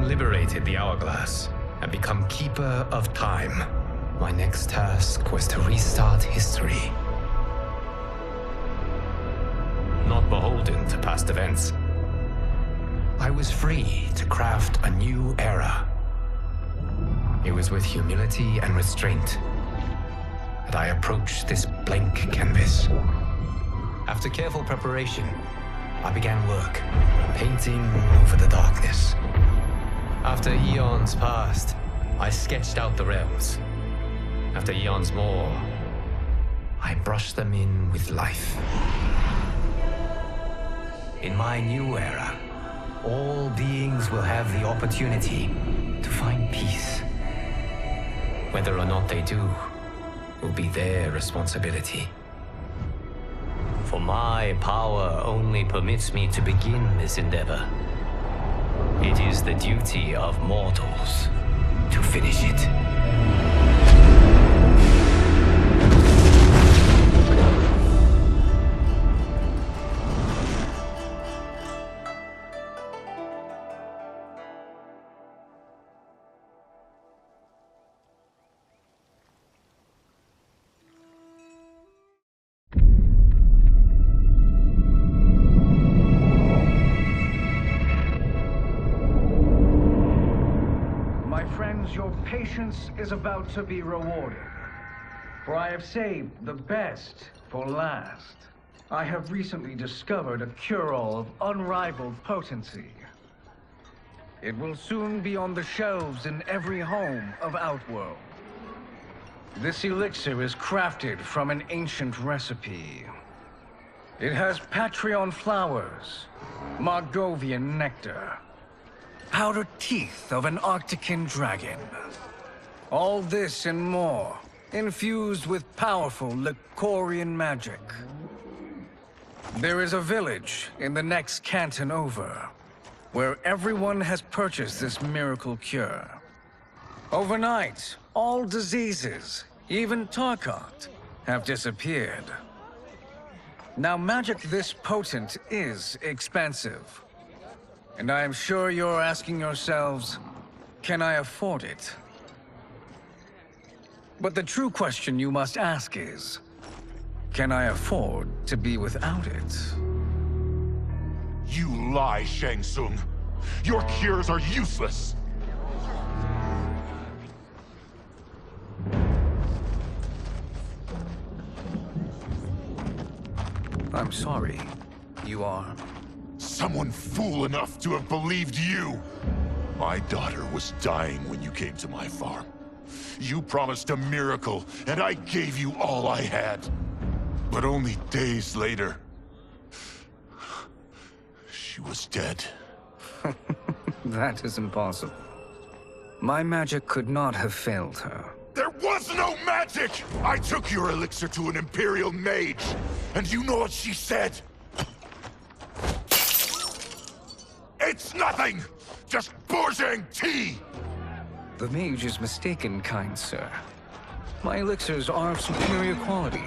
Having liberated the hourglass and become keeper of time, my next task was to restart history. Not beholden to past events, I was free to craft a new era. It was with humility and restraint that I approached this blank canvas. After careful preparation, I began work, painting over the darkness. After eons passed, I sketched out the realms. After eons more, I brushed them in with life. In my new era, all beings will have the opportunity to find peace. Whether or not they do, will be their responsibility. For my power only permits me to begin this endeavor. It is the duty of mortals to finish it. Your patience is about to be rewarded, for I have saved the best for last. I have recently discovered a cure-all of unrivaled potency. It will soon be on the shelves in every home of Outworld. This elixir is crafted from an ancient recipe. It has Patreon flowers, Margovian nectar, powdered teeth of an Arctican dragon. All this and more, infused with powerful Lycorian magic. There is a village in the next canton over, where everyone has purchased this miracle cure. Overnight, all diseases, even Tarkat, have disappeared. Now, magic this potent is expensive. And I am sure you're asking yourselves, can I afford it? But the true question you must ask is, can I afford to be without it? You lie, Shang Tsung. Your cures are useless. I'm sorry. You are? Someone fool enough to have believed you! My daughter was dying when you came to my farm. You promised a miracle, and I gave you all I had. But only days later, she was dead. That is impossible. My magic could not have failed her. There was no magic! I took your elixir to an Imperial mage, and you know what she said? It's nothing! Just bourgeois tea! The mage is mistaken, kind sir. My elixirs are of superior quality.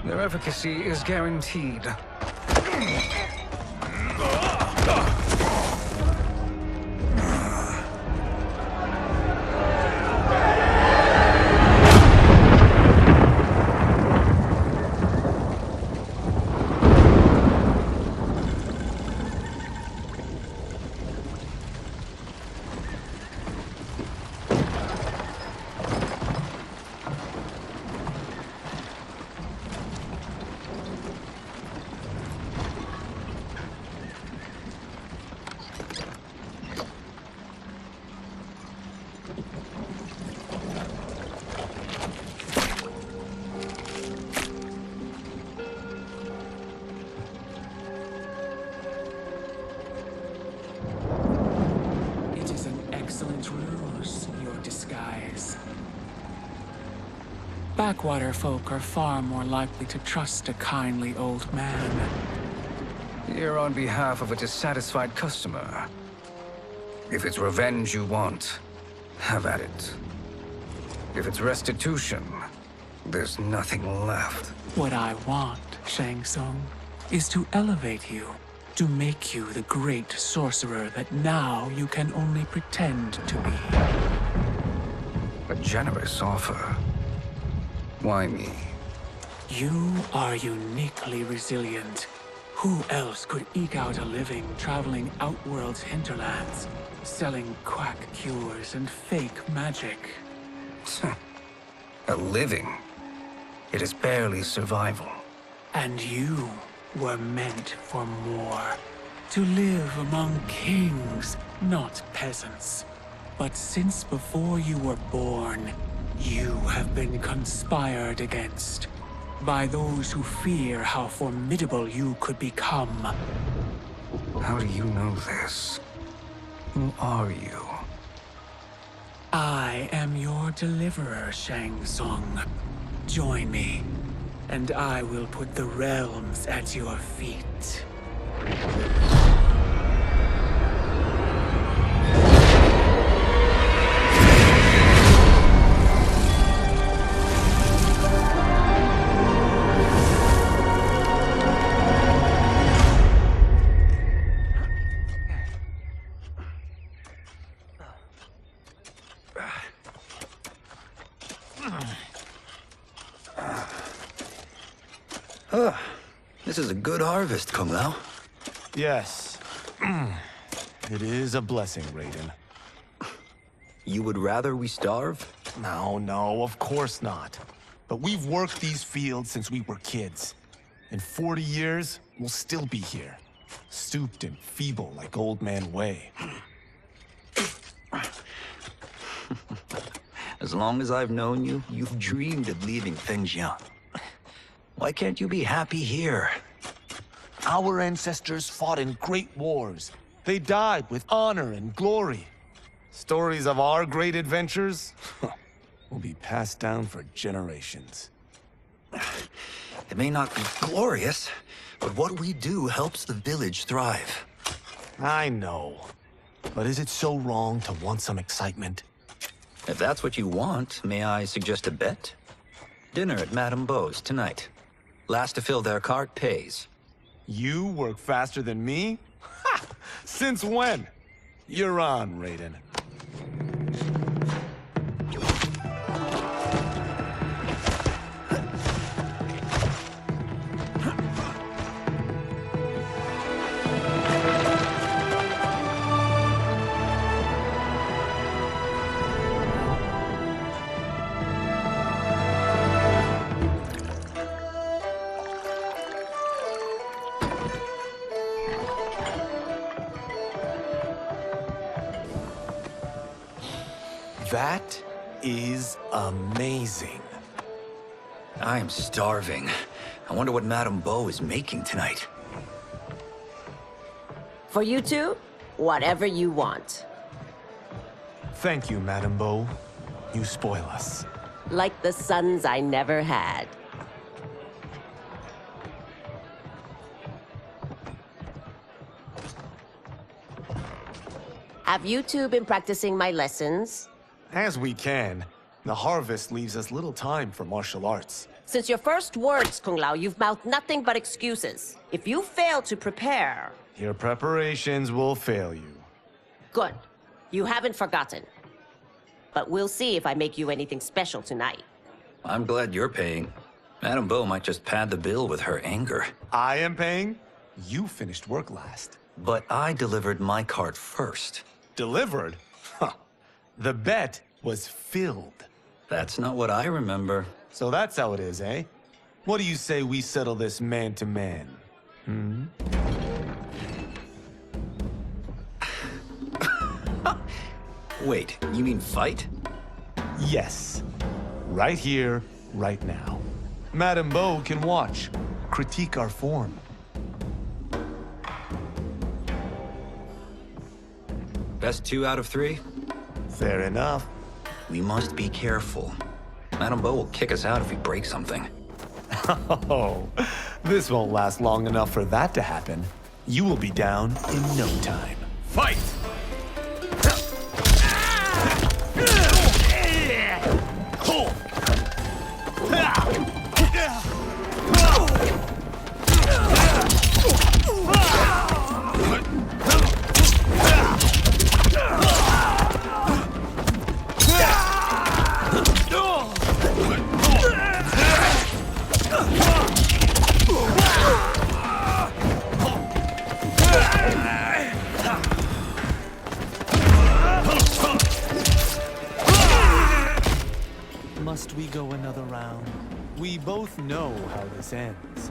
Their efficacy is guaranteed. Backwater folk are far more likely to trust a kindly old man. Here on behalf of a dissatisfied customer. If it's revenge you want, have at it. If it's restitution, there's nothing left. What I want, Shang Tsung, is to elevate you. To make you the great sorcerer that now you can only pretend to be. A generous offer. Why me? You are uniquely resilient. Who else could eke out a living traveling Outworld's hinterlands, selling quack cures and fake magic? A living? It is barely survival. And you were meant for more. To live among kings, not peasants. But since before you were born, you have been conspired against by those who fear how formidable you could become. How do you know this? Who are you? I am your deliverer, Shang Tsung. Join me, and I will put the realms at your feet. This is a good harvest, Kung Lao. Yes. It is a blessing, Raiden. You would rather we starve? No, of course not. But we've worked these fields since we were kids. In 40 years, we'll still be here. Stooped and feeble like Old Man Wei. As long as I've known you, you've dreamed of leaving things young. Why can't you be happy here? Our ancestors fought in great wars. They died with honor and glory. Stories of our great adventures will be passed down for generations. It may not be glorious, but what we do helps the village thrive. I know. But is it so wrong to want some excitement? If that's what you want, may I suggest a bet? Dinner at Madame Beau's tonight. Last to fill their cart pays. You work faster than me? Ha! Since when? You're on, Raiden. That is amazing. I am starving. I wonder what Madame Beau is making tonight. For you two, whatever you want. Thank you, Madame Beau. You spoil us. Like the sons I never had. Have you two been practicing my lessons? As we can. The harvest leaves us little time for martial arts. Since your first words, Kung Lao, you've mouthed nothing but excuses. If you fail to prepare... Your preparations will fail you. Good. You haven't forgotten. But we'll see if I make you anything special tonight. I'm glad you're paying. Madame Beau might just pad the bill with her anger. I am paying? You finished work last. But I delivered my cart first. Delivered? Huh. The bet was filled. That's not what I remember. So that's how it is, eh? What do you say we settle this man-to-man? Wait, you mean fight? Yes. Right here, right now. Madame Beau can watch, critique our form. Best 2 out of 3? Fair enough. We must be careful. Madame Beau will kick us out if we break something. Oh, this won't last long enough for that to happen. You will be down in no time. Fight! how this ends.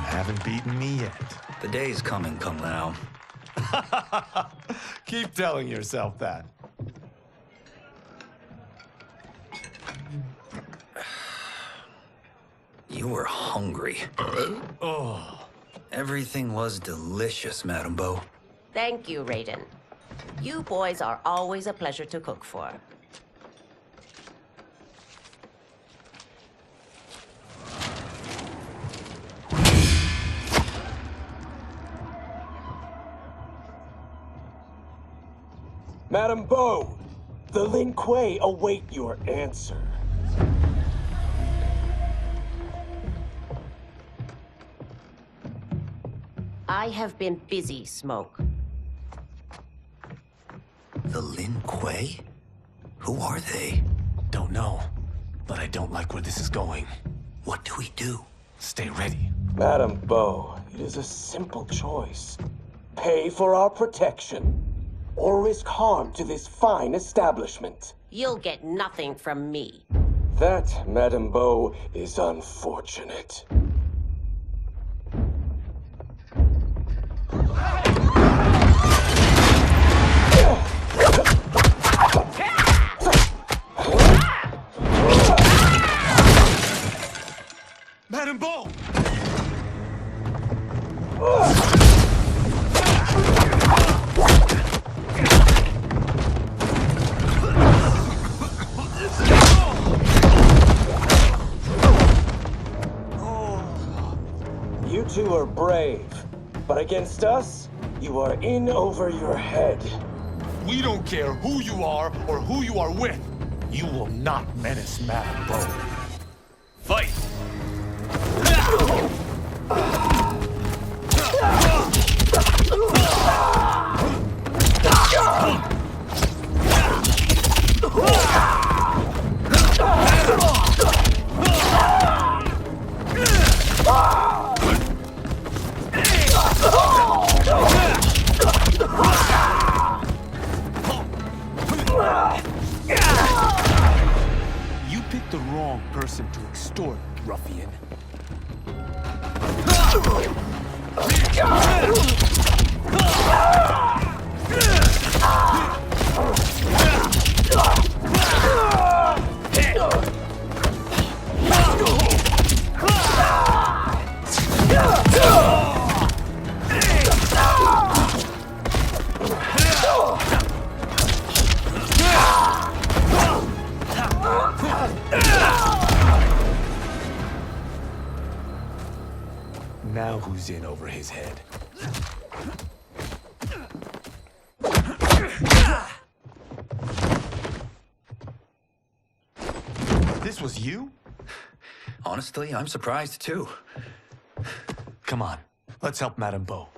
Haven't beaten me yet. The day's coming, Kung Lao. Keep telling yourself that. You were hungry. Oh. Everything was delicious, Madame Bo. Thank you, Raiden. You boys are always a pleasure to cook for. Madame Bo, the Lin Kuei await your answer. I have been busy, Smoke. The Lin Kuei? Who are they? Don't know, but I don't like where this is going. What do we do? Stay ready. Madame Bo, it is a simple choice. Pay for our protection, or risk harm to this fine establishment. You'll get nothing from me. That, Madame Bo, is unfortunate. Madame Bo! You two are brave, but against us, you are in over your head. We don't care who you are or who you are with. You will not menace Madame Bo. Fight! You picked the wrong person to extort, ruffian. Now who's in over his head? This was you? Honestly, I'm surprised too. Come on, let's help Madame Bo.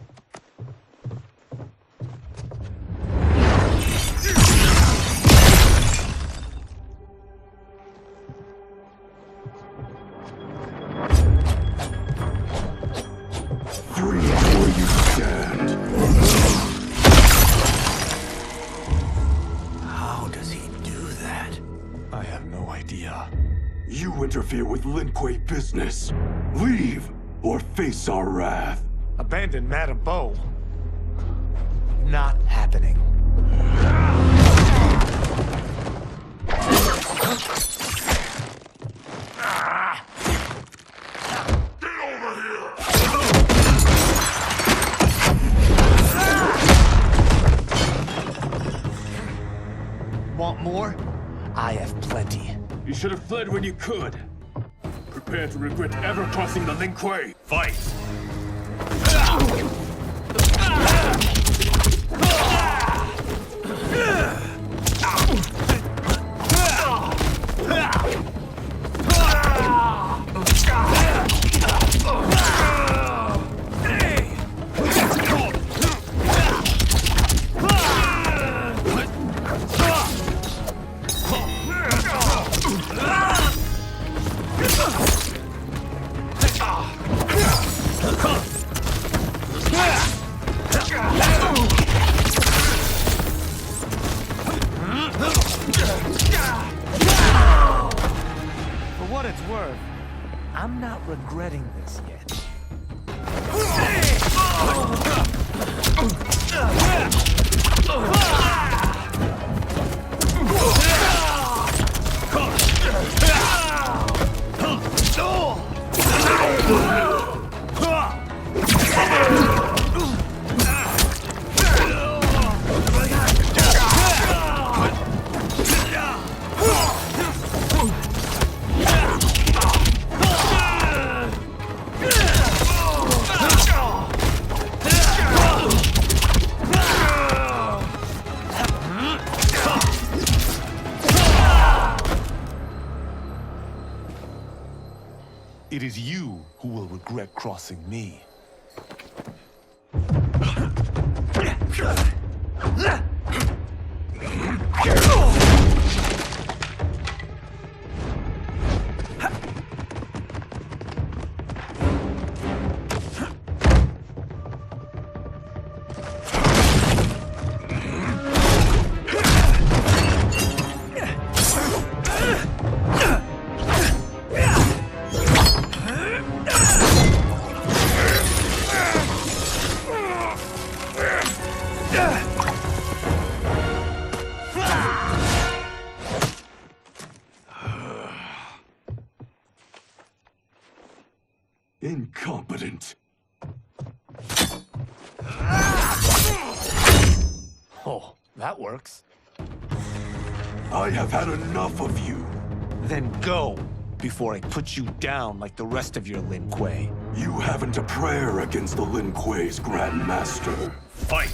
How does he do that? I have no idea. You interfere with Lin Kuei business. Leave, or face our wrath. Abandon Madame Bo? Not happening. Want more? I have plenty. You should have fled when you could. Prepare to regret ever crossing the Lin Kuei. Fight! it's worth, I'm not regretting this yet. It is you who will regret crossing me. Incompetent. Oh, that works. I have had enough of you. Then go, before I put you down like the rest of your Lin Kuei. You haven't a prayer against the Lin Kuei's Grand Master. Fight!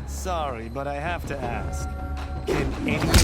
Sorry, but I have to ask. Can anyone...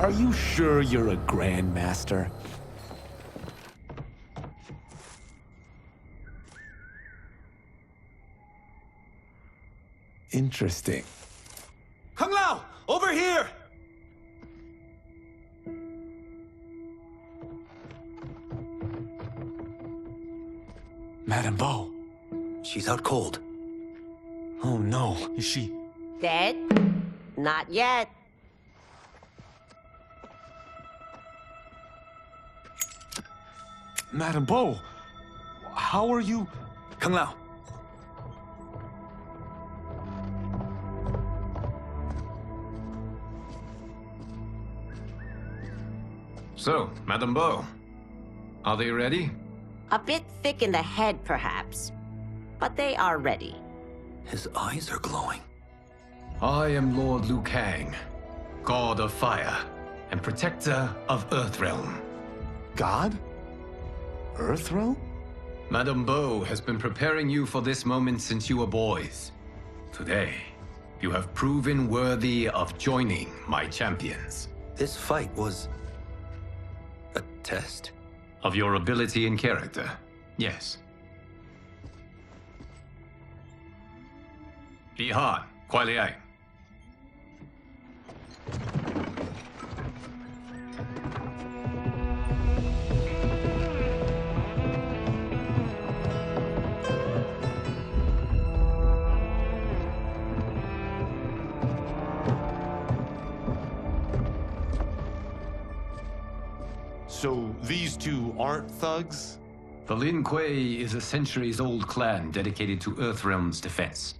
Are you sure you're a Grandmaster? Interesting. Kung Lao! Over here! Madame Bo. She's out cold. Oh no, is she... Dead? Not yet. Madame Bo, how are you... Kung Lao. So, Madame Bo, are they ready? A bit thick in the head, perhaps. But they are ready. His eyes are glowing. I am Lord Liu Kang, God of Fire and Protector of Earthrealm. God? Earthrealm? Madame Bo has been preparing you for this moment since you were boys. Today, you have proven worthy of joining my champions. This fight was... a test? Of your ability and character, yes. Ihan, Kuai Liang. So these two aren't thugs? The Lin Kuei is a centuries-old clan dedicated to Earthrealm's defense.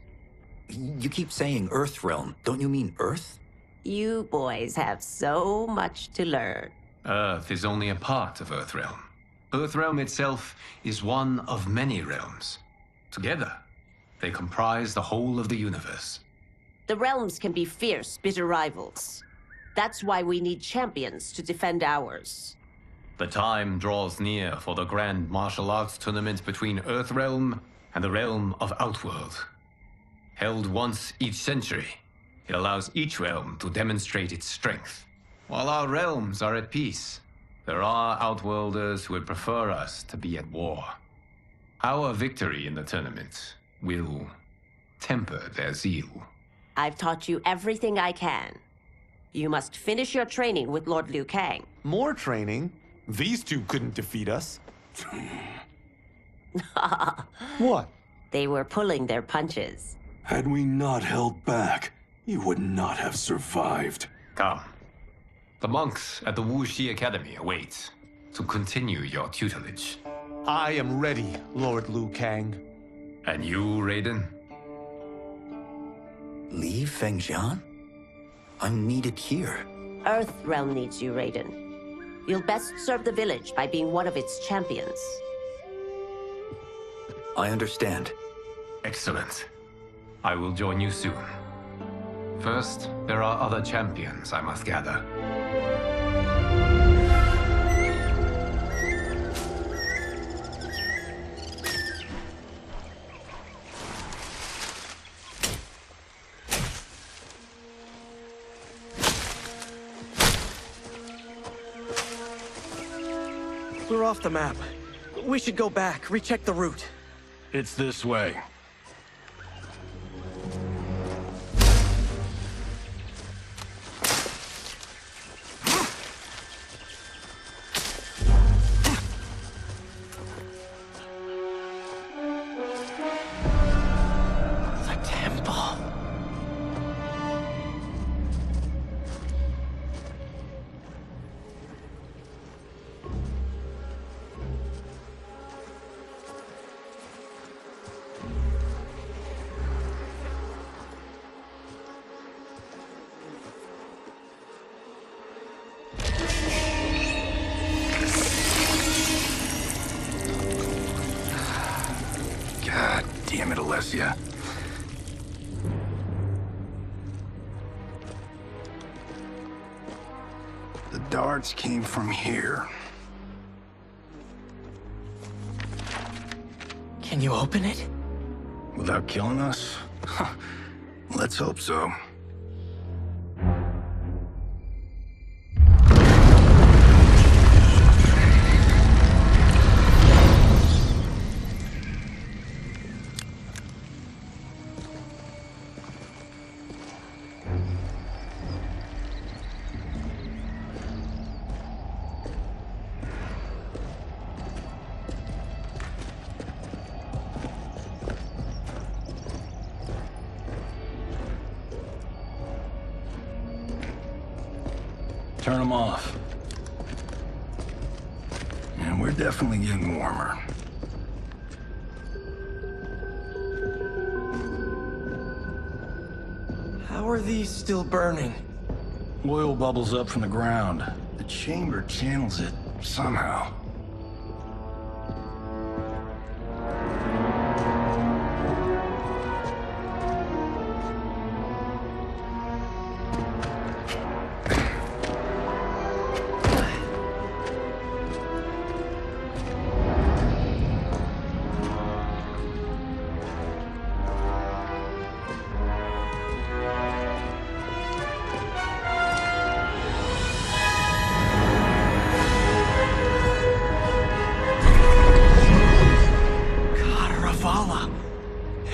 You keep saying Earthrealm. Don't you mean Earth? You boys have so much to learn. Earth is only a part of Earthrealm. Earthrealm itself is one of many realms. Together, they comprise the whole of the universe. The realms can be fierce, bitter rivals. That's why we need champions to defend ours. The time draws near for the grand martial arts tournament between Earthrealm and the realm of Outworld. Held once each century, it allows each realm to demonstrate its strength. While our realms are at peace, there are Outworlders who would prefer us to be at war. Our victory in the tournament will temper their zeal. I've taught you everything I can. You must finish your training with Lord Liu Kang. More training? These two couldn't defeat us. What? They were pulling their punches. Had we not held back, you would not have survived. Come. The monks at the Wuxi Academy await to continue your tutelage. I am ready, Lord Liu Kang. And you, Raiden? Leave Fengjian? I'm needed here. Earthrealm needs you, Raiden. You'll best serve the village by being one of its champions. I understand. Excellent. I will join you soon. First, there are other champions I must gather. We're off the map. We should go back, recheck the route. It's this way. Damn it, Alessia. The darts came from here. Can you open it? Without killing us? Let's hope so. Turn them off. And we're definitely getting warmer. How are these still burning? Oil bubbles up from the ground. The chamber channels it somehow.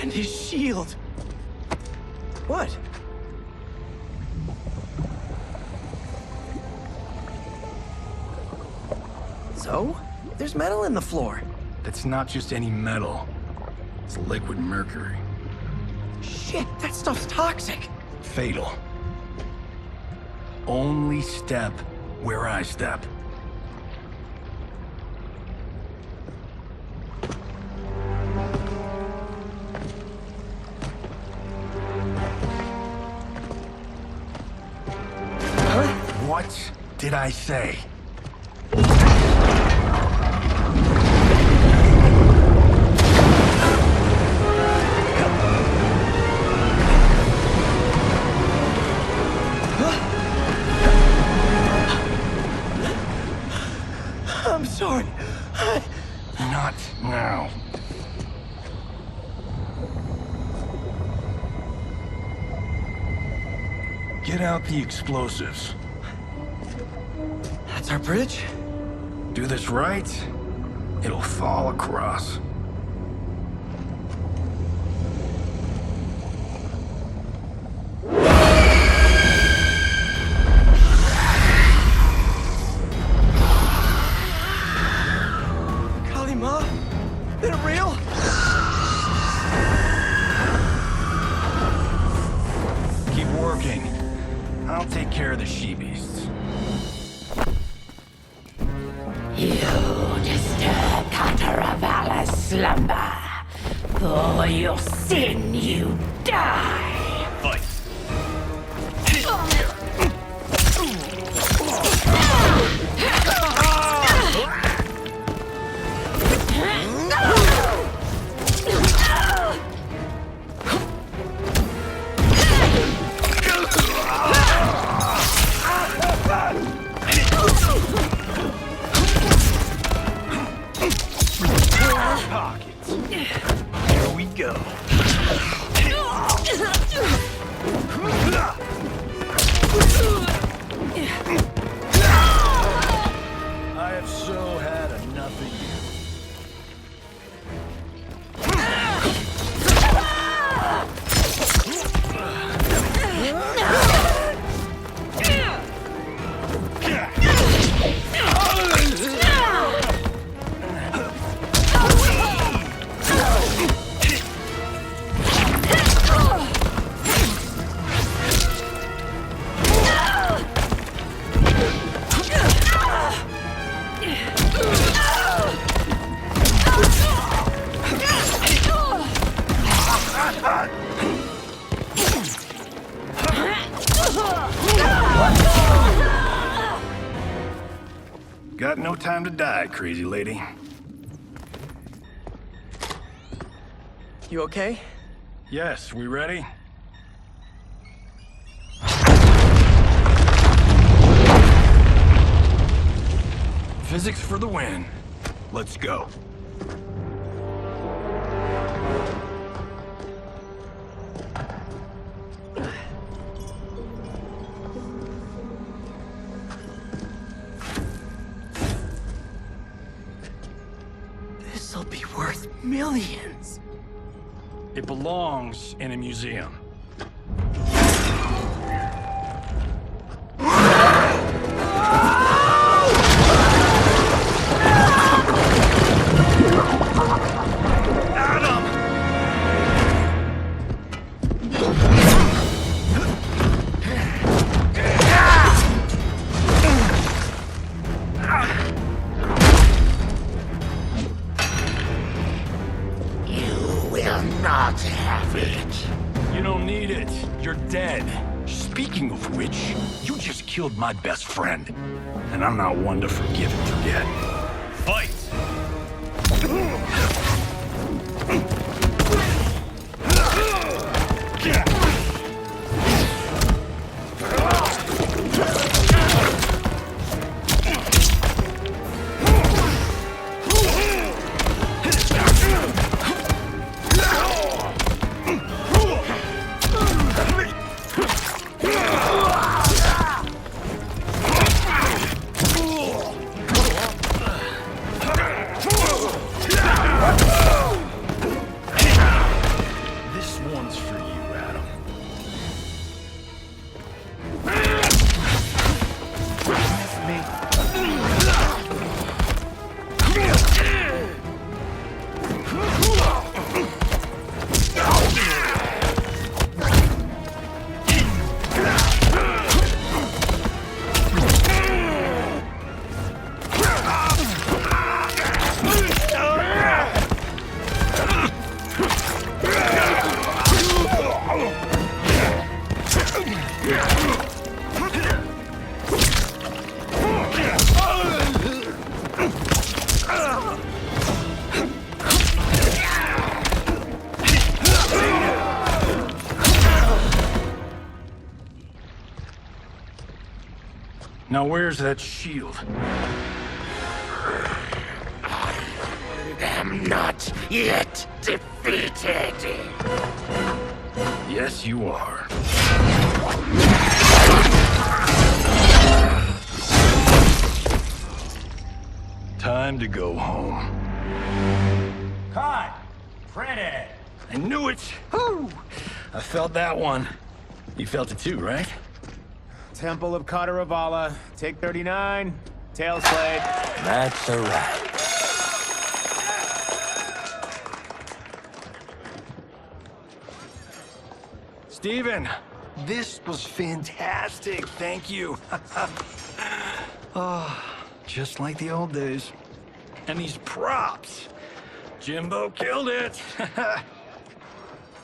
And his shield! What? So? There's metal in the floor. That's not just any metal. It's liquid mercury. Shit, that stuff's toxic. Fatal. Only step where I step. What did I say? I'm sorry. Not now. Get out the explosives. That's our bridge? Do this right, it'll fall across. Kalima? They're real? Keep working. I'll take care of the she-beasts. You disturb Katara's slumber. For your sin, you die. Fight. Here we go. I have so had enough of you. Got no time to die, crazy lady. You okay? Yes, we ready? Physics for the win. Let's go. This'll be worth millions. It belongs in a museum. Not have it. You don't need it. You're dead. Speaking of which, you just killed my best friend. And I'm not one to forgive and forget. Fight! Now where's that shield? I am not yet defeated. Yes, you are. Time to go home. Cut! Print it! I knew it! Woo! I felt that one. You felt it too, right? Temple of Katara, take 39, tail slate. That's a wrap. Steven, this was fantastic. Thank you. Oh, just like the old days. And these props. Jimbo killed it.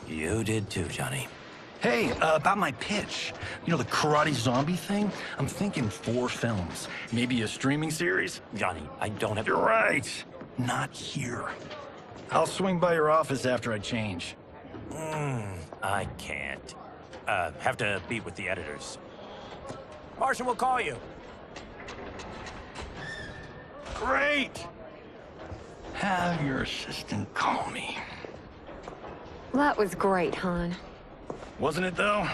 You did too, Johnny. Hey, about my pitch. You know, the karate zombie thing? I'm thinking 4 films. Maybe a streaming series? Johnny, I don't have... You're right. Not here. I'll swing by your office after I change. I can't. Have to meet with the editors. Marshall will call you. Great! Have your assistant call me. That was great, hon. Wasn't it, though?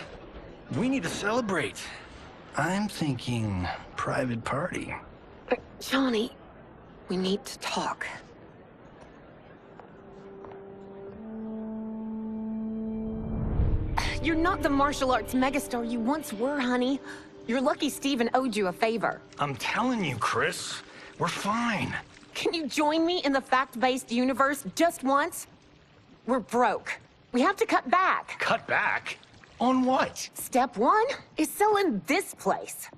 We need to celebrate. I'm thinking private party. Johnny, we need to talk. You're not the martial arts megastar you once were, honey. You're lucky Steven owed you a favor. I'm telling you, Chris. We're fine. Can you join me in the fact-based universe just once? We're broke. We have to cut back. Cut back? On what? Step 1 is selling this place.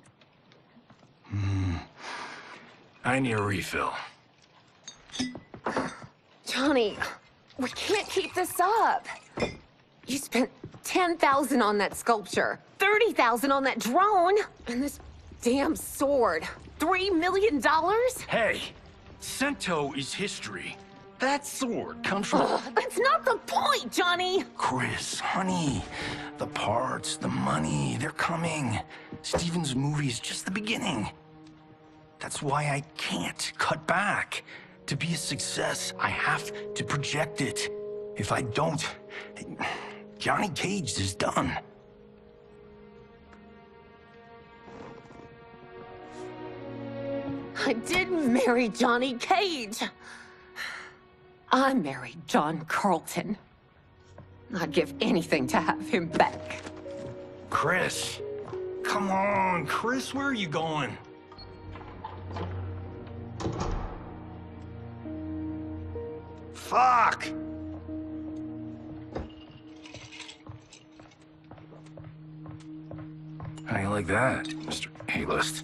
I need a refill. Johnny, we can't keep this up. You spent $10,000 on that sculpture, $30,000 on that drone, and this damn sword. $3 million? Hey, Sento is history. That sword comes from... That's not the point, Johnny! Chris, honey, the parts, the money, they're coming. Steven's movie is just the beginning. That's why I can't cut back. To be a success, I have to project it. If I don't, Johnny Cage is done. I didn't marry Johnny Cage. I married John Carlton. I'd give anything to have him back. Chris, come on, Chris, where are you going? Fuck! How do you like that, Mr. A-list?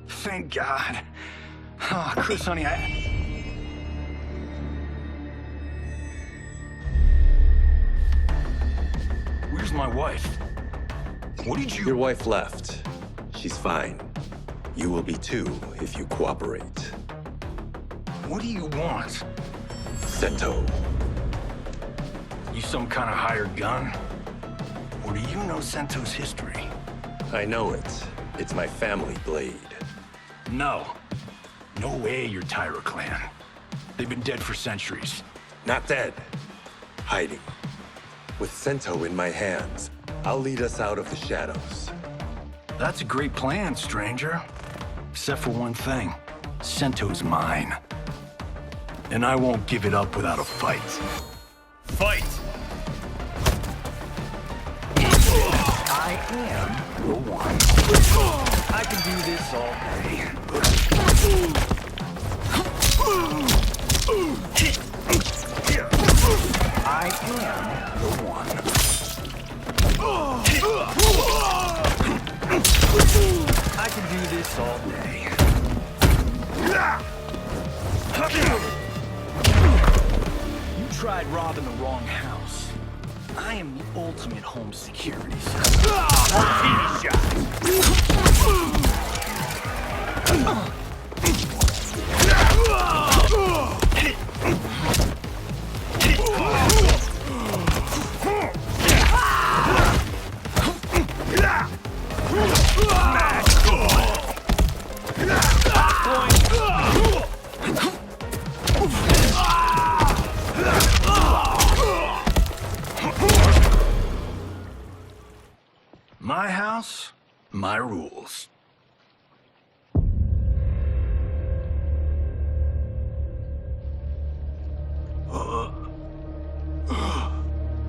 Thank God. Oh, Chris, honey, Where's my wife? What did you... Your wife left. She's fine. You will be too, if you cooperate. What do you want? Sento. You some kind of hired gun? Or do you know Sento's history? I know it. It's my family blade. No. No way you're Tyra clan. They've been dead for centuries. Not dead. Hiding. With Sento in my hands, I'll lead us out of the shadows. That's a great plan, stranger. Except for one thing. Sento's mine. And I won't give it up without a fight. Fight! I am the one. I can do this all day. I am the one. I can do this all day. You tried robbing the wrong house. I am the ultimate home security system. TV shot. boss, my rules.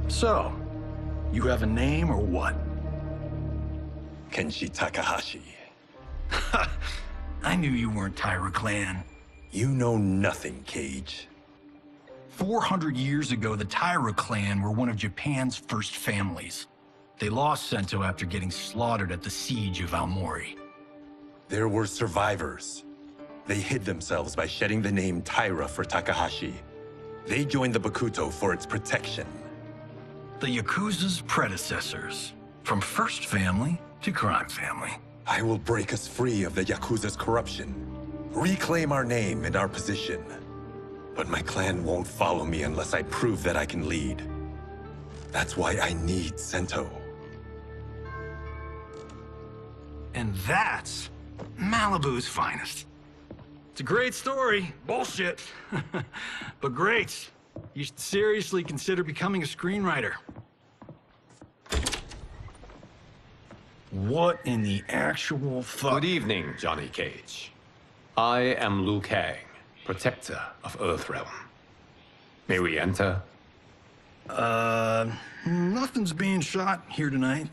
So, you have a name or what? Kenshi Takahashi. I knew you weren't Taira clan. You know nothing, Cage. 400 years ago, the Taira clan were one of Japan's first families. They lost Sento after getting slaughtered at the siege of Aomori. There were survivors. They hid themselves by shedding the name Taira for Takahashi. They joined the Bakuto for its protection. The Yakuza's predecessors. From first family to crime family. I will break us free of the Yakuza's corruption. Reclaim our name and our position. But my clan won't follow me unless I prove that I can lead. That's why I need Sento. And that's Malibu's finest. It's a great story. Bullshit. But great. You should seriously consider becoming a screenwriter. What in the actual fuck? Good evening, Johnny Cage. I am Liu Kang, protector of Earthrealm. May we enter? Nothing's being shot here tonight.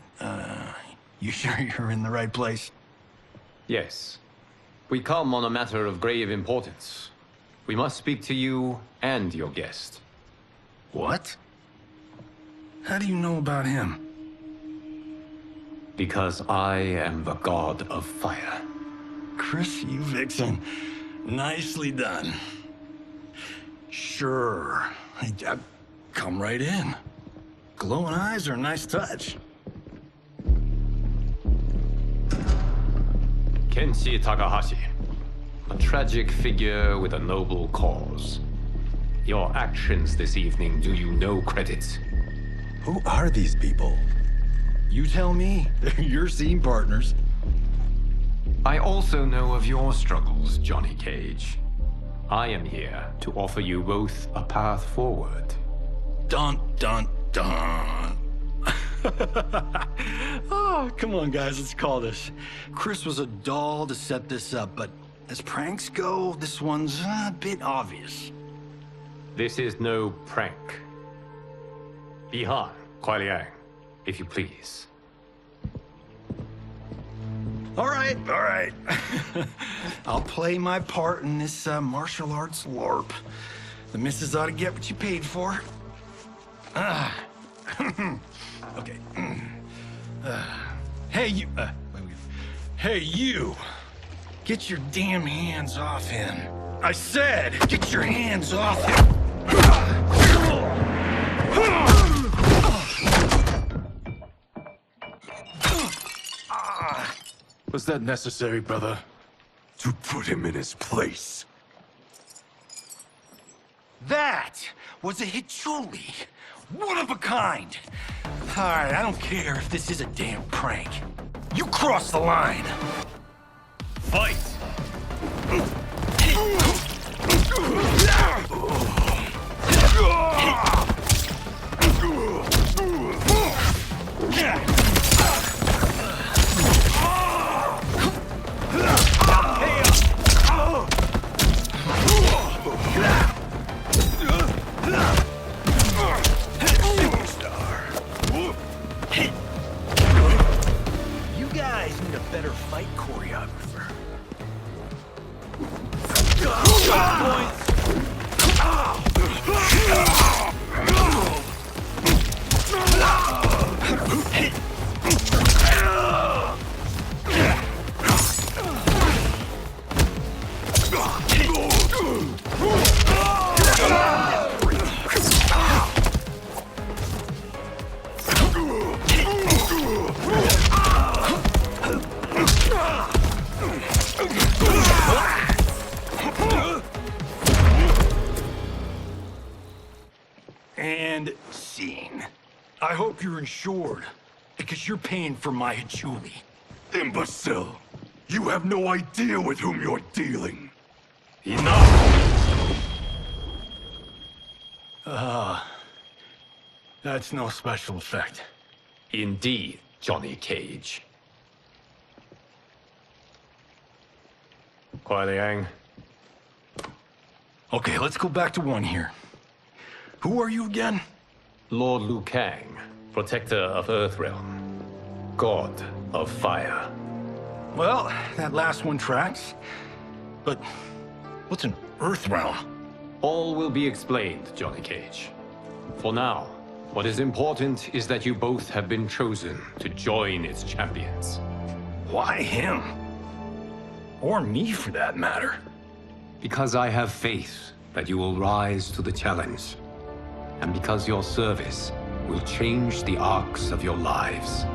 You sure you're in the right place? Yes. We come on a matter of grave importance. We must speak to you and your guest. What? How do you know about him? Because I am the god of fire. Chris, you vixen. Nicely done. Sure. Come right in. Glowing eyes are a nice touch. Kenshi Takahashi. A tragic figure with a noble cause. Your actions this evening do you no credit. Who are these people? You tell me. They're your scene partners. I also know of your struggles, Johnny Cage. I am here to offer you both a path forward. Dun, dun, dun. Oh, come on, guys, let's call this. Chris was a doll to set this up, but as pranks go, this one's a bit obvious. This is no prank. Bihan, Kuai Liang, if you please. All right. I'll play my part in this martial arts LARP. The missus ought to get what you paid for. Okay. Hey, you. Hey, you. Get your damn hands off him. I said, get your hands off him. Was that necessary, brother? To put him in his place. That was a Hichuli. One of a kind. All right, I don't care if this is a damn prank. You crossed the line. Fight! You guys need a better fight choreographer. And scene. I hope you're insured, because you're paying for my Hichuli. Imbecile! You have no idea with whom you're dealing. Enough! That's no special effect. Indeed, Johnny Cage. Kuai Liang. Okay, let's go back to one here. Who are you again? Lord Liu Kang, protector of Earthrealm. God of fire. Well, that last one tracks. But what's an Earthrealm? All will be explained, Johnny Cage. For now, what is important is that you both have been chosen to join its champions. Why him? Or me, for that matter. Because I have faith that you will rise to the challenge. And because your service will change the arcs of your lives.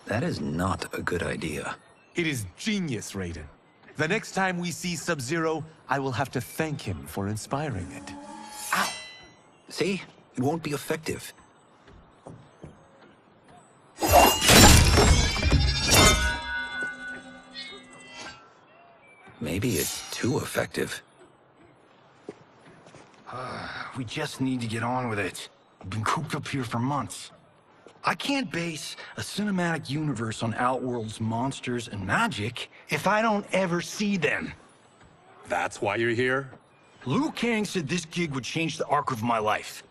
That is not a good idea. It is genius, Raiden. The next time we see Sub-Zero, I will have to thank him for inspiring it. Ow! See? It won't be effective. Maybe it's too effective. We just need to get on with it. I've been cooped up here for months. I can't base a cinematic universe on Outworld's monsters and magic if I don't ever see them. That's why you're here? Liu Kang said this gig would change the arc of my life.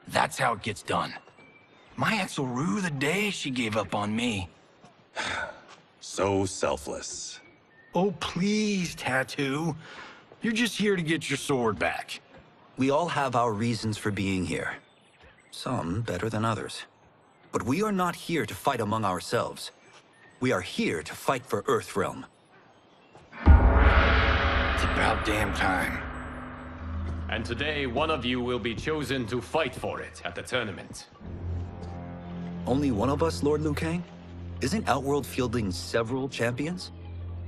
That's how it gets done. My ex will rue the day she gave up on me. So selfless. Oh, please, Tattoo. You're just here to get your sword back. We all have our reasons for being here. Some better than others. But we are not here to fight among ourselves. We are here to fight for Earthrealm. It's about damn time. And today, one of you will be chosen to fight for it at the tournament. Only one of us, Lord Liu Kang? Isn't Outworld fielding several champions?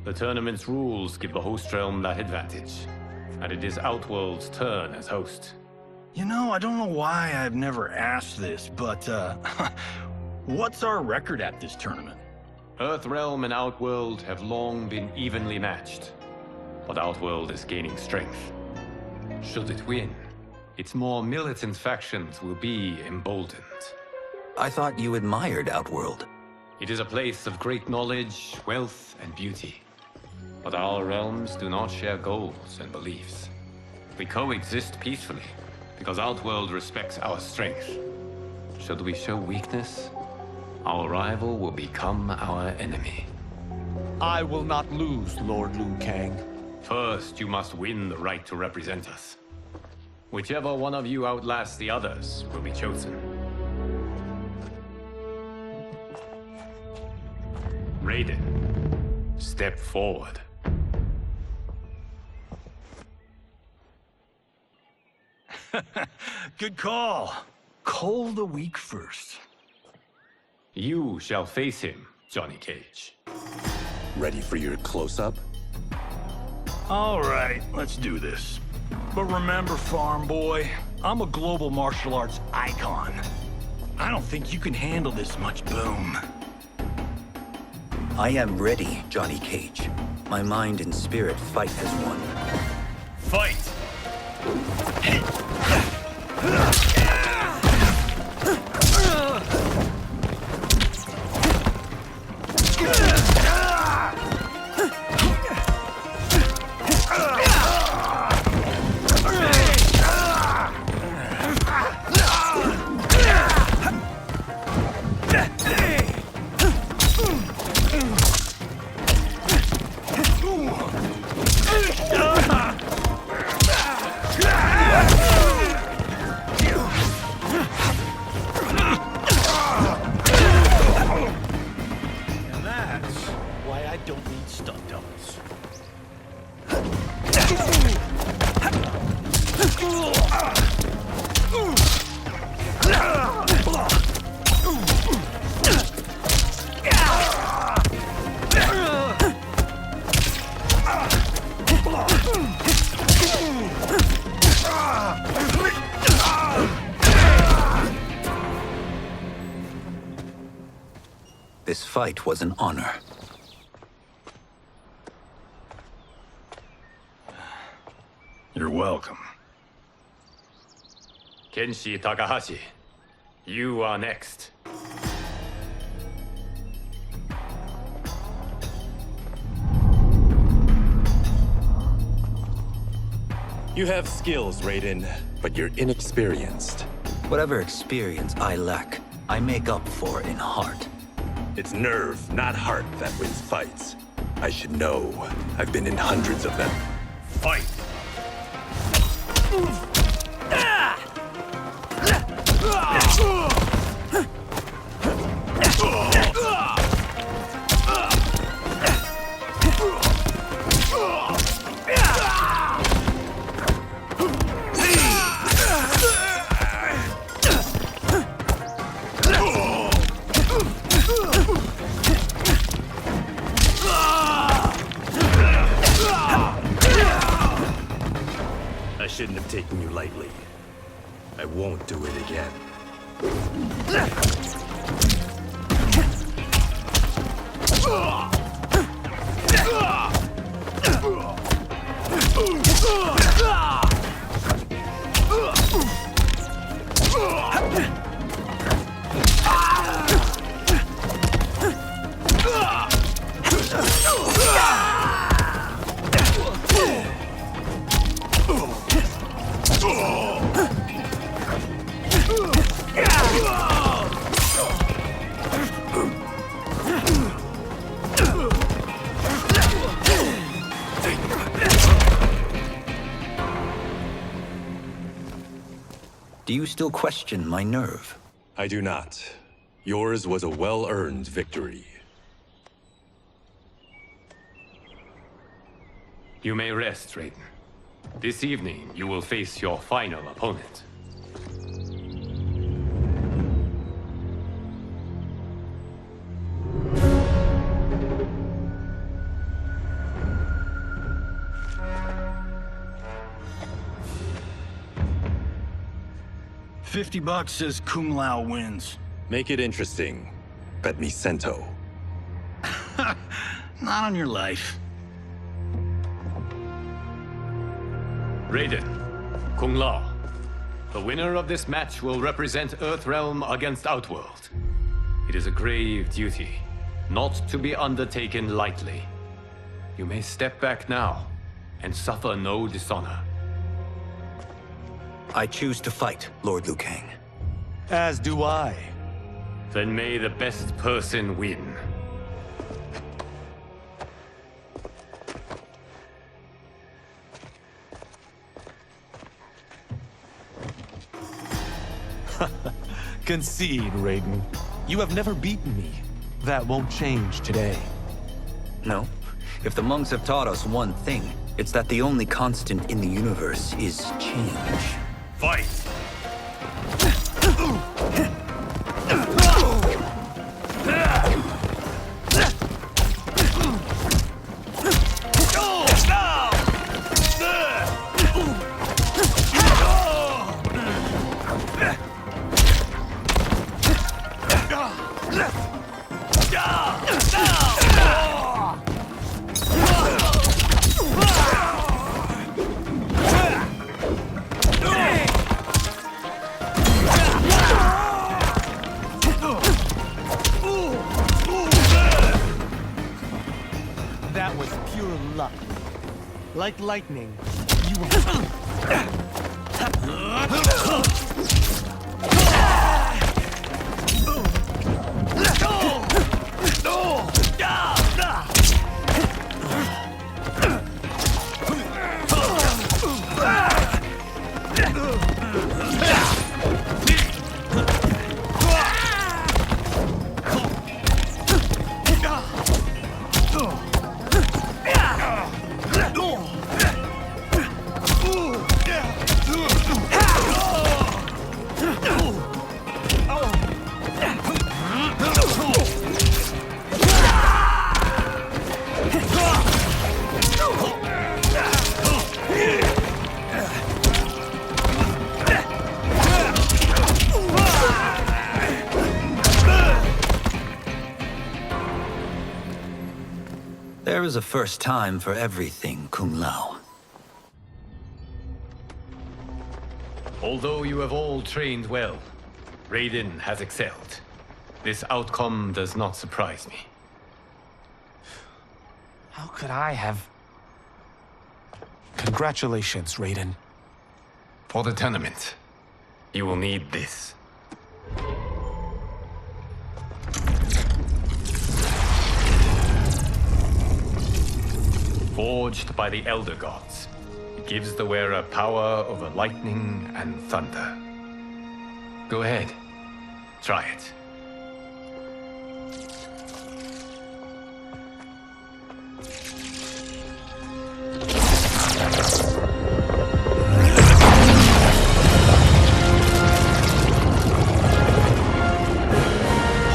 The tournament's rules give the host realm that advantage. And it is Outworld's turn as host. You know, I don't know why I've never asked this, but, what's our record at this tournament? Earthrealm and Outworld have long been evenly matched. But Outworld is gaining strength. Should it win, its more militant factions will be emboldened. I thought you admired Outworld. It is a place of great knowledge, wealth, and beauty. But our realms do not share goals and beliefs. We coexist peacefully, because Outworld respects our strength. Should we show weakness, our rival will become our enemy. I will not lose, Lord Liu Kang. First, you must win the right to represent us. Whichever one of you outlasts the others will be chosen. Raiden, step forward. Good call. Call the weak first. You shall face him, Johnny Cage. Ready for your close-up? All right, let's do this. But remember, farm boy, I'm a global martial arts icon. I don't think you can handle this much boom. I am ready, Johnny Cage. My mind and spirit fight as one. Fight! This fight was an honor. You're welcome. Kenshi Takahashi, you are next. You have skills, Raiden, but you're inexperienced. Whatever experience I lack, I make up for in heart. It's nerve, not heart, that wins fights. I should know. I've been in hundreds of them. Fight! I shouldn't have taken you lightly. I won't do it again. Do you still question my nerve? I do not. Yours was a well-earned victory. You may rest, Raiden. This evening, you will face your final opponent. $50 says Kung Lao wins. Make it interesting. Bet me cento. Not on your life. Raiden, Kung Lao. The winner of this match will represent Earthrealm against Outworld. It is a grave duty, not to be undertaken lightly. You may step back now, and suffer no dishonor. I choose to fight, Lord Liu Kang. As do I. Then may the best person win. Concede, Raiden. You have never beaten me. That won't change today. No. If the monks have taught us one thing, it's that the only constant in the universe is change. Fight! That was pure luck. Like lightning, you were... is a first time for everything, Kung Lao. Although you have all trained well, Raiden has excelled. This outcome does not surprise me. How could I have... Congratulations, Raiden. For the tournament, you will need this. Forged by the Elder Gods, it gives the wearer power over lightning and thunder. Go ahead, try it.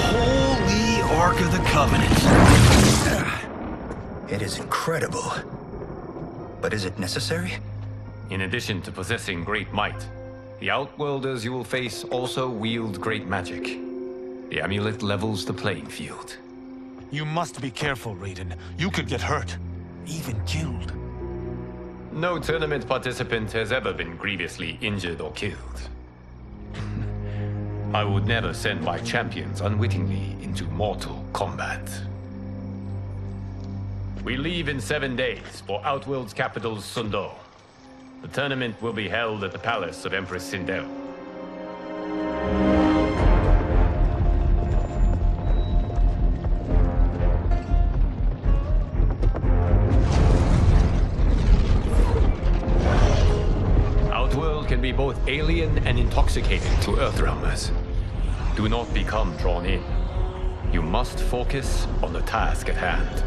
Holy Ark of the Covenant. It is incredible. But is it necessary? In addition to possessing great might, the Outworlders you will face also wield great magic. The amulet levels the playing field. You must be careful, Raiden. You could get hurt. Even killed. No tournament participant has ever been grievously injured or killed. I would never send my champions unwittingly into mortal combat. We leave in 7 days for Outworld's capital, Sundo. The tournament will be held at the palace of Empress Sindel. Outworld can be both alien and intoxicating to Earthrealmers. Do not become drawn in. You must focus on the task at hand.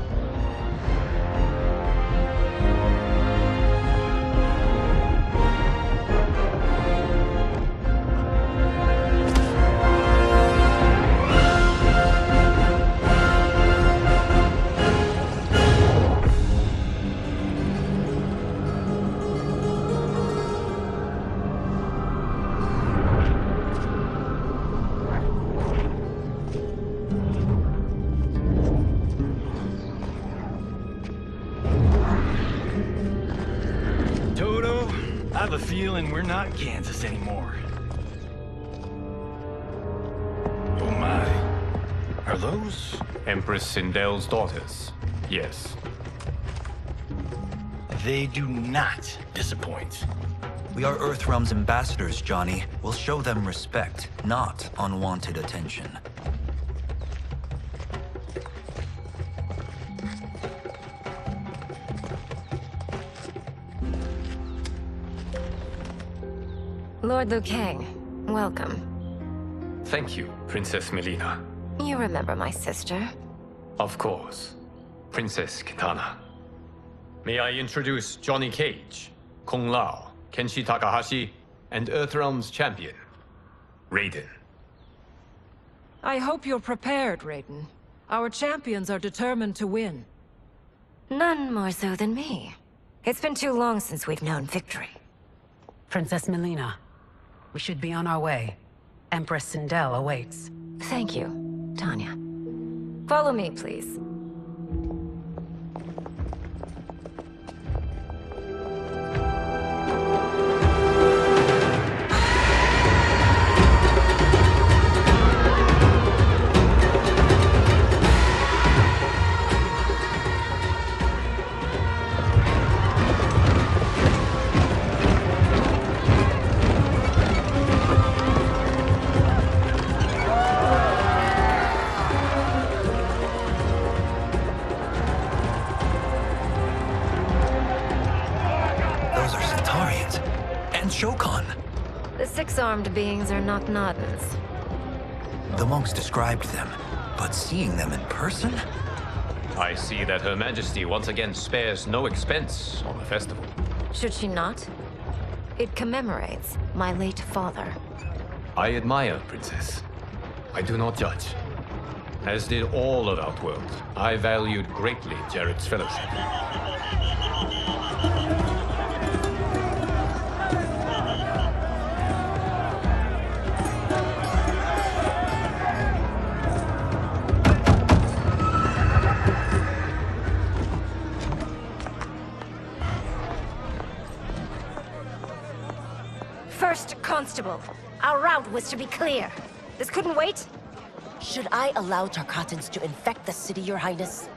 I have a feeling we're not Kansas anymore. Oh my. Are those? Empress Sindel's daughters, yes. They do not disappoint. We are Earthrealm's ambassadors, Johnny. We'll show them respect, not unwanted attention. Lord Liu Kang, welcome. Thank you, Princess Melina. You remember my sister? Of course. Princess Kitana. May I introduce Johnny Cage, Kung Lao, Kenshi Takahashi, and Earthrealm's champion, Raiden. I hope you're prepared, Raiden. Our champions are determined to win. None more so than me. It's been too long since we've known victory. Princess Melina, we should be on our way. Empress Sindel awaits. Thank you, Tanya. Follow me, please. Six-armed beings are not Nodens. The monks described them, but seeing them in person? I see that Her Majesty once again spares no expense on the festival. Should she not? It commemorates my late father. I admire, Princess. I do not judge. As did all of Outworld, I valued greatly Jared's fellowship. First Constable, our route was to be clear. This couldn't wait? Should I allow Tarkatans to infect the city, Your Highness?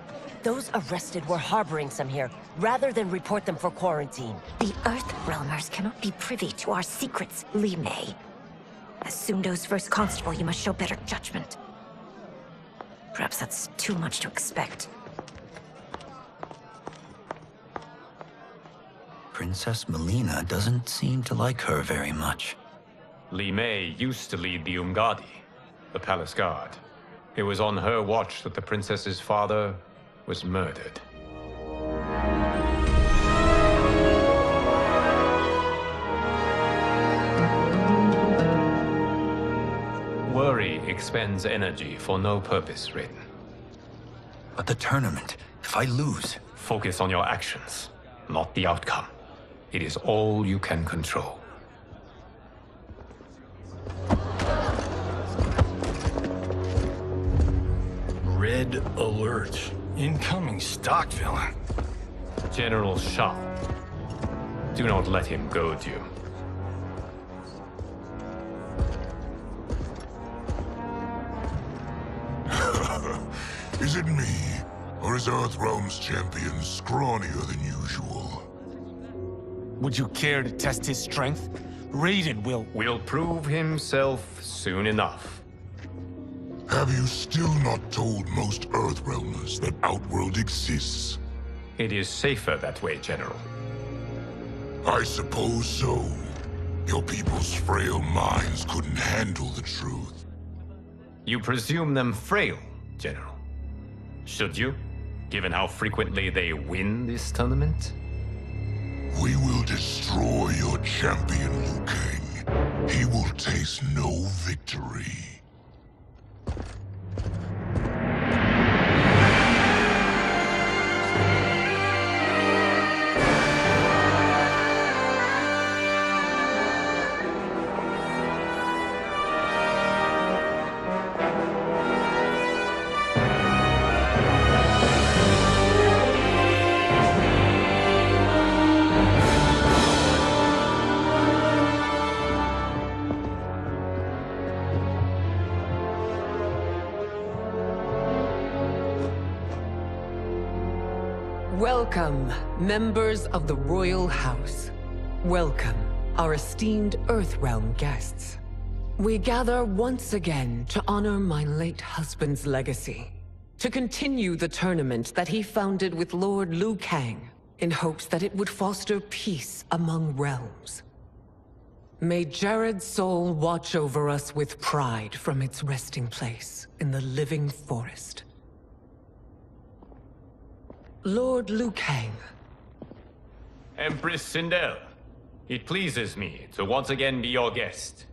Those arrested were harboring some here, rather than report them for quarantine. The Earthrealmers cannot be privy to our secrets, Li Mei. As Sundo's first constable, you must show better judgment. Perhaps that's too much to expect. Princess Melina doesn't seem to like her very much. Li Mei used to lead the Umgadi, the palace guard. It was on her watch that the princess's father was murdered. Worry expends energy for no purpose, Raiden. But the tournament, if I lose... Focus on your actions, not the outcome. It is all you can control. Red alert. Incoming stock villain. General Shang. Do not let him goad you. Is it me? Or is Earthrealm's champion scrawnier than usual? Would you care to test his strength? Raiden will prove himself soon enough. Have you still not told most Earthrealmers that Outworld exists? It is safer that way, General. I suppose so. Your people's frail minds couldn't handle the truth. You presume them frail, General. Should you, given how frequently they win this tournament? We will destroy your champion, Liu Kang. He will taste no victory. Welcome, members of the Royal House. Welcome, our esteemed Earthrealm guests. We gather once again to honor my late husband's legacy, to continue the tournament that he founded with Lord Liu Kang, in hopes that it would foster peace among realms. May Jared's soul watch over us with pride from its resting place in the living forest. Lord Liu Kang. Empress Sindel, it pleases me to once again be your guest.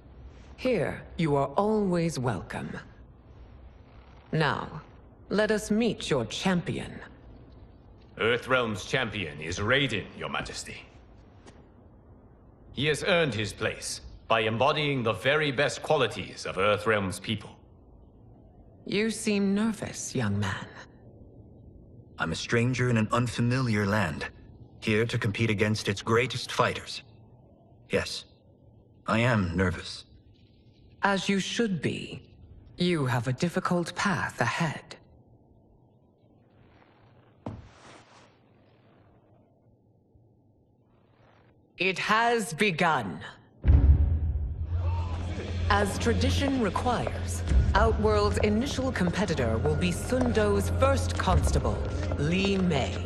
Here, you are always welcome. Now, let us meet your champion. Earthrealm's champion is Raiden, Your Majesty. He has earned his place by embodying the very best qualities of Earthrealm's people. You seem nervous, young man. I'm a stranger in an unfamiliar land, here to compete against its greatest fighters. Yes, I am nervous. As you should be. You have a difficult path ahead. It has begun. As tradition requires, Outworld's initial competitor will be Sundo's first constable, Li Mei.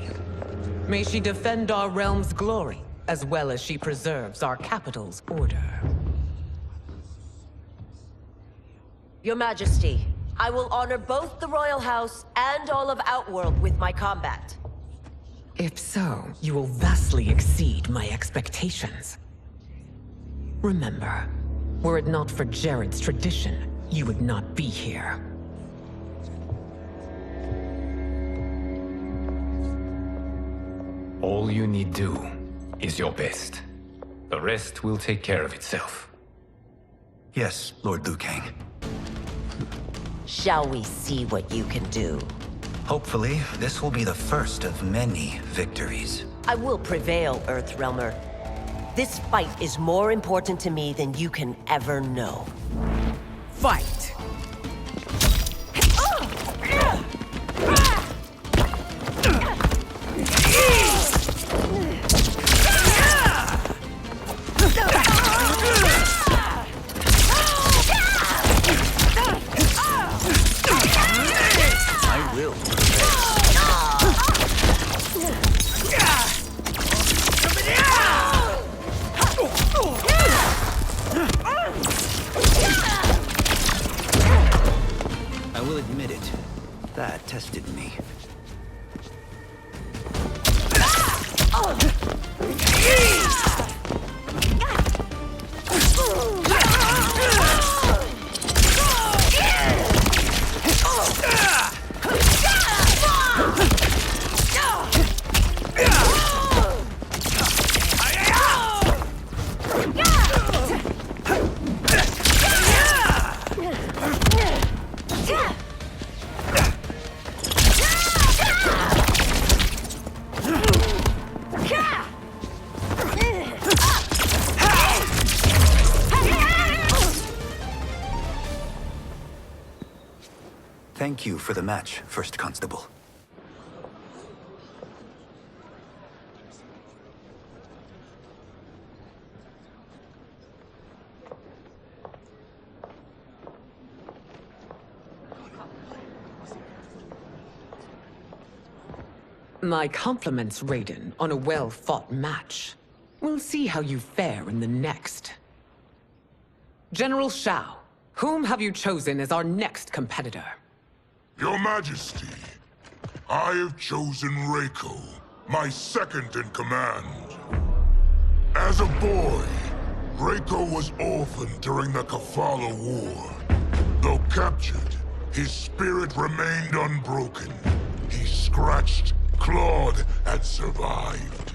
May she defend our realm's glory, as well as she preserves our capital's order. Your Majesty, I will honor both the Royal House and all of Outworld with my combat. If so, you will vastly exceed my expectations. Remember, were it not for Jared's tradition, you would not be here. All you need do is your best. The rest will take care of itself. Yes, Lord Liu Kang. Shall we see what you can do? Hopefully, this will be the first of many victories. I will prevail, Earthrealmer. This fight is more important to me than you can ever know. Fight! I will. I will admit it. That tested me. Thank you for the match, First Constable. My compliments, Raiden, on a well-fought match. We'll see how you fare in the next. General Shao, whom have you chosen as our next competitor? Your Majesty, I have chosen Reiko, my second in command. As a boy, Reiko was orphaned during the Kafala War. Though captured, his spirit remained unbroken. He scratched, clawed, and survived.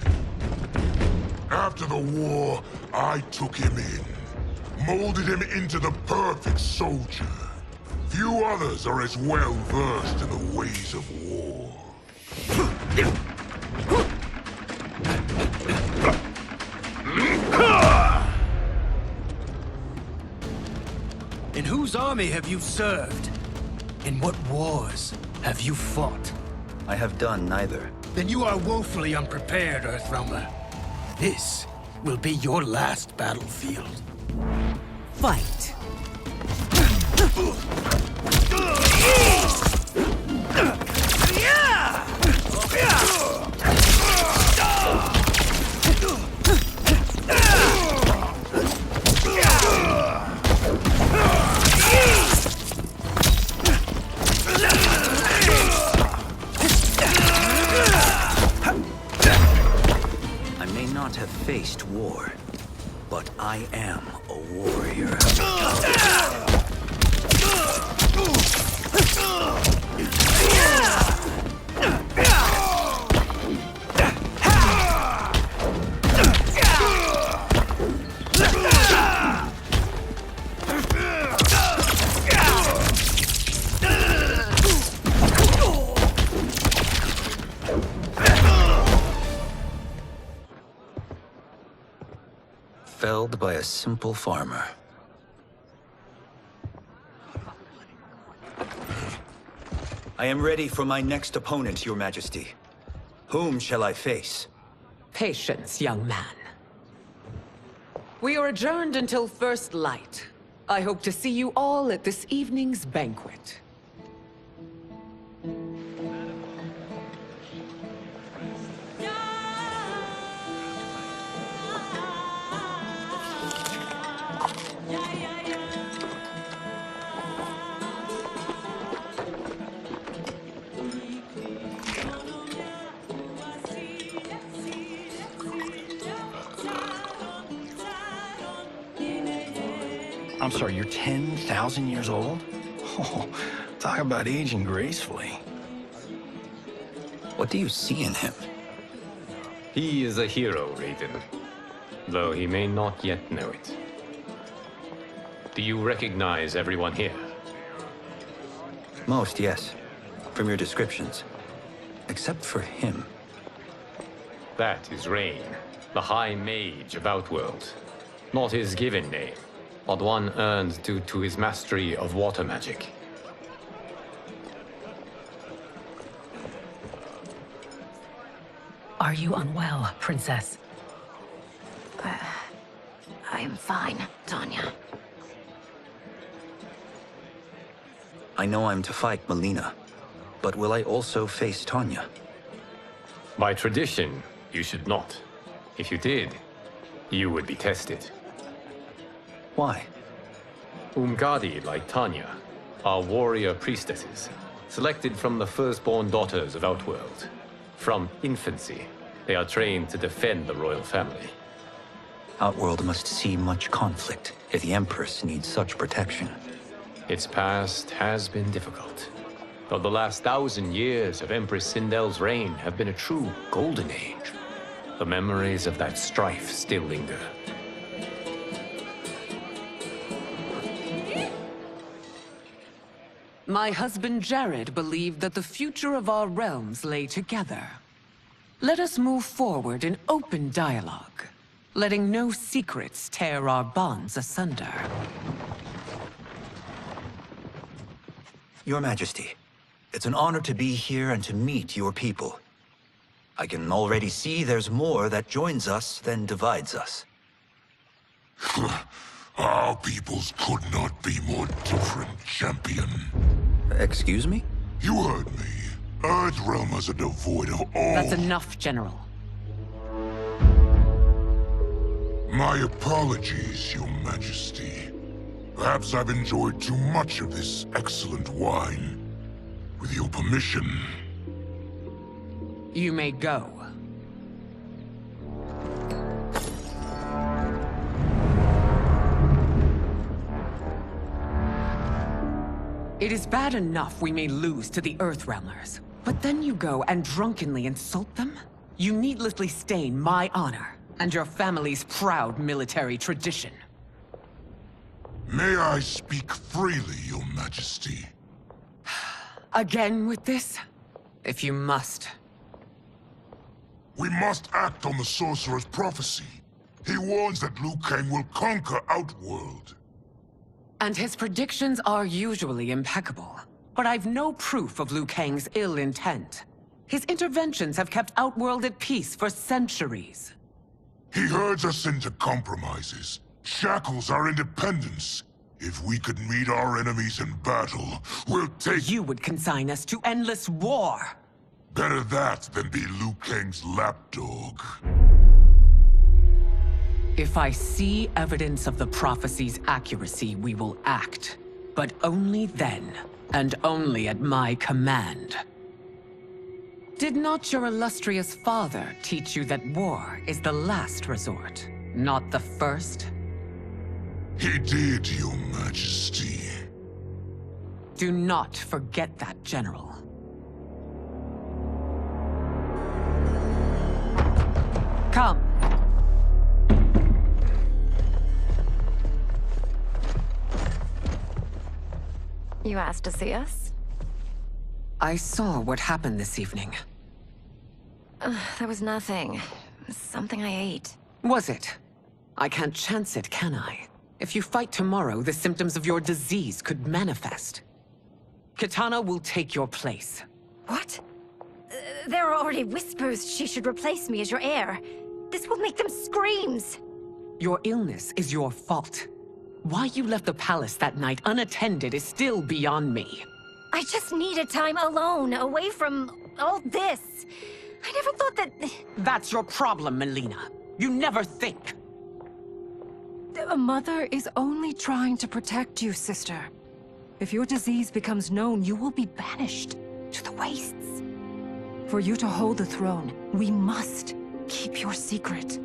After the war, I took him in, molded him into the perfect soldier. Few others are as well versed in the ways of war. In whose army have you served? In what wars have you fought? I have done neither. Then you are woefully unprepared, Earthrealmer. This will be your last battlefield. Fight! I may not have faced war, but I am a warrior. Felled by a simple farmer. I am ready for my next opponent, Your Majesty. Whom shall I face? Patience, young man. We are adjourned until first light. I hope to see you all at this evening's banquet. I'm sorry, you're 10,000 years old? Oh, talk about aging gracefully. What do you see in him? He is a hero, Raiden, though he may not yet know it. Do you recognize everyone here? Most, yes. From your descriptions. Except for him. That is Rain, the High Mage of Outworld. Not his given name, but one earned due to his mastery of water magic. Are you unwell, Princess? I'm fine, Tanya. I know I'm to fight Melina, but will I also face Tanya? By tradition, you should not. If you did, you would be tested. Why? Umgadi, like Tanya, are warrior priestesses, selected from the firstborn daughters of Outworld. From infancy, they are trained to defend the royal family. Outworld must see much conflict if the Empress needs such protection. Its past has been difficult, though the last 1,000 years of Empress Sindel's reign have been a true golden age. The memories of that strife still linger. My husband Jared believed that the future of our realms lay together. Let us move forward in open dialogue, letting no secrets tear our bonds asunder. Your Majesty, it's an honor to be here and to meet your people. I can already see there's more that joins us than divides us. Our peoples could not be more different, champion. Excuse me? You heard me. Earthrealmers are devoid of all... That's enough, General. My apologies, Your Majesty. Perhaps I've enjoyed too much of this excellent wine. With your permission... You may go. It is bad enough we may lose to the Earthrealmers, but then you go and drunkenly insult them? You needlessly stain my honor and your family's proud military tradition. May I speak freely, Your Majesty? Again with this? If you must. We must act on the sorcerer's prophecy. He warns that Liu Kang will conquer Outworld. And his predictions are usually impeccable. But I've no proof of Liu Kang's ill intent. His interventions have kept Outworld at peace for centuries. He herds us into compromises, shackles our independence. If we could meet our enemies in battle, we'll take... You would consign us to endless war! Better that than be Liu Kang's lapdog. If I see evidence of the prophecy's accuracy, we will act. But only then, and only at my command. Did not your illustrious father teach you that war is the last resort, not the first? He did, Your Majesty. Do not forget that, General. Come. You asked to see us? I saw what happened this evening. There was nothing. Something I ate. Was it? I can't chance it, can I? If you fight tomorrow, the symptoms of your disease could manifest. Kitana will take your place. What? There are already whispers she should replace me as your heir. This will make them screams! Your illness is your fault. Why you left the palace that night unattended is still beyond me. I just needed time alone, away from all this. I never thought that... That's your problem, Melina. You never think. A mother is only trying to protect you, sister. If your disease becomes known, you will be banished to the wastes. For you to hold the throne, we must keep your secret.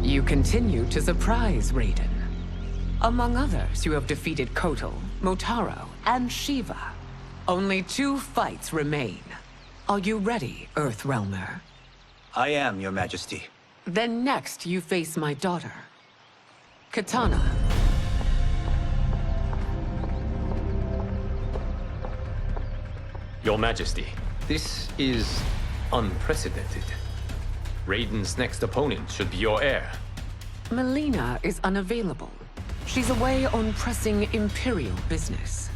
You continue to surprise Raiden. Among others, you have defeated Kotal, Motaro, and Shiva. Only 2 fights remain. Are you ready, Earthrealmer? I am, Your Majesty. Then next, you face my daughter, Kitana. Your Majesty, this is unprecedented. Raiden's next opponent should be your heir. Melina is unavailable. She's away on pressing Imperial business.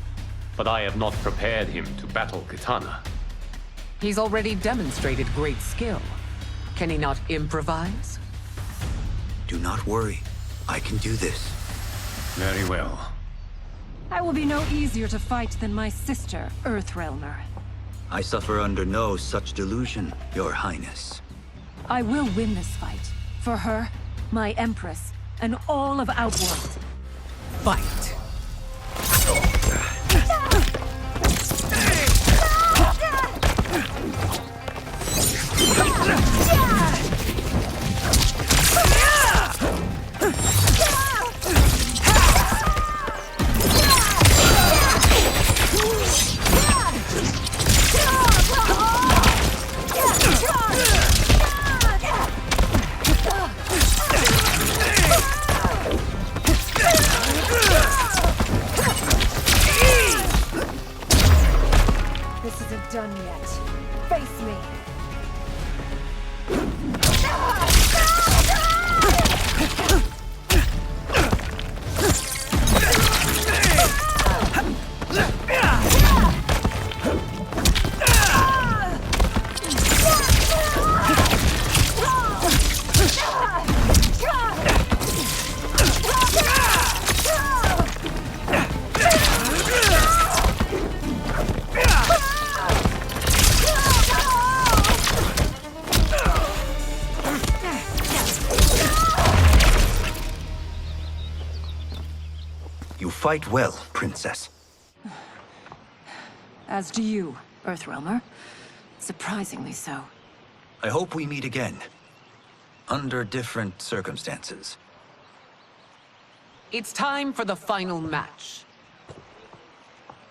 But I have not prepared him to battle Kitana. He's already demonstrated great skill. Can he not improvise? Do not worry. I can do this. Very well. I will be no easier to fight than my sister, Earthrealmer. I suffer under no such delusion, Your Highness. I will win this fight. For her, my Empress, and all of Outworld. Fight! This isn't done yet. Face me. You fight well, Princess. As do you, Earthrealmer. Surprisingly so. I hope we meet again. Under different circumstances. It's time for the final match.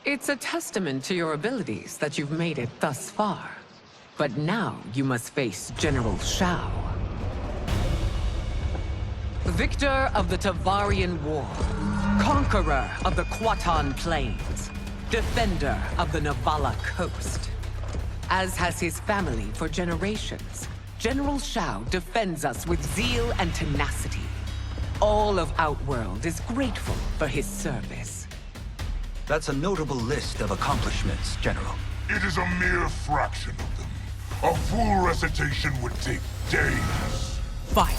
It's a testament to your abilities that you've made it thus far. But now you must face General Shao. Victor of the Tavarian War. Conqueror of the Kwatan Plains. Defender of the Navala Coast. As has his family for generations, General Shao defends us with zeal and tenacity. All of Outworld is grateful for his service. That's a notable list of accomplishments, General. It is a mere fraction of them. A full recitation would take days. Fight!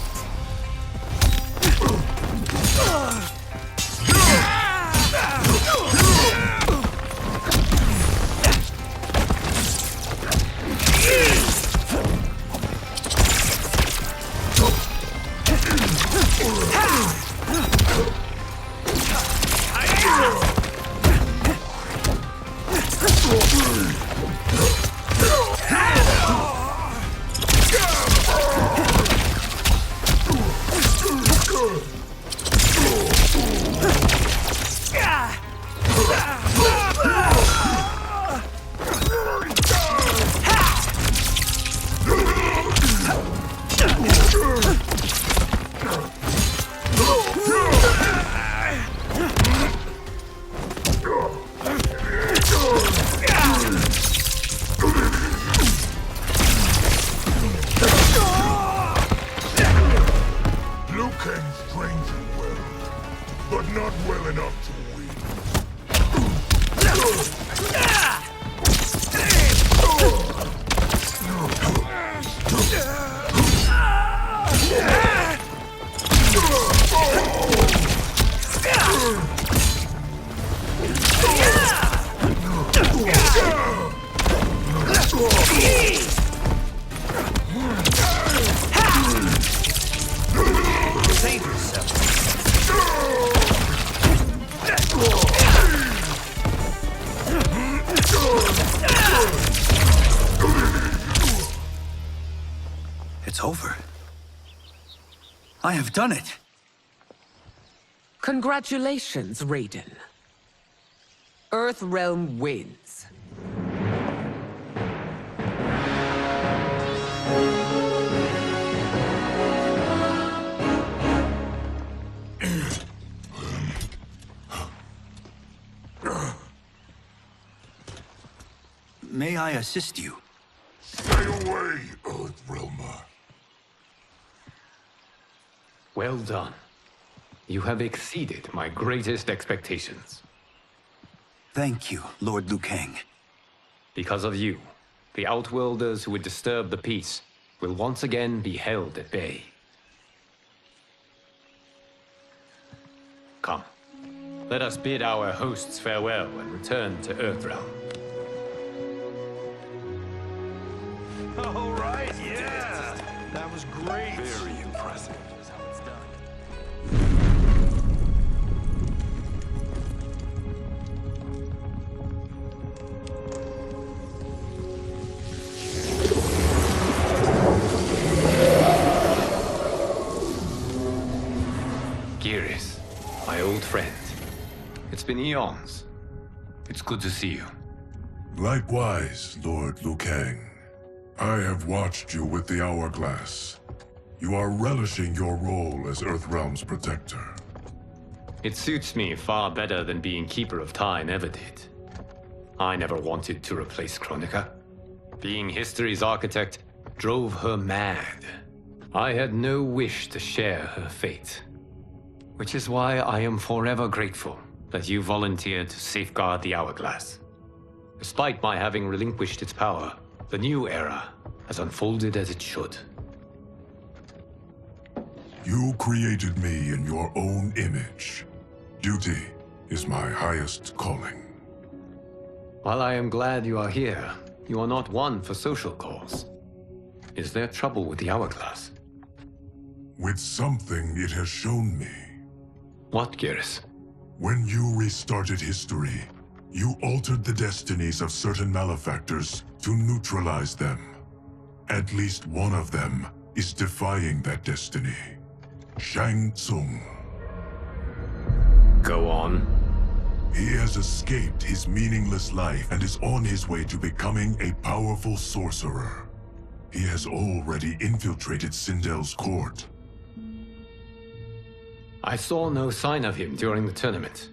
Liu Kang's trained you well, but not well enough to win. Save yourself. It's over. I have done it. Congratulations, Raiden. Earthrealm wins. May May I assist you? Stay away, Earthrealmer. Well done. You have exceeded my greatest expectations. Thank you, Lord Liu Kang. Because of you, the Outworlders who would disturb the peace will once again be held at bay. Come, let us bid our hosts farewell and return to Earthrealm. All right, yeah! That was great! Very impressive. That's how it's done. Geras, my old friend. It's been eons. It's good to see you. Likewise, Lord Liu Kang. I have watched you with the Hourglass. You are relishing your role as Earthrealm's protector. It suits me far better than being Keeper of Time ever did. I never wanted to replace Kronika. Being history's architect drove her mad. I had no wish to share her fate. Which is why I am forever grateful that you volunteered to safeguard the Hourglass. Despite my having relinquished its power, the new era has unfolded as it should. You created me in your own image. Duty is my highest calling. While I am glad you are here, you are not one for social calls. Is there trouble with the Hourglass? With something it has shown me. What, Geras? When you restarted history, you altered the destinies of certain malefactors to neutralize them. At least one of them is defying that destiny. Shang Tsung. Go on. He has escaped his meaningless life and is on his way to becoming a powerful sorcerer. He has already infiltrated Sindel's court. I saw no sign of him during the tournament.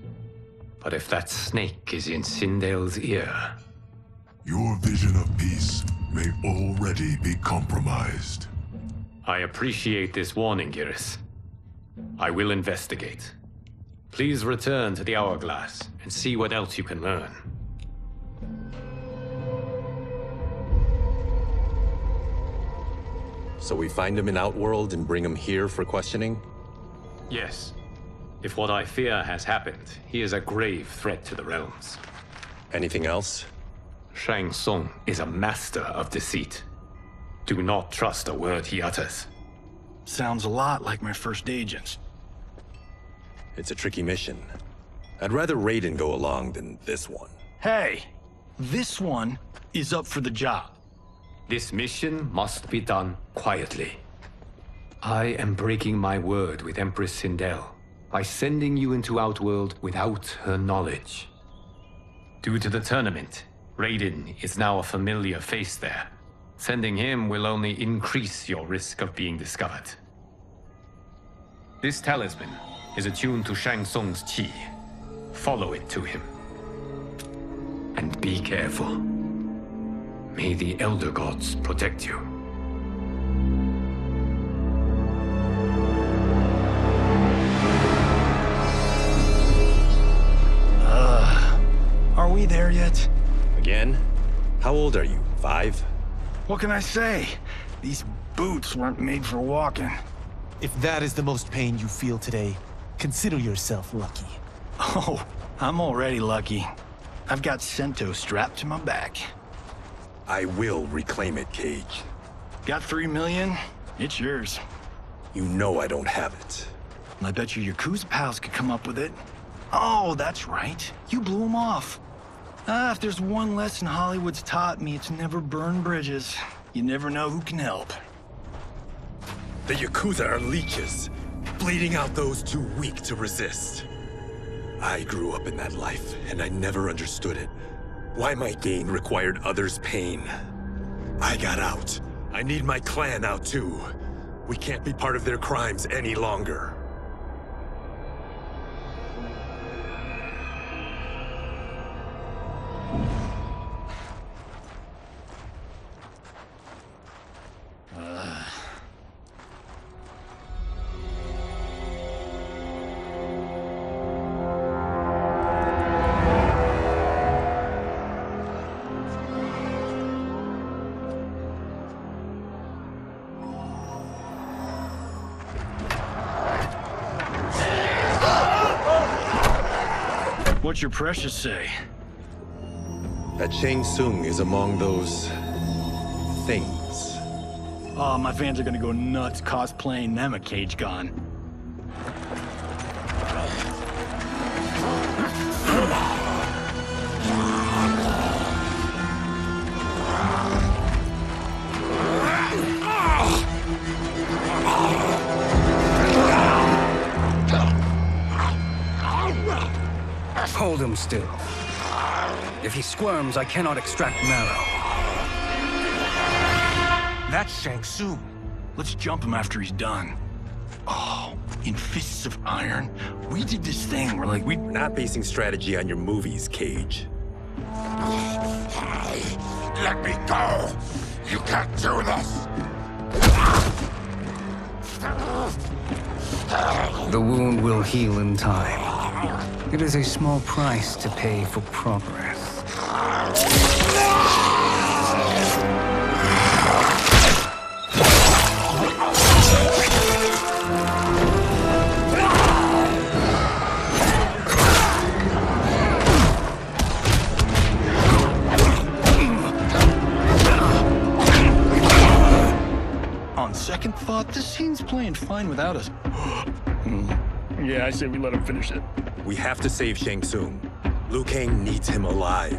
But if that snake is in Sindel's ear... Your vision of peace may already be compromised. I appreciate this warning, Geras. I will investigate. Please return to the Hourglass and see what else you can learn. So we find him in Outworld and bring him here for questioning? Yes. If what I fear has happened, he is a grave threat to the realms. Anything else? Shang Tsung is a master of deceit. Do not trust a word he utters. Sounds a lot like my first agents. It's a tricky mission. I'd rather Raiden go along than this one. Hey! This one is up for the job. This mission must be done quietly. I am breaking my word with Empress Sindel by sending you into Outworld without her knowledge. Due to the tournament, Raiden is now a familiar face there. Sending him will only increase your risk of being discovered. This talisman is attuned to Shang Tsung's chi. Follow it to him. And be careful. May the Elder Gods protect you. Are we there yet? Again? How old are you? 5? What can I say? These boots weren't made for walking. If that is the most pain you feel today, consider yourself lucky. Oh, I'm already lucky. I've got Sento strapped to my back. I will reclaim it, Cage. Got 3 million? It's yours. You know I don't have it. I bet your Yakuza pals could come up with it. Oh, that's right. You blew them off. If there's one lesson Hollywood's taught me, it's never burn bridges. You never know who can help. The Yakuza are leeches, bleeding out those too weak to resist. I grew up in that life, and I never understood it. Why my gain required others' pain. I got out. I need my clan out too. We can't be part of their crimes any longer. What's your precious say? That Shang Tsung is among those... things. Oh, my fans are gonna go nuts cosplaying them a cage gone. Hold him still. If he squirms, I cannot extract marrow. That's Shang Tsung. Let's jump him after he's done. Oh, in fists of iron? We did this thing where like We're not basing strategy on your movies, Cage. Let me go! You can't do this! The wound will heal in time. It is a small price to pay for progress. On second thought, this scene's playing fine without us. Yeah, I say we let him finish it. We have to save Shang Tsung. Liu Kang needs him alive.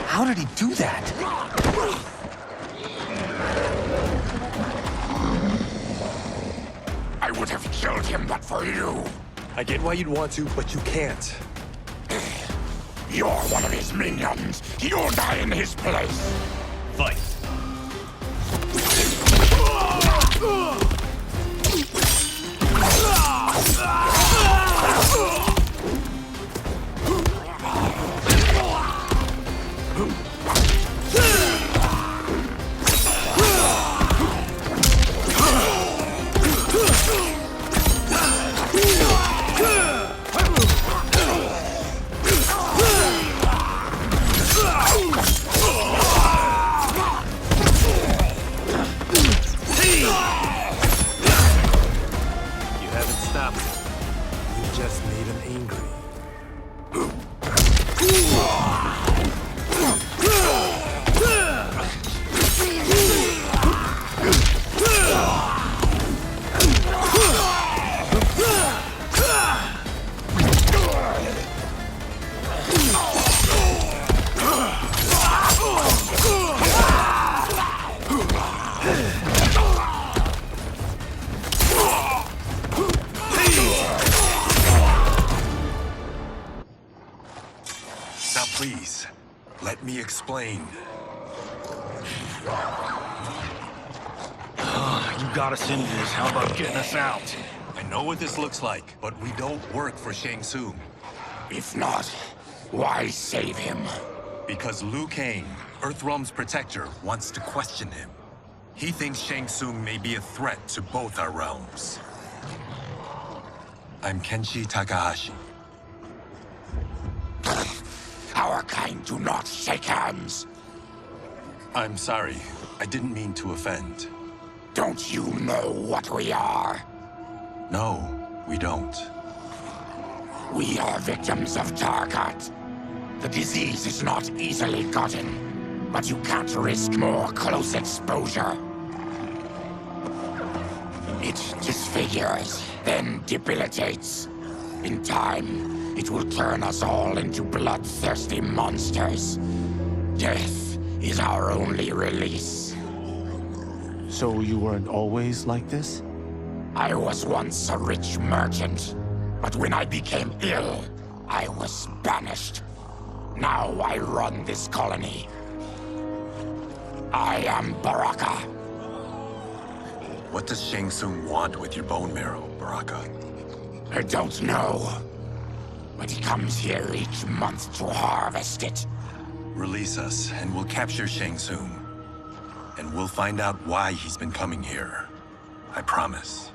How did he do that? I would have killed him but for you. I get why you'd want to, but you can't. You're one of his minions. You'll die in his place. Fight. Please, let me explain. You got us into this. How about getting us out? I know what this looks like, but we don't work for Shang Tsung. If not, why save him? Because Liu Kang, Earthrealm's protector, wants to question him. He thinks Shang Tsung may be a threat to both our realms. I'm Kenshi Takahashi. Our kind do not shake hands. I'm sorry. I didn't mean to offend. Don't you know what we are? No, we don't. We are victims of Tarkat. The disease is not easily gotten, but you can't risk more close exposure. It disfigures, then debilitates. In time, it will turn us all into bloodthirsty monsters. Death is our only release. So you weren't always like this? I was once a rich merchant, but when I became ill, I was banished. Now I run this colony. I am Baraka. What does Shang Tsung want with your bone marrow, Baraka? I don't know. But he comes here each month to harvest it. Release us, and we'll capture Shang Tsung. And we'll find out why he's been coming here. I promise.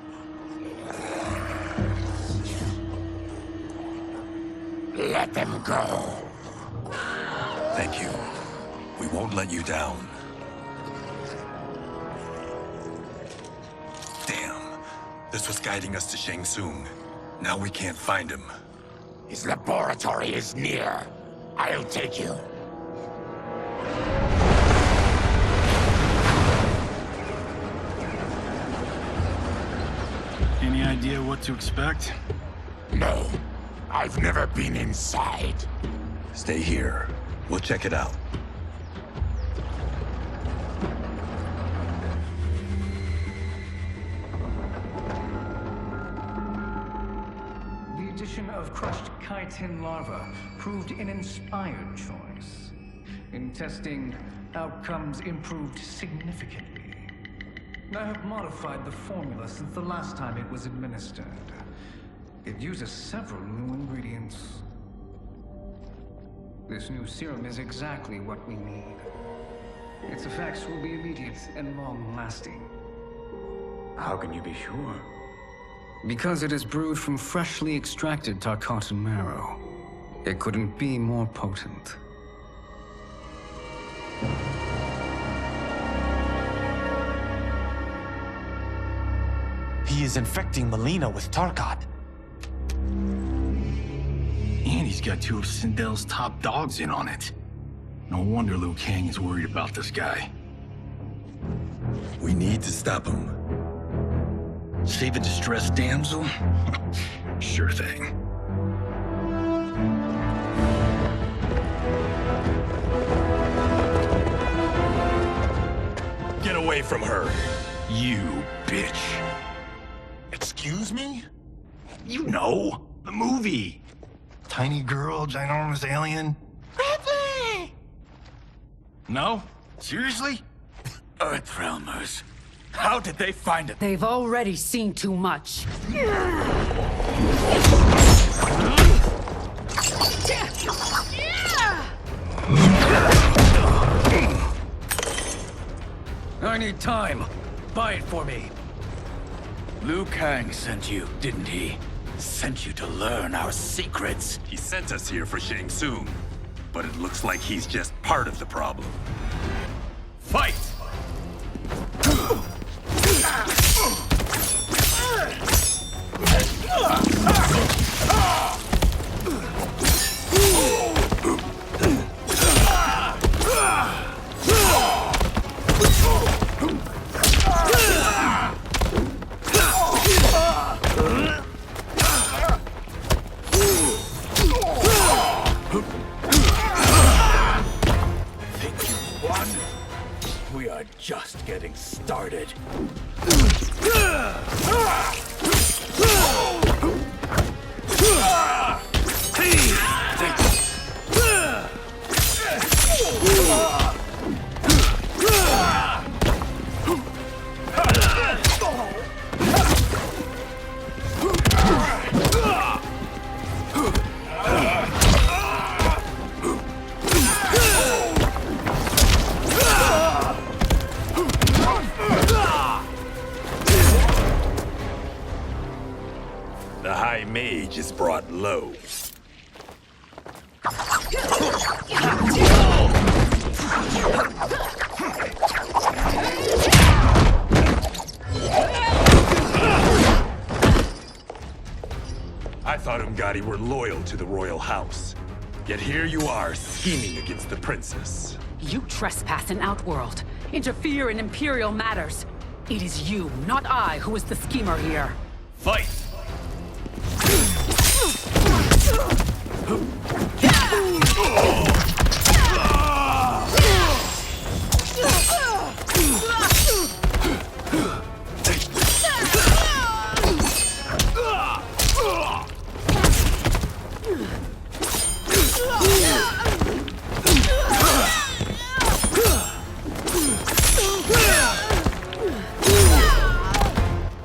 Let them go. Thank you. We won't let you down. Damn. This was guiding us to Shang Tsung. Now we can't find him. His laboratory is near. I'll take you. Any idea what to expect? No. I've never been inside. Stay here. We'll check it out. The addition of crushed chitin larva proved an inspired choice. In testing, outcomes improved significantly. I have modified the formula since the last time it was administered. It uses several new ingredients. This new serum is exactly what we need. Its effects will be immediate and long-lasting. How can you be sure? Because it is brewed from freshly extracted Tarkatan marrow. It couldn't be more potent. He is infecting Melina with Tarkat. And he's got two of Sindel's top dogs in on it. No wonder Liu Kang is worried about this guy. We need to stop him. Save a distressed damsel? Sure thing. Get away from her! You bitch. Excuse me? You know, the movie. Tiny girl, ginormous alien. Ripley! No? Seriously? Earthrealmers. How did they find it? They've already seen too much. I need time. Buy it for me. Liu Kang sent you, didn't he? Sent you to learn our secrets. He sent us here for Shang Tsung, but it looks like he's just part of the problem. Fight! We are just getting started. The High Mage is brought low. I thought Ungadi were loyal to the royal house. Yet here you are, scheming against the princess. You trespass in Outworld, interfere in Imperial matters. It is you, not I, who is the schemer here. Fight!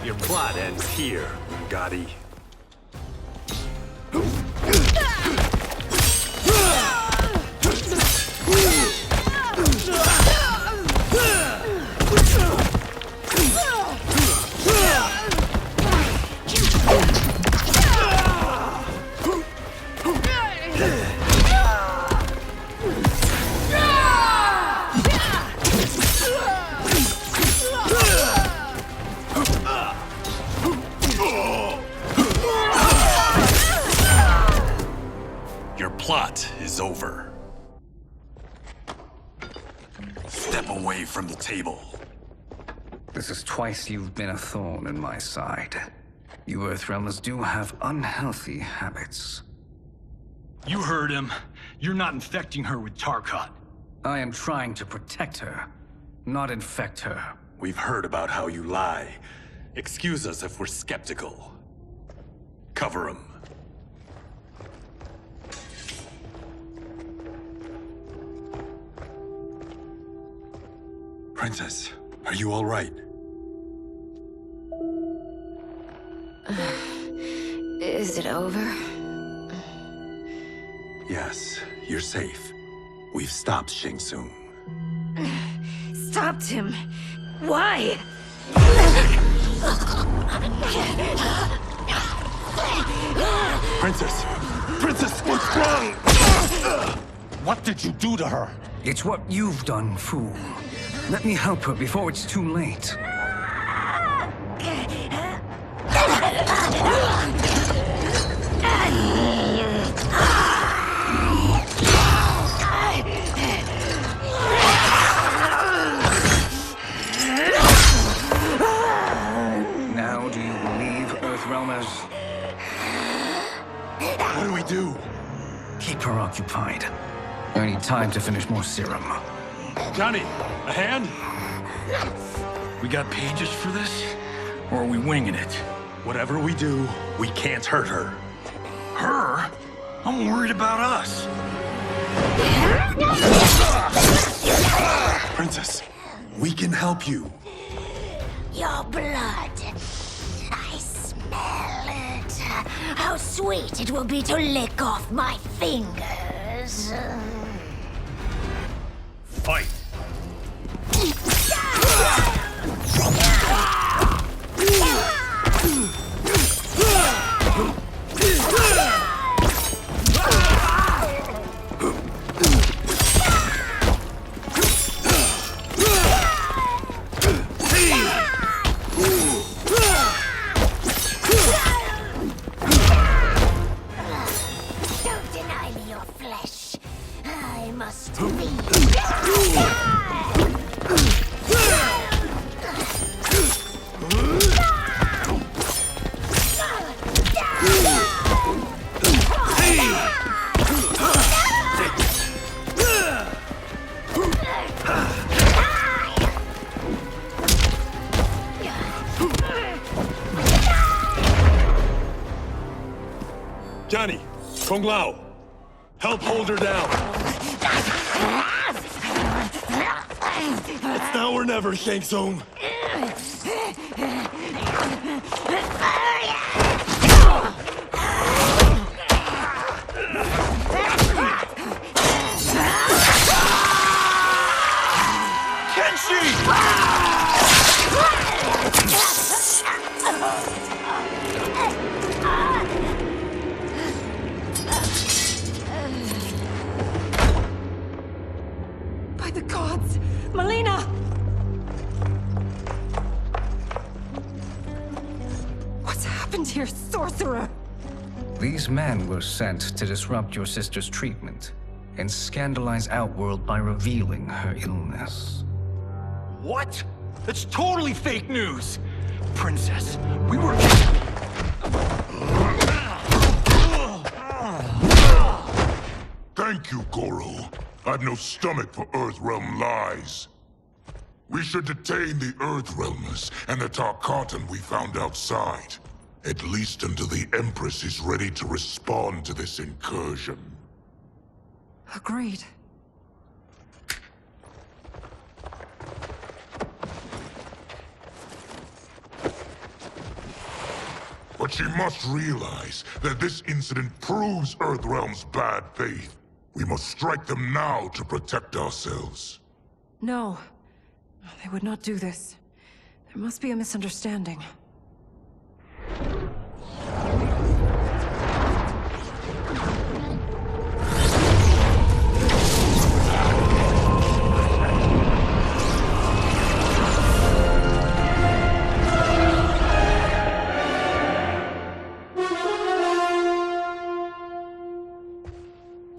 Your plot ends here, Ungadi. Your plot is over. Step away from the table. This is twice you've been a thorn in my side. You Earthrealmers do have unhealthy habits. You heard him. You're not infecting her with Tarkat. I am trying to protect her, not infect her. We've heard about how you lie. Excuse us if we're skeptical. Cover him. Princess, are you all right? Is it over? Yes, you're safe. We've stopped Shang Tsung. Stopped him? Why? Princess! Princess, what's wrong? What did you do to her? It's what you've done, fool. Let me help her before it's too late. Now do you believe, Earthrealmers? What do we do? Keep her occupied. I need time to finish more serum. Johnny, a hand? We got pages for this? Or are we winging it? Whatever we do, we can't hurt her. Her? I'm worried about us. Princess, we can help you. Your blood. I smell it. How sweet it will be to lick off my fingers. Fight. Don't deny me your flesh. I must be. Johnny, Kung Lao, help hold her down. It's now or never, Shang Tsung. By the gods! Melina! What's happened here, sorcerer? These men were sent to disrupt your sister's treatment and scandalize Outworld by revealing her illness. What? That's totally fake news! Princess, we were... Thank you, Goro. I've no stomach for Earthrealm lies. We should detain the Earthrealmers and the Tarkatan we found outside. At least until the Empress is ready to respond to this incursion. Agreed. But she must realize that this incident proves Earthrealm's bad faith. We must strike them now to protect ourselves. No. They would not do this. There must be a misunderstanding.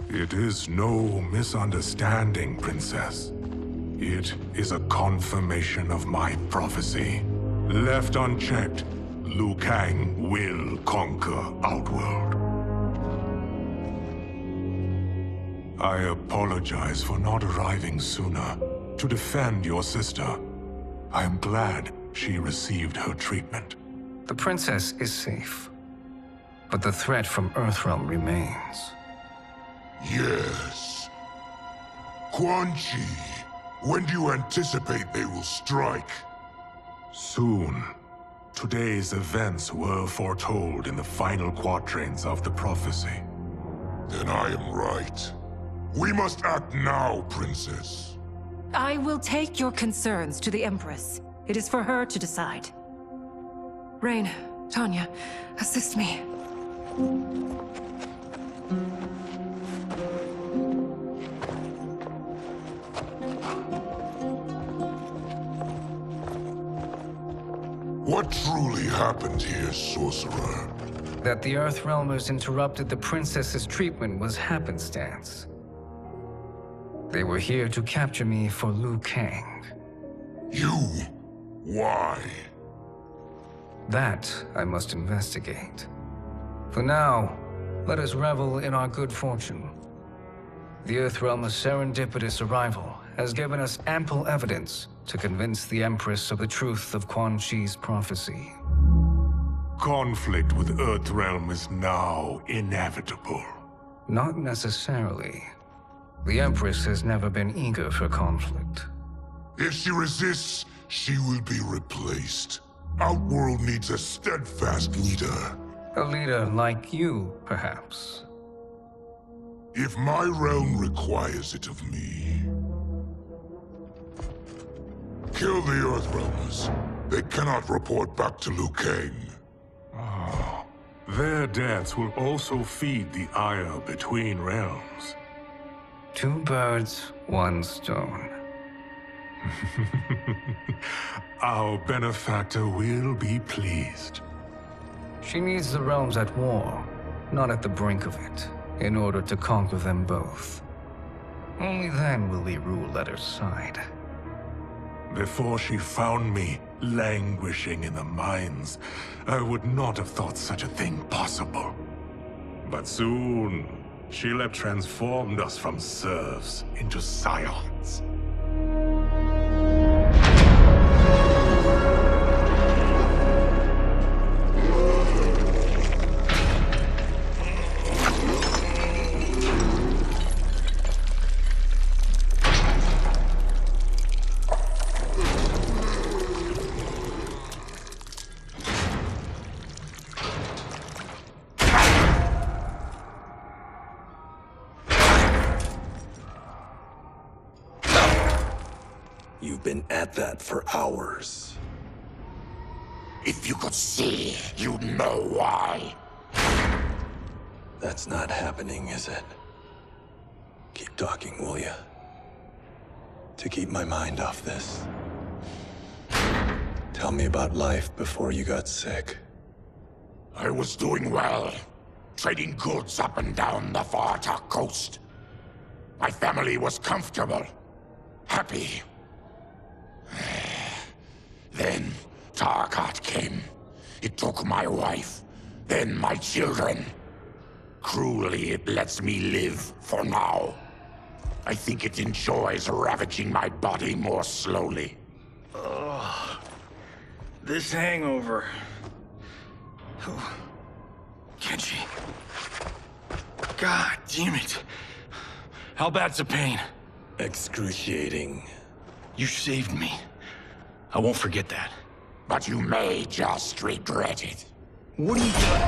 It is no misunderstanding, Princess. It is a confirmation of my prophecy. Left unchecked, Liu Kang will conquer Outworld. I apologize for not arriving sooner to defend your sister. I am glad she received her treatment. The princess is safe, but the threat from Earthrealm remains. Yes. Quan Chi, when do you anticipate they will strike? Soon. Today's events were foretold in the final quatrains of the prophecy. Then I am right. We must act now, Princess. I will take your concerns to the Empress. It is for her to decide. Rain, Tanya, assist me. What truly happened here, sorcerer? That the Earthrealmers interrupted the princess's treatment was happenstance. They were here to capture me for Liu Kang. You? Why? That I must investigate. For now, let us revel in our good fortune. The Earthrealm's serendipitous arrival has given us ample evidence to convince the Empress of the truth of Quan Chi's prophecy. Conflict with Earthrealm is now inevitable. Not necessarily. The Empress has never been eager for conflict. If she resists, she will be replaced. Outworld needs a steadfast leader. A leader like you, perhaps. If my realm requires it of me. Kill the Earthrealmers. They cannot report back to Liu Kang. Their deaths will also feed the ire between realms. Two birds, one stone. Our benefactor will be pleased. She needs the realms at war, not at the brink of it, in order to conquer them both. Only then will we rule at her side. Before she found me languishing in the mines, I would not have thought such a thing possible. But soon, she'll have transformed us from serfs into scions. You've been at that for hours. If you could see, you'd know why. That's not happening, is it? Keep talking, will ya? To keep my mind off this. Tell me about life before you got sick. I was doing well, trading goods up and down the Varta coast. My family was comfortable, happy. Then Tarkat came. It took my wife, then my children. Cruelly, it lets me live for now. I think it enjoys ravaging my body more slowly. Ugh. This hangover. Oh. Kenshi. God damn it. How bad's the pain? Excruciating. You saved me. I won't forget that. But you may just regret it. What are you doing?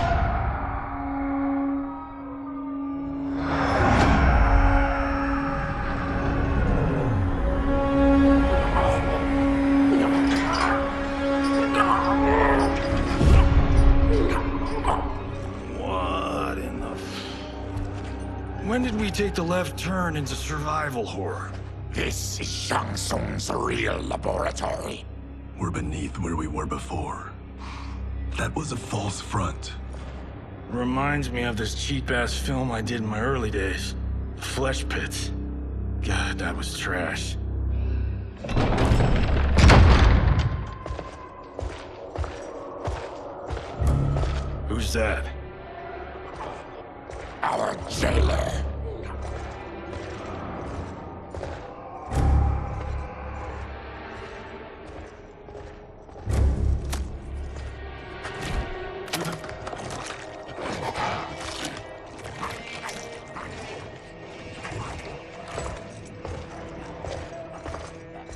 What in the... When did we take the left turn into survival horror? This is Shang Tsung's real laboratory. We're beneath where we were before. That was a false front. Reminds me of this cheap-ass film I did in my early days. Flesh pits. God, that was trash. Who's that? Our jailer.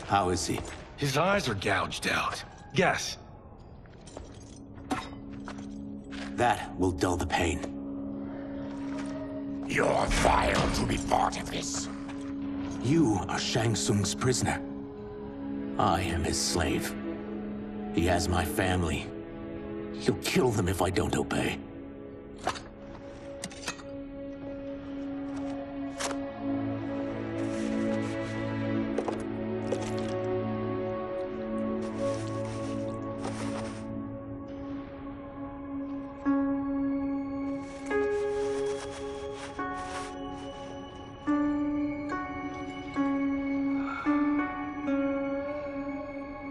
How is he? His eyes are gouged out. Guess. That will dull the pain. You're vile to be part of this. You are Shang Tsung's prisoner. I am his slave. He has my family. He'll kill them if I don't obey.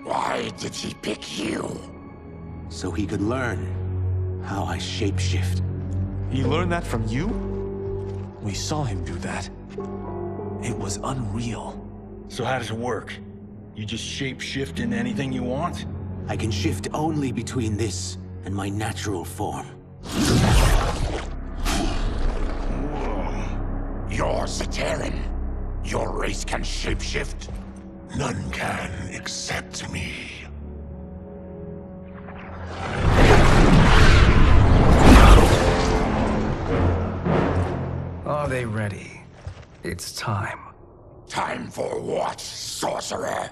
Why did he pick you? So he could learn how I shapeshift. He learned that from you? We saw him do that. It was unreal. So how does it work? You just shape-shift into anything you want? I can shift only between this and my natural form. You're Zateran. Your race can shapeshift. None can except me. Are they ready? It's time. Time for what, sorcerer?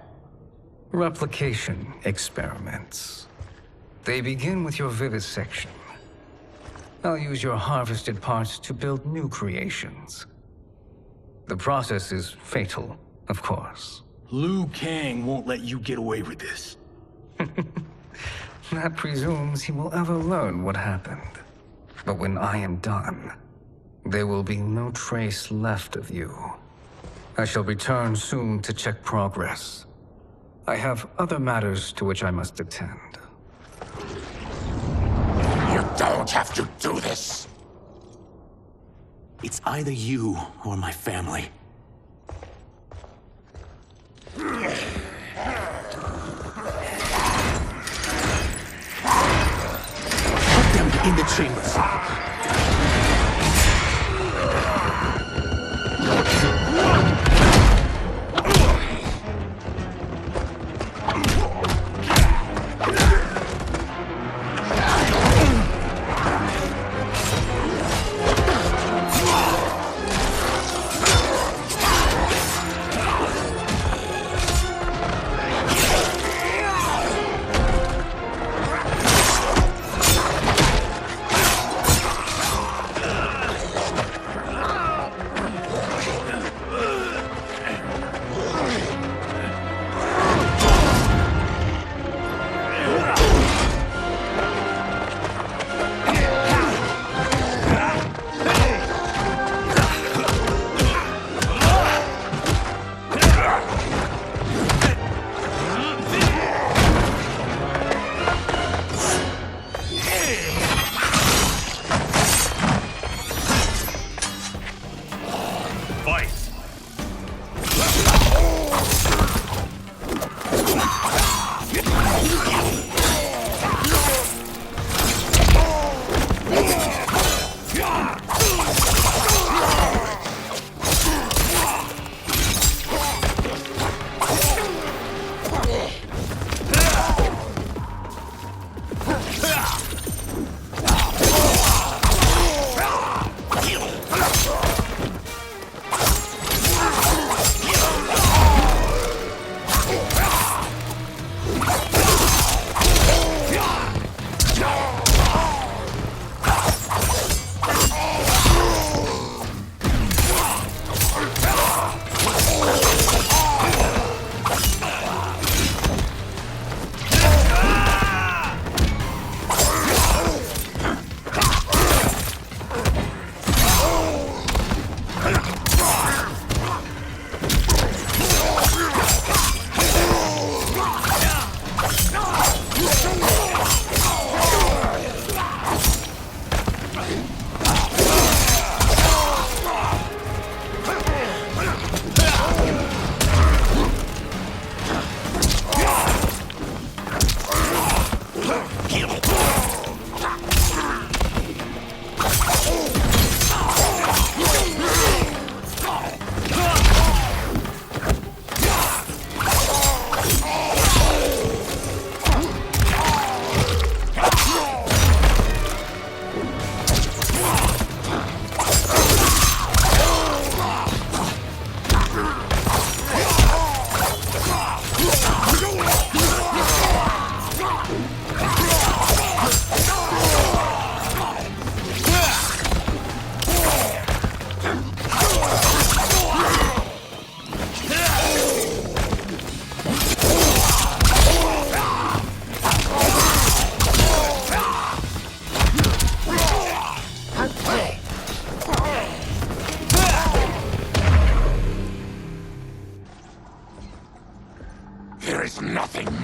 Replication experiments. They begin with your vivisection. I'll use your harvested parts to build new creations. The process is fatal, of course. Liu Kang won't let you get away with this. That presumes he will ever learn what happened. But when I am done, there will be no trace left of you. I shall return soon to check progress. I have other matters to which I must attend. You don't have to do this. It's either you or my family. Put them in the chambers.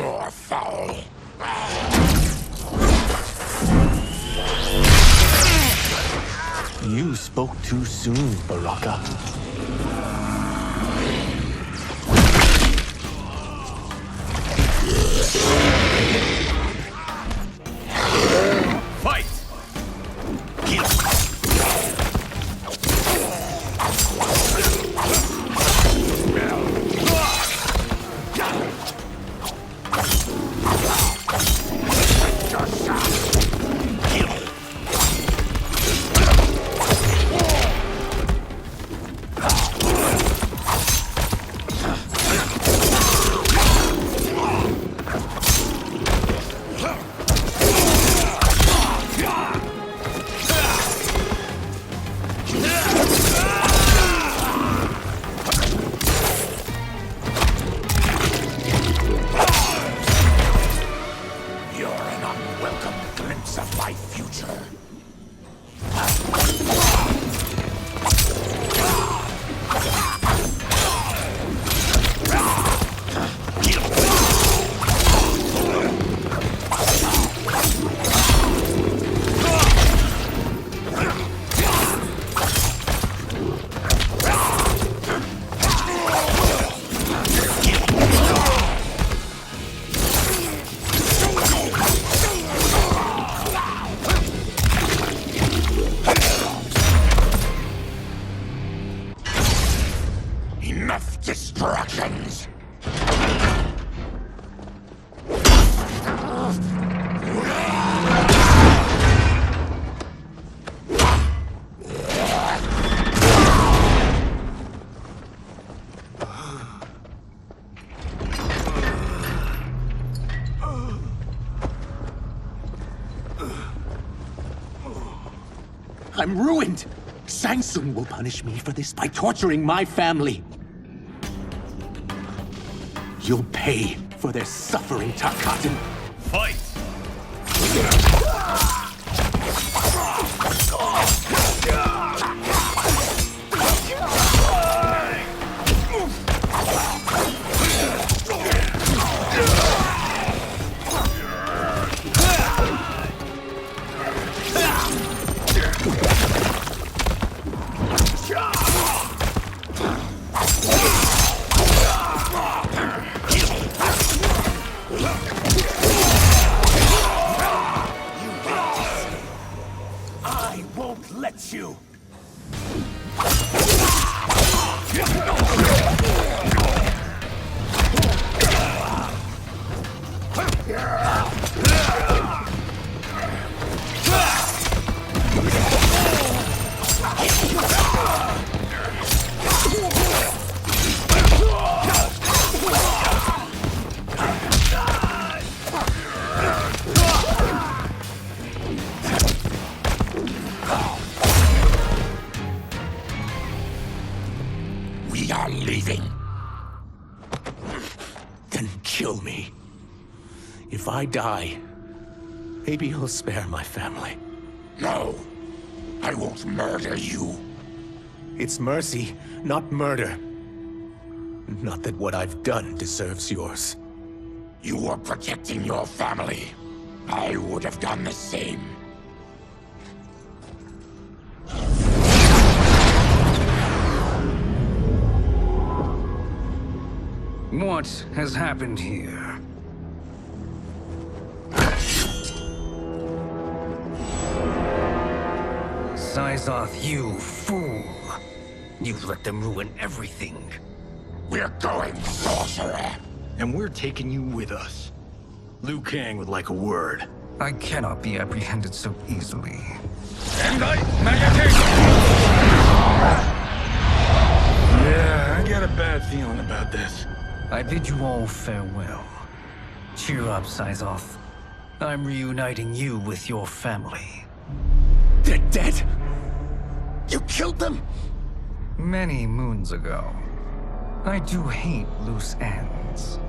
more foul. You spoke too soon, Baraka. Fight! Distractions! I'm ruined! Shang Tsung will punish me for this by torturing my family. You'll pay for their suffering, Tarkatan. Fight! You. We are leaving. Then kill me. If I die, maybe you'll spare my family. No, I won't murder you. It's mercy, not murder. Not that what I've done deserves yours. You were protecting your family. I would have done the same. What has happened here? Syzoth, you fool! You let them ruin everything. We're going, sorcerer. And we're taking you with us. Liu Kang would like a word. I cannot be apprehended so easily. Yeah, I got a bad feeling about this. I bid you all farewell. Cheer up, Syzoth. I'm reuniting you with your family. They're dead? You killed them? Many moons ago. I do hate loose ends.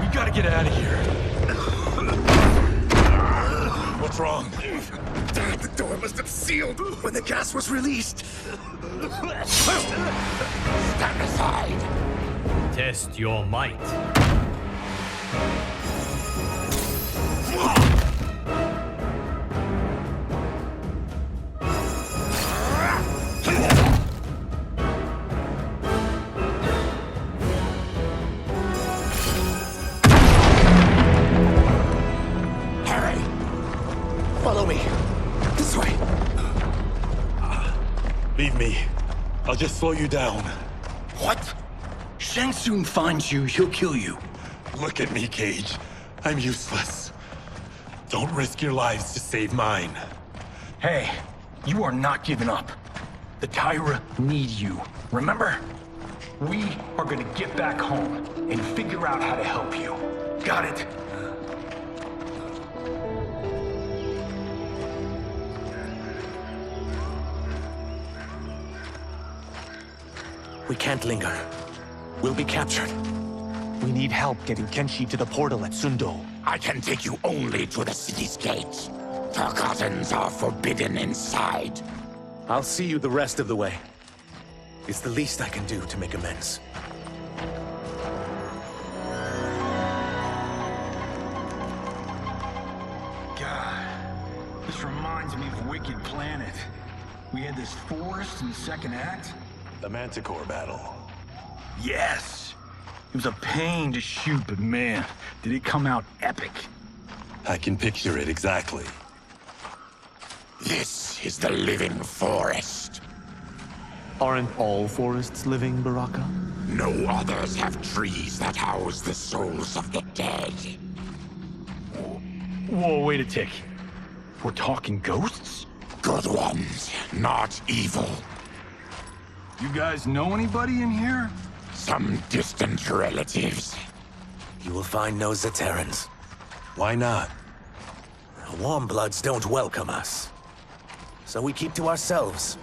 We gotta get out of here. strong. The door must have sealed when the gas was released. Stand aside. Test your might. Follow me. This way. Leave me. I'll just slow you down. What? Shang Tsung finds you, he'll kill you. Look at me, Cage. I'm useless. Don't risk your lives to save mine. Hey, you are not giving up. The Tyra need you, remember? We are gonna get back home and figure out how to help you. Got it? We can't linger. We'll be captured. We need help getting Kenshi to the portal at Sundo. I can take you only to the city's gate. Forgottens are forbidden inside. I'll see you the rest of the way. It's the least I can do to make amends. God, this reminds me of Wicked Planet. We had this forest in the second act. The Manticore battle. Yes! It was a pain to shoot, but man, did it come out epic. I can picture it exactly. This is the living forest. Aren't all forests living, Baraka? No others have trees that house the souls of the dead. Whoa, wait a tick. We're talking ghosts? Good ones, not evil. You guys know anybody in here? Some distant relatives. You will find no Zaterrans. Why not? Warm bloods don't welcome us. So we keep to ourselves,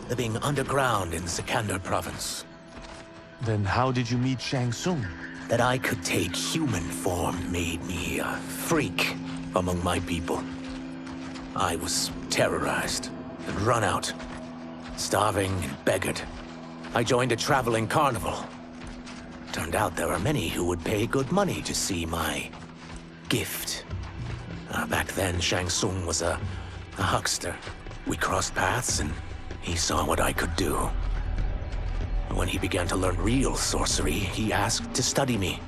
living underground in Sikander province. Then how did you meet Shang Tsung? That I could take human form made me a freak among my people. I was terrorized and run out, starving and beggared. I joined a traveling carnival. Turned out there are many who would pay good money to see my gift. Back then, Shang Tsung was a huckster. We crossed paths and he saw what I could do. When he began to learn real sorcery, he asked to study me.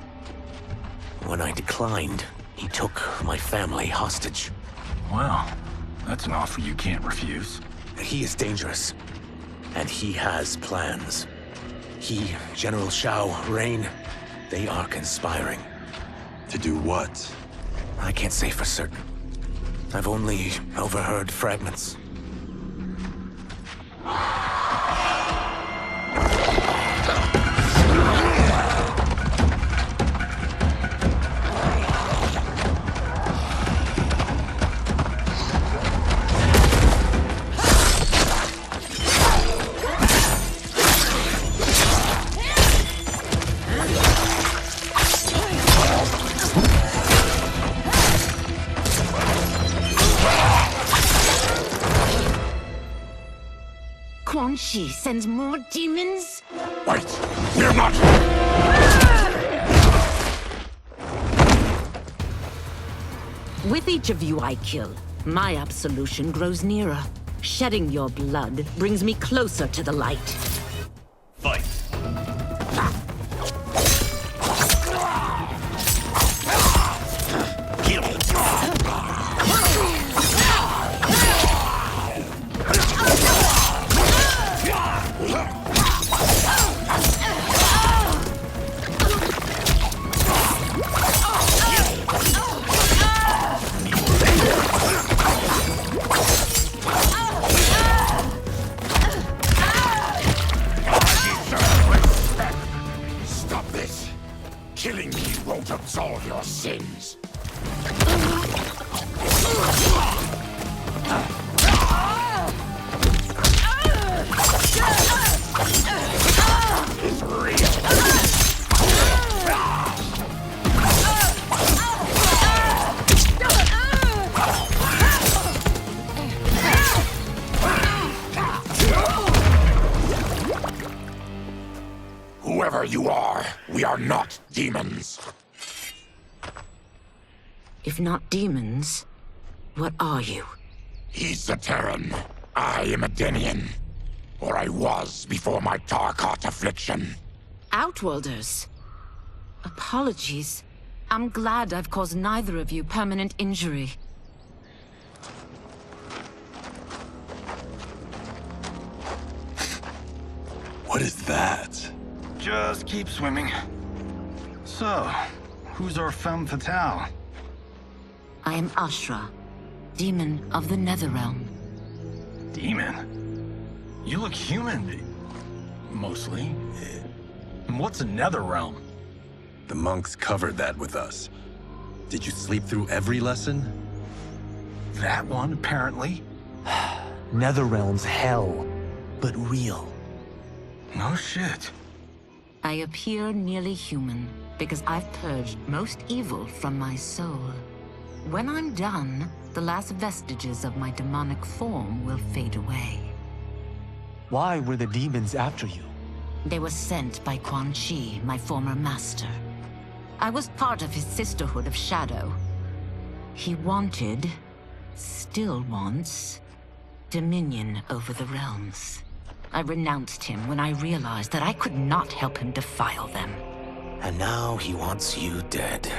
When I declined, he took my family hostage. Wow, that's an offer you can't refuse. He is dangerous, and he has plans. He, General Shao, Rain, they are conspiring. To do what? I can't say for certain. I've only overheard fragments. Quan Chi sends more demons? Wait, we're not... With each of you I kill, my absolution grows nearer. Shedding your blood brings me closer to the light. Fight. We are not demons. If not demons, what are you? He's a Terran. I am a Denian. Or I was before my Tarkat affliction. Outworlders. Apologies. I'm glad I've caused neither of you permanent injury. What is that? Just keep swimming. So, who's our femme fatale? I am Ashrah, demon of the Netherrealm. Demon? You look human. Mostly. And what's a Netherrealm? The monks covered that with us. Did you sleep through every lesson? That one, apparently. Netherrealm's hell, but real. No shit. I appear nearly human because I've purged most evil from my soul. When I'm done, the last vestiges of my demonic form will fade away. Why were the demons after you? They were sent by Quan Chi, my former master. I was part of his Sisterhood of Shadow. He wanted, still wants, dominion over the realms. I renounced him when I realized that I could not help him defile them. And now he wants you dead.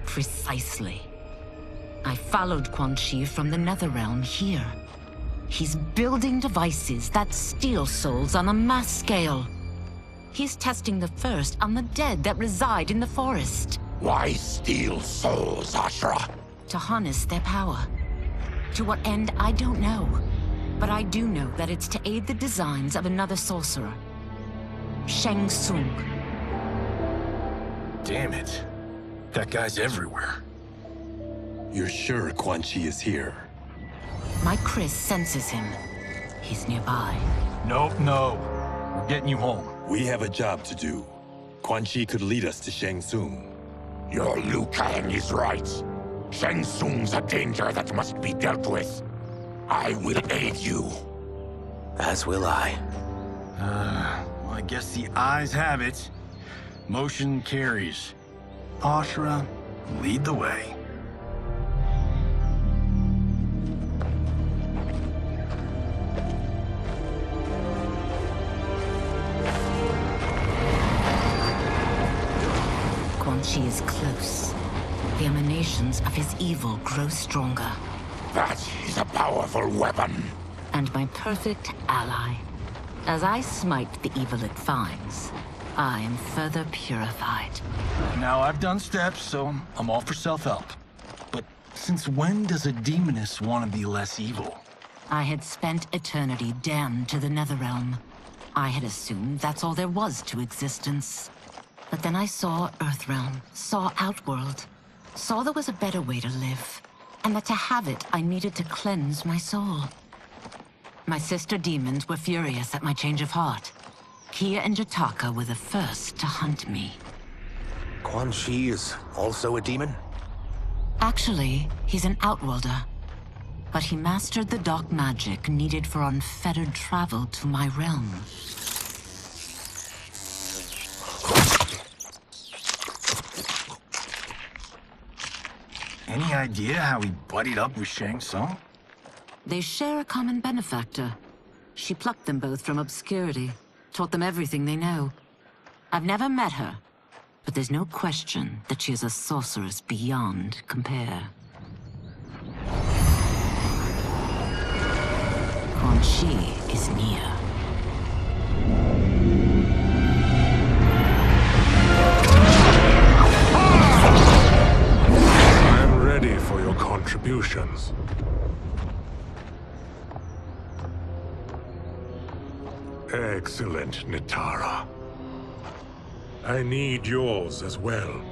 Precisely. I followed Quan Chi from the Netherrealm here. He's building devices that steal souls on a mass scale. He's testing the first on the dead that reside in the forest. Why steal souls, Ashrah? To harness their power. To what end, I don't know. But I do know that it's to aid the designs of another sorcerer. Shang Tsung. Damn it. That guy's everywhere. You're sure Quan Chi is here? My Chris senses him. He's nearby. Nope, no. We're getting you home. We have a job to do. Quan Chi could lead us to Shang Tsung. Your Liu Kang is right. Shang Tsung's a danger that must be dealt with. I will aid you. As will I. Well, I guess the eyes have it. Motion carries. Ashrah, lead the way. Quan Chi is close. The emanations of his evil grow stronger. That is a powerful weapon. And my perfect ally. As I smite the evil it finds, I am further purified. Now, I've done steps, so I'm all for self-help. But since when does a demoness want to be less evil? I had spent eternity damned to the Netherrealm. I had assumed that's all there was to existence. But then I saw Earthrealm, saw Outworld, saw there was a better way to live, and that to have it, I needed to cleanse my soul. My sister demons were furious at my change of heart. Kia and Jataka were the first to hunt me. Quan Chi is also a demon? Actually, he's an Outworlder. But he mastered the dark magic needed for unfettered travel to my realm. Any idea how he buddied up with Shang Tsung? They share a common benefactor. She plucked them both from obscurity, taught them everything they know. I've never met her, but there's no question that she is a sorceress beyond compare. Quan Chi is near. I'm ready for your contributions. Excellent, Nitara. I need yours as well.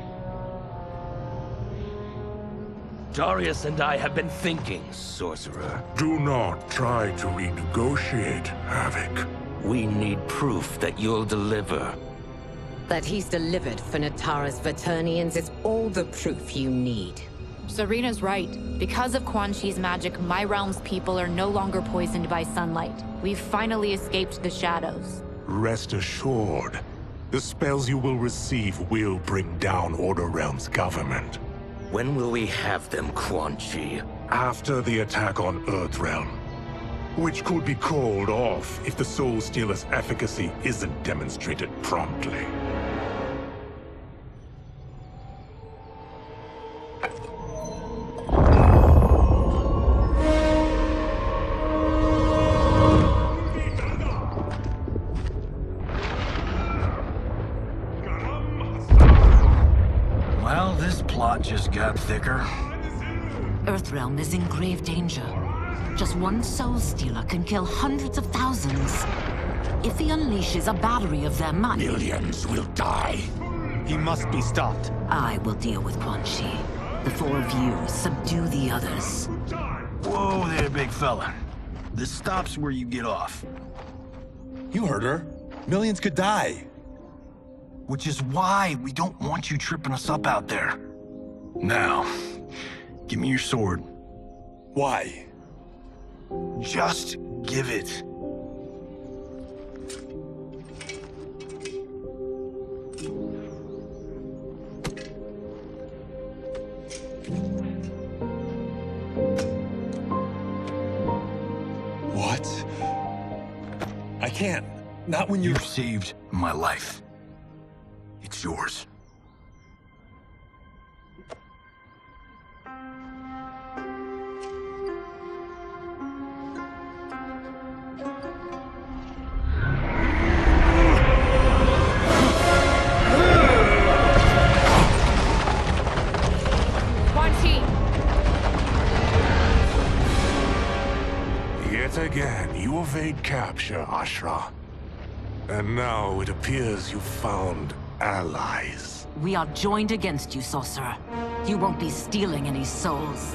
Darius and I have been thinking, sorcerer. Do not try to renegotiate, Havoc. We need proof that you'll deliver. That he's delivered for Natara's Vaternians is all the proof you need. Serena's right. Because of Quan Chi's magic, my realm's people are no longer poisoned by sunlight. We've finally escaped the shadows. Rest assured, The spells you will receive will bring down Order Realm's government. When will we have them, Quan Chi? After the attack on Earthrealm, which could be called off if the Soul Stealer's efficacy isn't demonstrated promptly. Well, this plot just got thicker. Earthrealm is in grave danger. Just one Soul Stealer can kill hundreds of thousands. If he unleashes a battery of them, millions will die. He must be stopped. I will deal with Quan Chi. The four of you subdue the others. Whoa there, big fella. This stops where you get off. You heard her. Millions could die. Which is why we don't want you tripping us up out there. Now, give me your sword. Why? Just give it. What? I can't. Not when you've saved my life. It's yours. Quan Chi! Yet again, you evade capture, Ashrah. And now it appears you've found allies. We are joined against you, sorcerer. You won't be stealing any souls.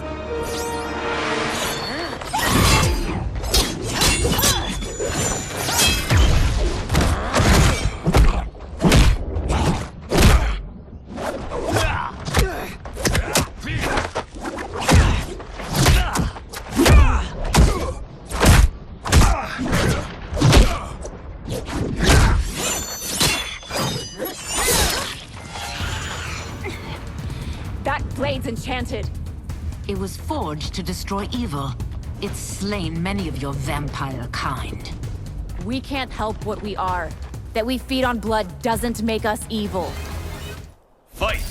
Blade's enchanted. It was forged to destroy evil. It's slain many of your vampire kind. We can't help what we are. That we feed on blood doesn't make us evil. Fight!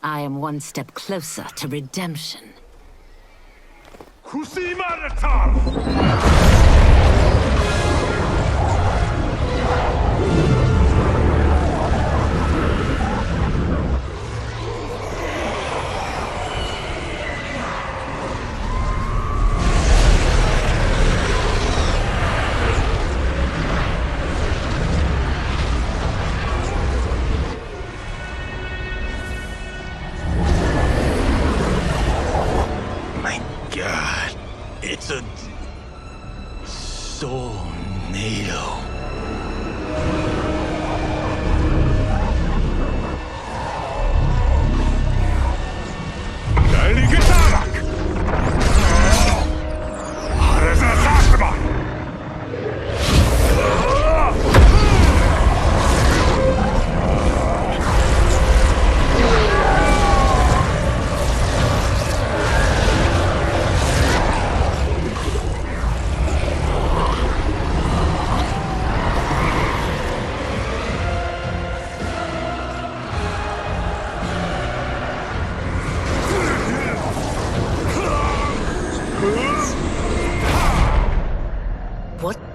I am one step closer to redemption.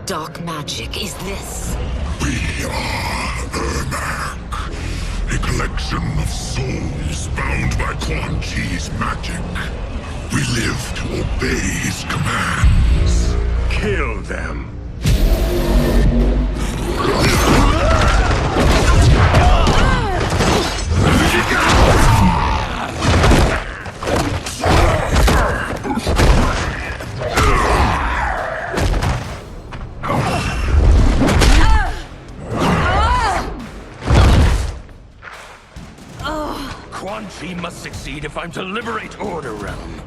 dark magic is this? We are Ermac, a collection of souls bound by Quan Chi's magic. We live to obey his commands. Kill them. Quan Chi must succeed if I'm to liberate Order Realm.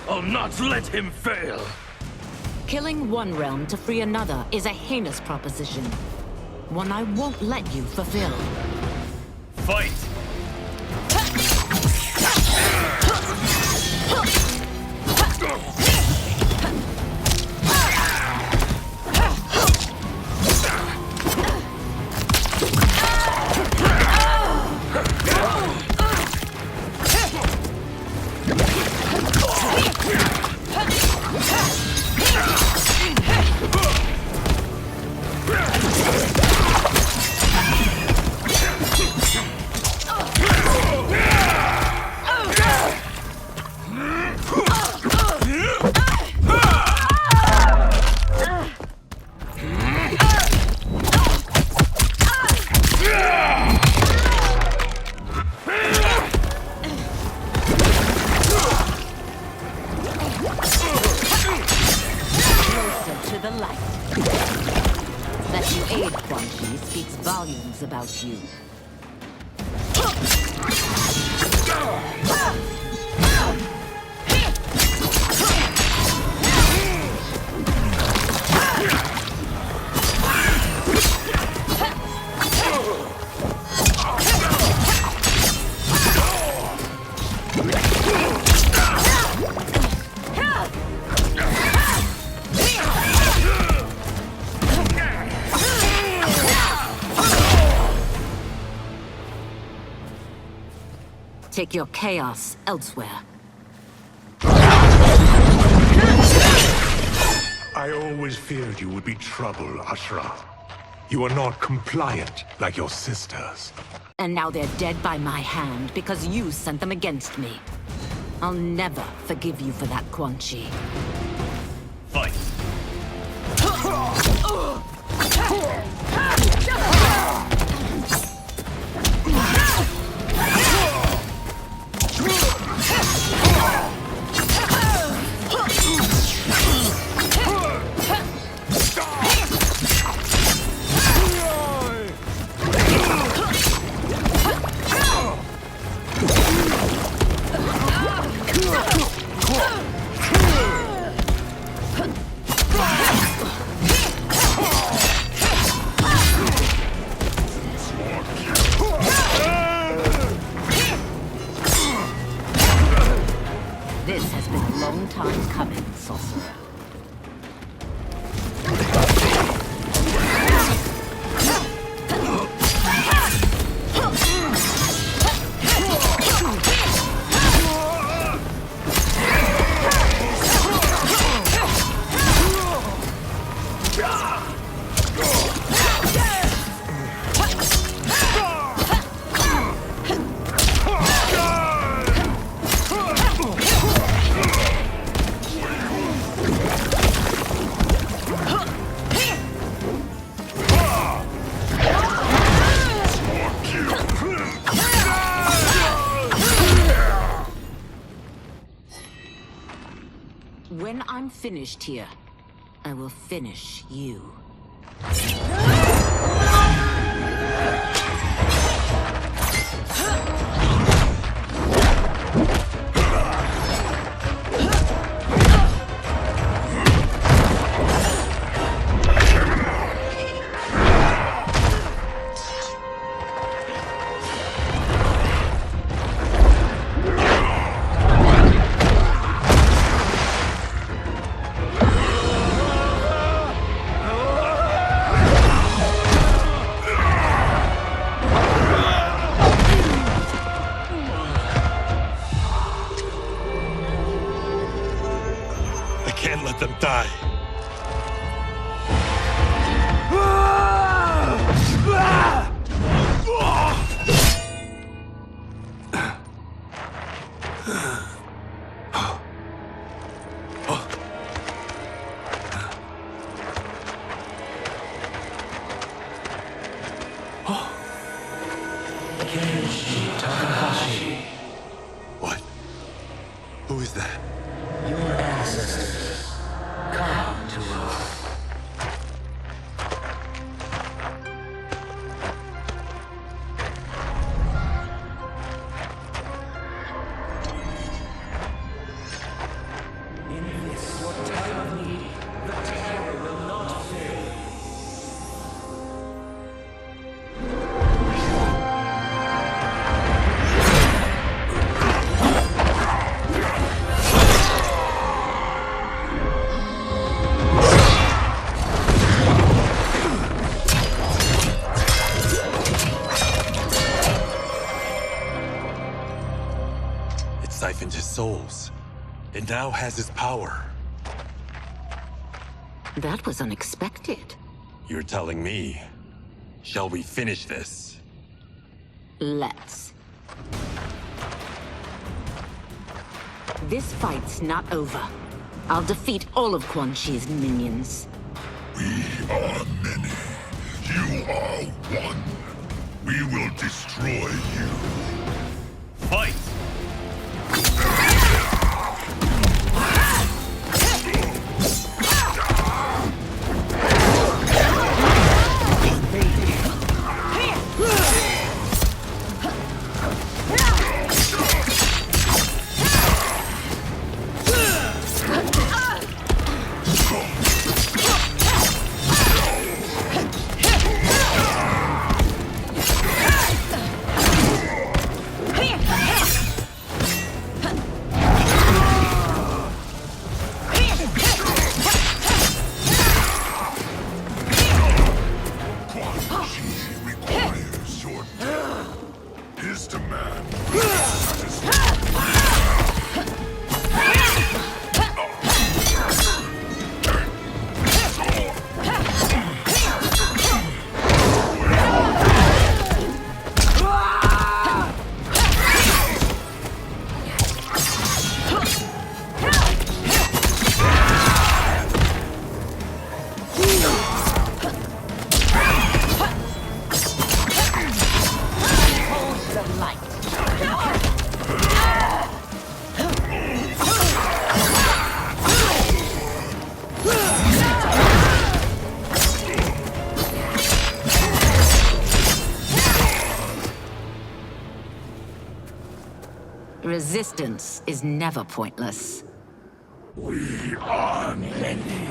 I'll not let him fail. Killing one realm to free another is a heinous proposition. One I won't let you fulfill. Fight! About you. Take your chaos elsewhere. I always feared you would be trouble, Ashrah. You are not compliant like your sisters. And now they're dead by my hand because you sent them against me. I'll never forgive you for that, Quan Chi. Fight! This has been a long time coming, sorcerer. When I'm finished here, I will finish you. Can't let them die. Who is that? Your ancestors come to Earth. In this, your time of need, the terror will not fail. Siphoned his souls. It now has his power. That was unexpected. You're telling me. Shall we finish this? Let's. This fight's not over. I'll defeat all of Quan Chi's minions. We are many. You are one. We will destroy you. Fight! Resistance is never pointless. We are many.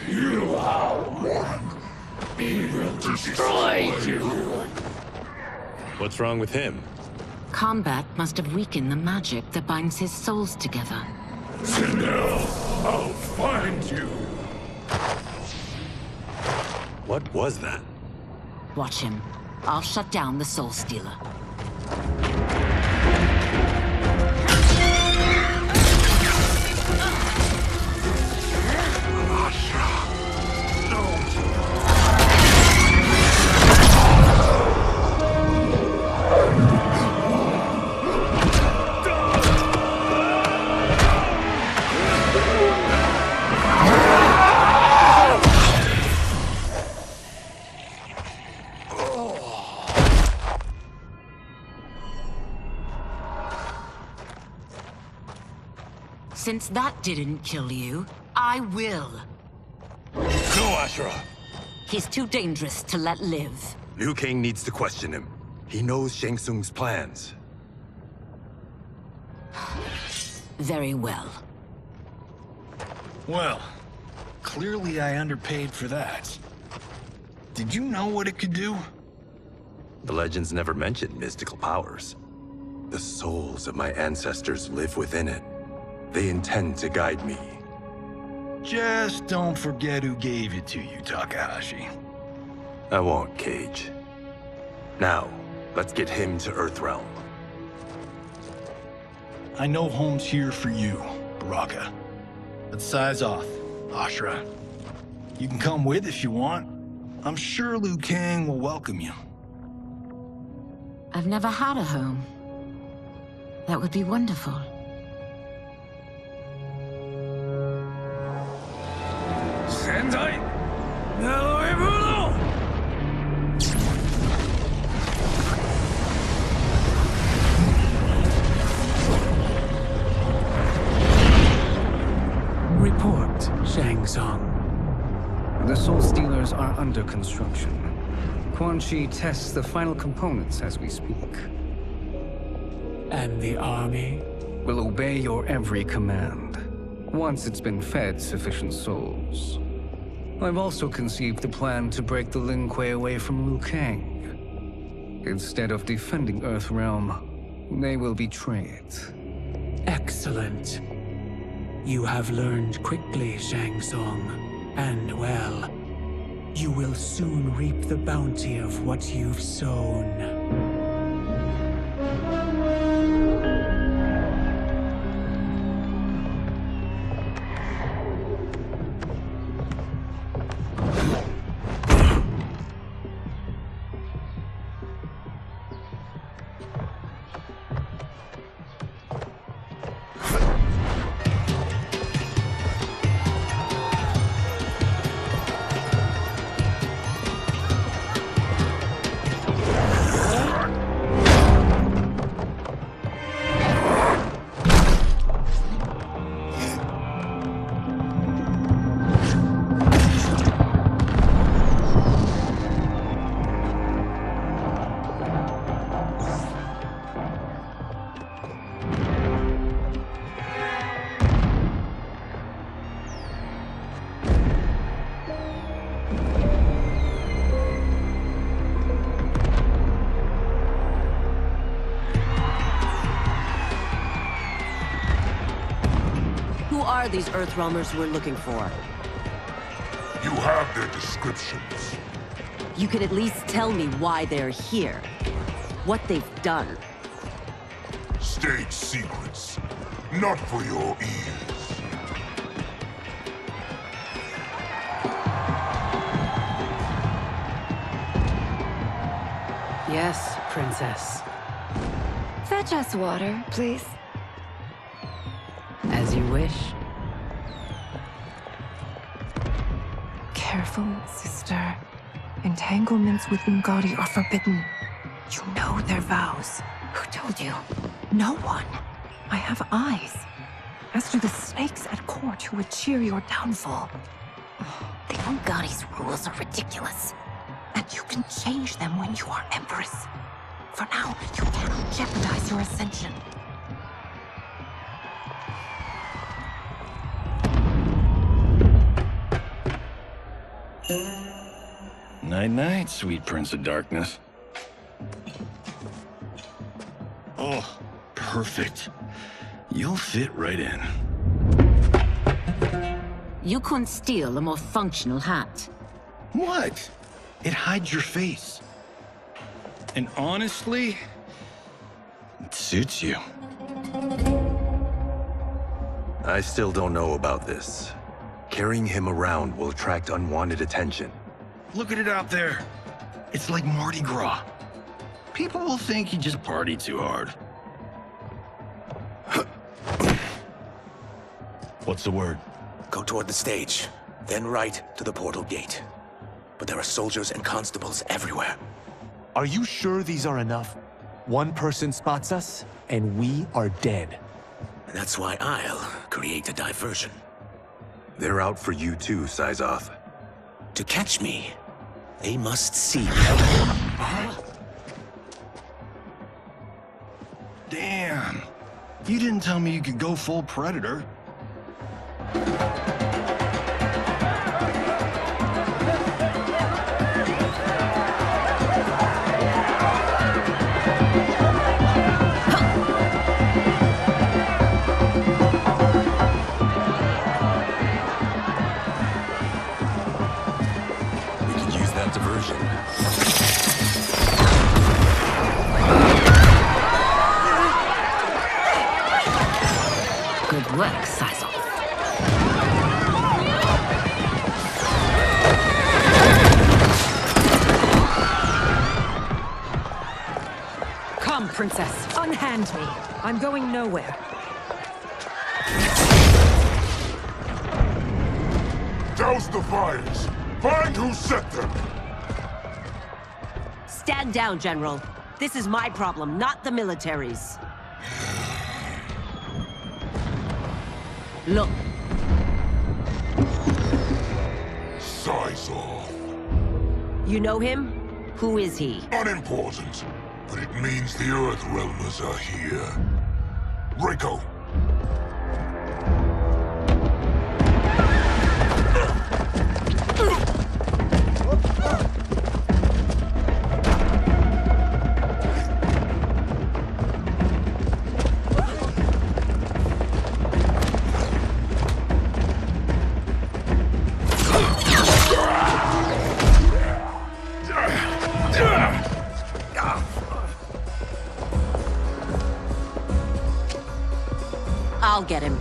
You are one. We will destroy you. What's wrong with him? Combat must have weakened the magic that binds his souls together. Now, I'll find you. What was that? Watch him. I'll shut down the Soul Stealer. Since that didn't kill you, I will. Go, Ashrah! He's too dangerous to let live. Liu Kang needs to question him. He knows Shang Tsung's plans. Very well. Well, clearly I underpaid for that. Did you know what it could do? The legends never mentioned mystical powers. The souls of my ancestors live within it. They intend to guide me. Just don't forget who gave it to you, Takahashi. I won't, Cage. Now, let's get him to Earthrealm. I know home's here for you, Baraka. Let's size off, Ashrah. You can come with if you want. I'm sure Liu Kang will welcome you. I've never had a home. That would be wonderful. Sendai! Now everyone! Tsung. The Soul Stealers are under construction. Quan Chi tests the final components as we speak. And the army? Will obey your every command, once it's been fed sufficient souls. I've also conceived the plan to break the Lin Kuei away from Liu Kang. Instead of defending Earthrealm, they will betray it. Excellent. You have learned quickly, Shang Tsung. And well, you will soon reap the bounty of what you've sown. These Earthrealmers we're looking for. You have their descriptions. You can at least tell me why they're here. What they've done. State secrets. Not for your ears. Yes, Princess. Fetch us water, please. As you wish. Careful, sister. Entanglements with Ungadi are forbidden. You know their vows. Who told you? No one. I have eyes. As do the snakes at court who would cheer your downfall. The Ungadi's rules are ridiculous. And you can change them when you are Empress. For now, you cannot jeopardize your ascension. Night-night, sweet Prince of Darkness. Oh, perfect. You'll fit right in. You couldn't steal a more functional hat. What? It hides your face. And honestly, it suits you. I still don't know about this. Carrying him around will attract unwanted attention. Look at it out there. It's like Mardi Gras. People will think you just party too hard. What's the word? Go toward the stage, then right to the portal gate. But there are soldiers and constables everywhere. Are you sure these are enough? One person spots us, and we are dead. That's why I'll create a diversion. They're out for you too, Syzoth. To catch me, they must see me. Damn. You didn't tell me you could go full Predator. Good work, Syzoth. Come, Princess. Unhand me. I'm going nowhere. Douse the fires! Find who set them! Stand down, General. This is my problem, not the military's. Look. eyes off. You know him? Who is he? Unimportant, but it means the Earthrealmers are here. Reiko! I'll get him.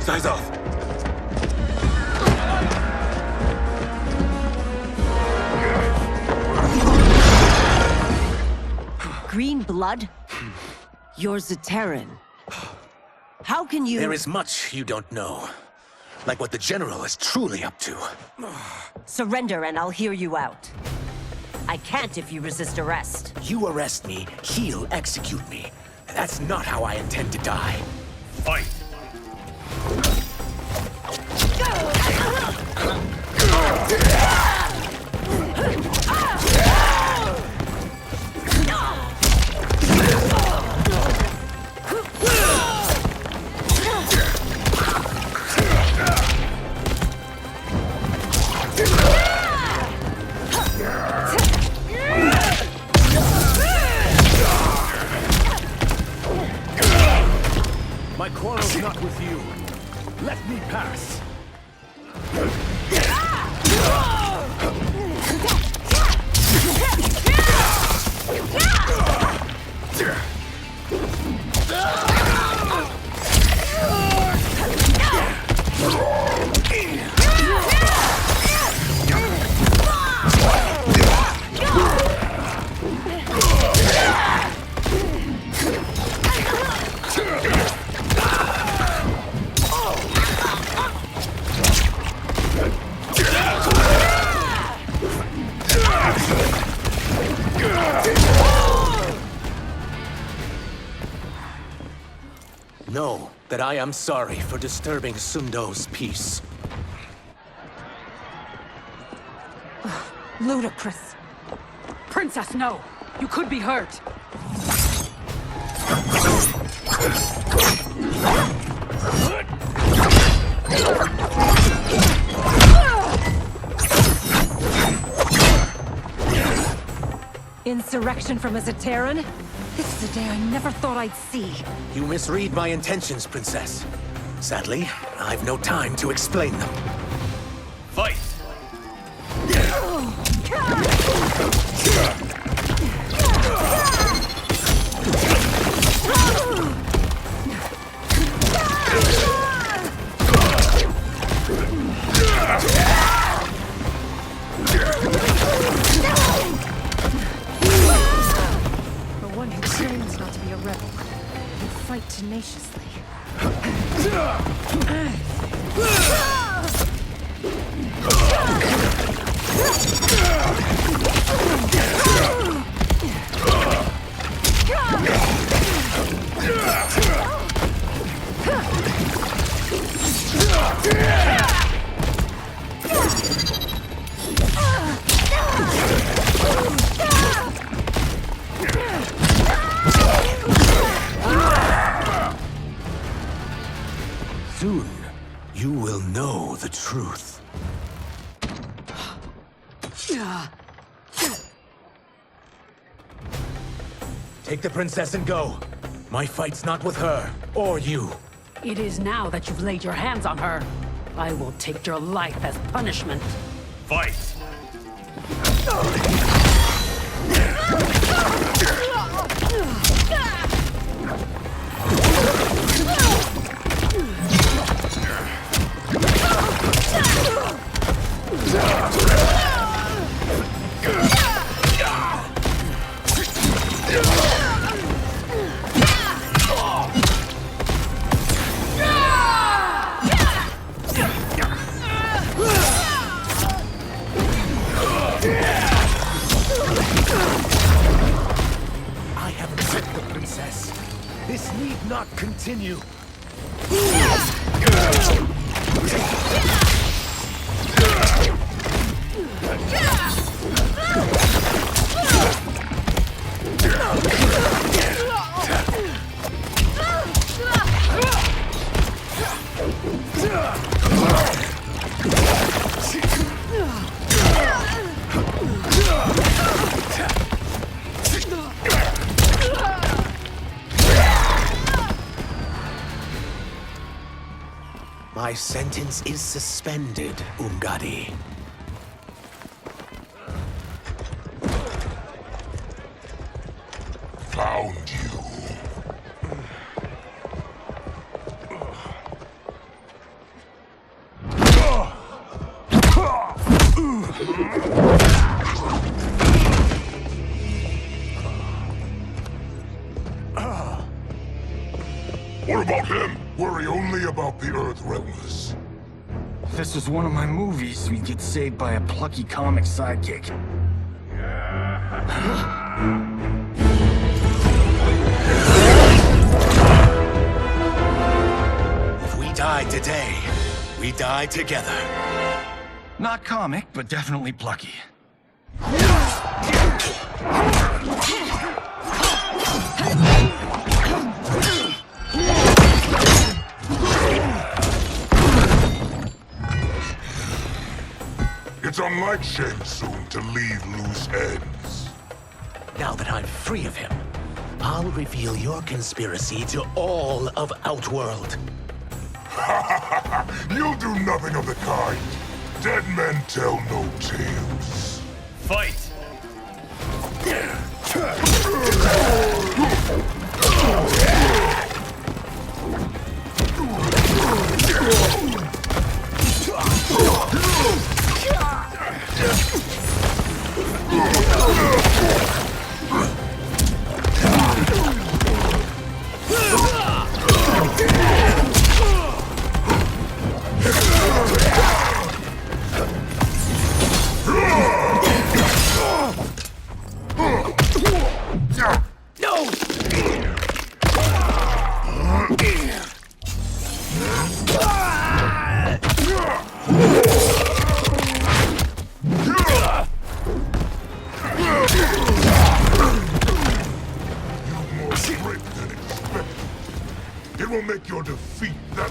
Size off. Green blood? You're Zaterran. How can you— There is much you don't know. Like what the General is truly up to. Surrender and I'll hear you out. I can't if you resist arrest. You arrest me, he'll execute me. That's not how I intend to die. Fight! My quarrel's not with you. Let me pass. Know that I am sorry for disturbing Sundo's peace. Ludicrous. Princess, no! You could be hurt! Insurrection from a Zaterran? This is a day I never thought I'd see. You misread my intentions, Princess. Sadly, I've no time to explain them. Fight! For one who claims not to be a rebel, you fight tenaciously. Soon, you will know the truth. Take the princess and go. My fight's not with her, or you. It is now that you've laid your hands on her. I will take your life as punishment. Fight! I haven't sent the princess. This need not continue. My sentence is suspended, Umgadi. Found you. What about him? Worry only about the Earthrealmers. If this was one of my movies, we'd get saved by a plucky comic sidekick. If we die today, we die together. Not comic, but definitely plucky. It's unlike Shang Tsung to leave loose ends. Now that I'm free of him, I'll reveal your conspiracy to all of Outworld. You'll do nothing of the kind. Dead men tell no tales. Fight! It will make your defeat that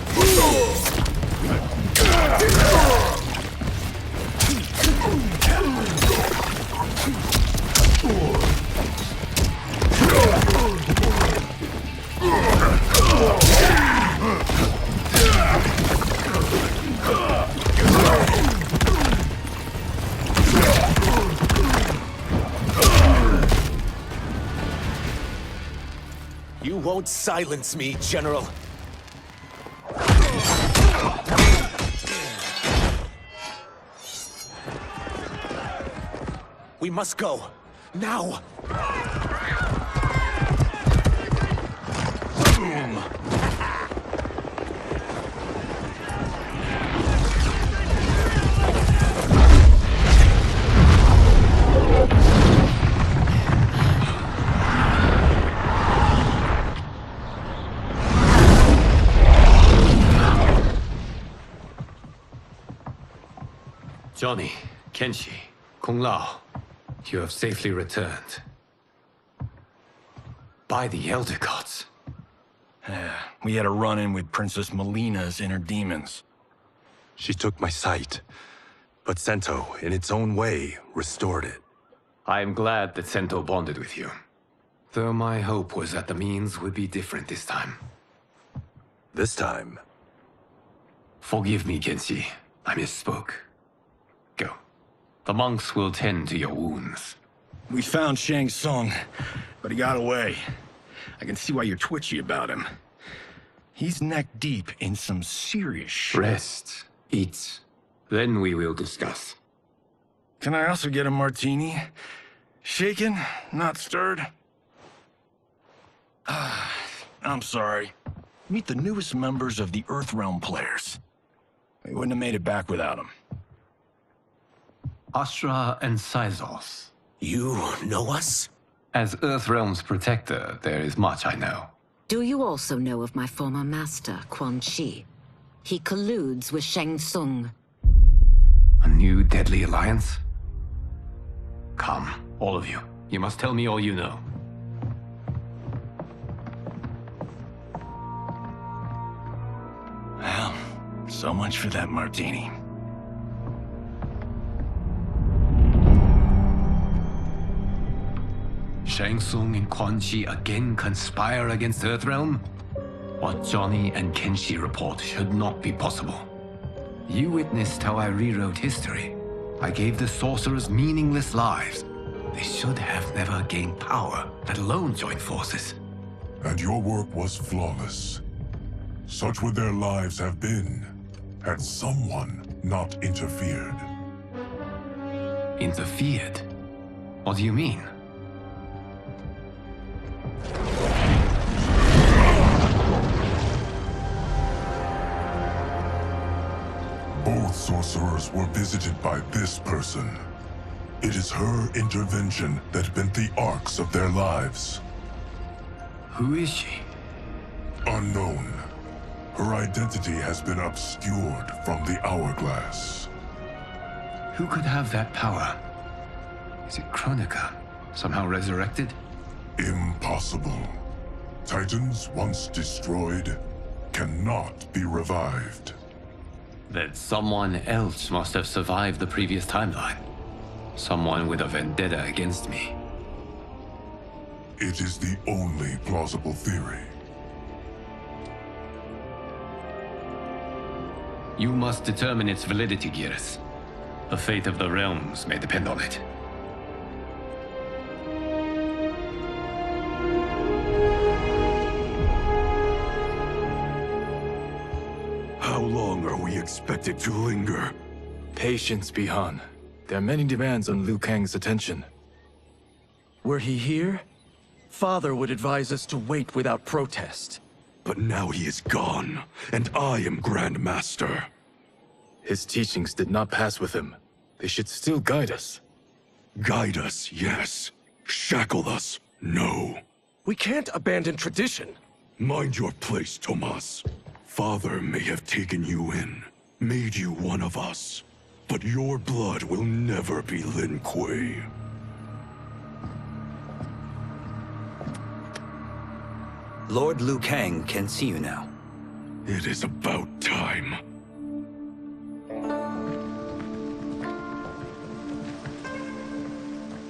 You won't silence me, General. We must go. Now! Boom! Johnny, Kenshi, Kung Lao, you have safely returned. By the Elder Gods. We had a run-in with Princess Melina's inner demons. She took my sight, but Sento, in its own way, restored it. I am glad that Sento bonded with you. Though my hope was that the means would be different this time. This time? Forgive me, Kenshi. I misspoke. Go. The monks will tend to your wounds. We found Shang Tsung, but he got away. I can see why you're twitchy about him. He's neck-deep in some serious shit. Rest. Eat. Then we will discuss. Can I also get a martini? Shaken, not stirred? I'm sorry. Meet the newest members of the Earthrealm players. We wouldn't have made it back without them. Ashrah and Sizos. You know us? As Earthrealm's protector, there is much I know. Do you also know of my former master, Quan Chi? He colludes with Shang Tsung. A new deadly alliance? Come, all of you. You must tell me all you know. Well, so much for that martini. Shang Tsung and Quan Chi again conspire against Earthrealm? What Johnny and Kenshi report should not be possible. You witnessed how I rewrote history. I gave the sorcerers meaningless lives. They should have never gained power, let alone joined forces. And your work was flawless. Such would their lives have been, had someone not interfered. Interfered? What do you mean? Both sorcerers were visited by this person. It is her intervention that bent the arcs of their lives. Who is she? Unknown. Her identity has been obscured from the hourglass. Who could have that power? Is it Kronika? Somehow resurrected? Impossible. Titans, once destroyed, cannot be revived. Then someone else must have survived the previous timeline. Someone with a vendetta against me. It is the only plausible theory. You must determine its validity, Geras. The fate of the realms may depend on it. How long are we expected to linger? Patience, Bihan. There are many demands on Liu Kang's attention. Were he here, Father would advise us to wait without protest. But now he is gone, and I am Grand Master. His teachings did not pass with him. They should still guide us. Guide us, yes. Shackle us, no. We can't abandon tradition. Mind your place, Tomas. Father may have taken you in, made you one of us. But your blood will never be Lin Kuei. Lord Liu Kang can see you now. It is about time.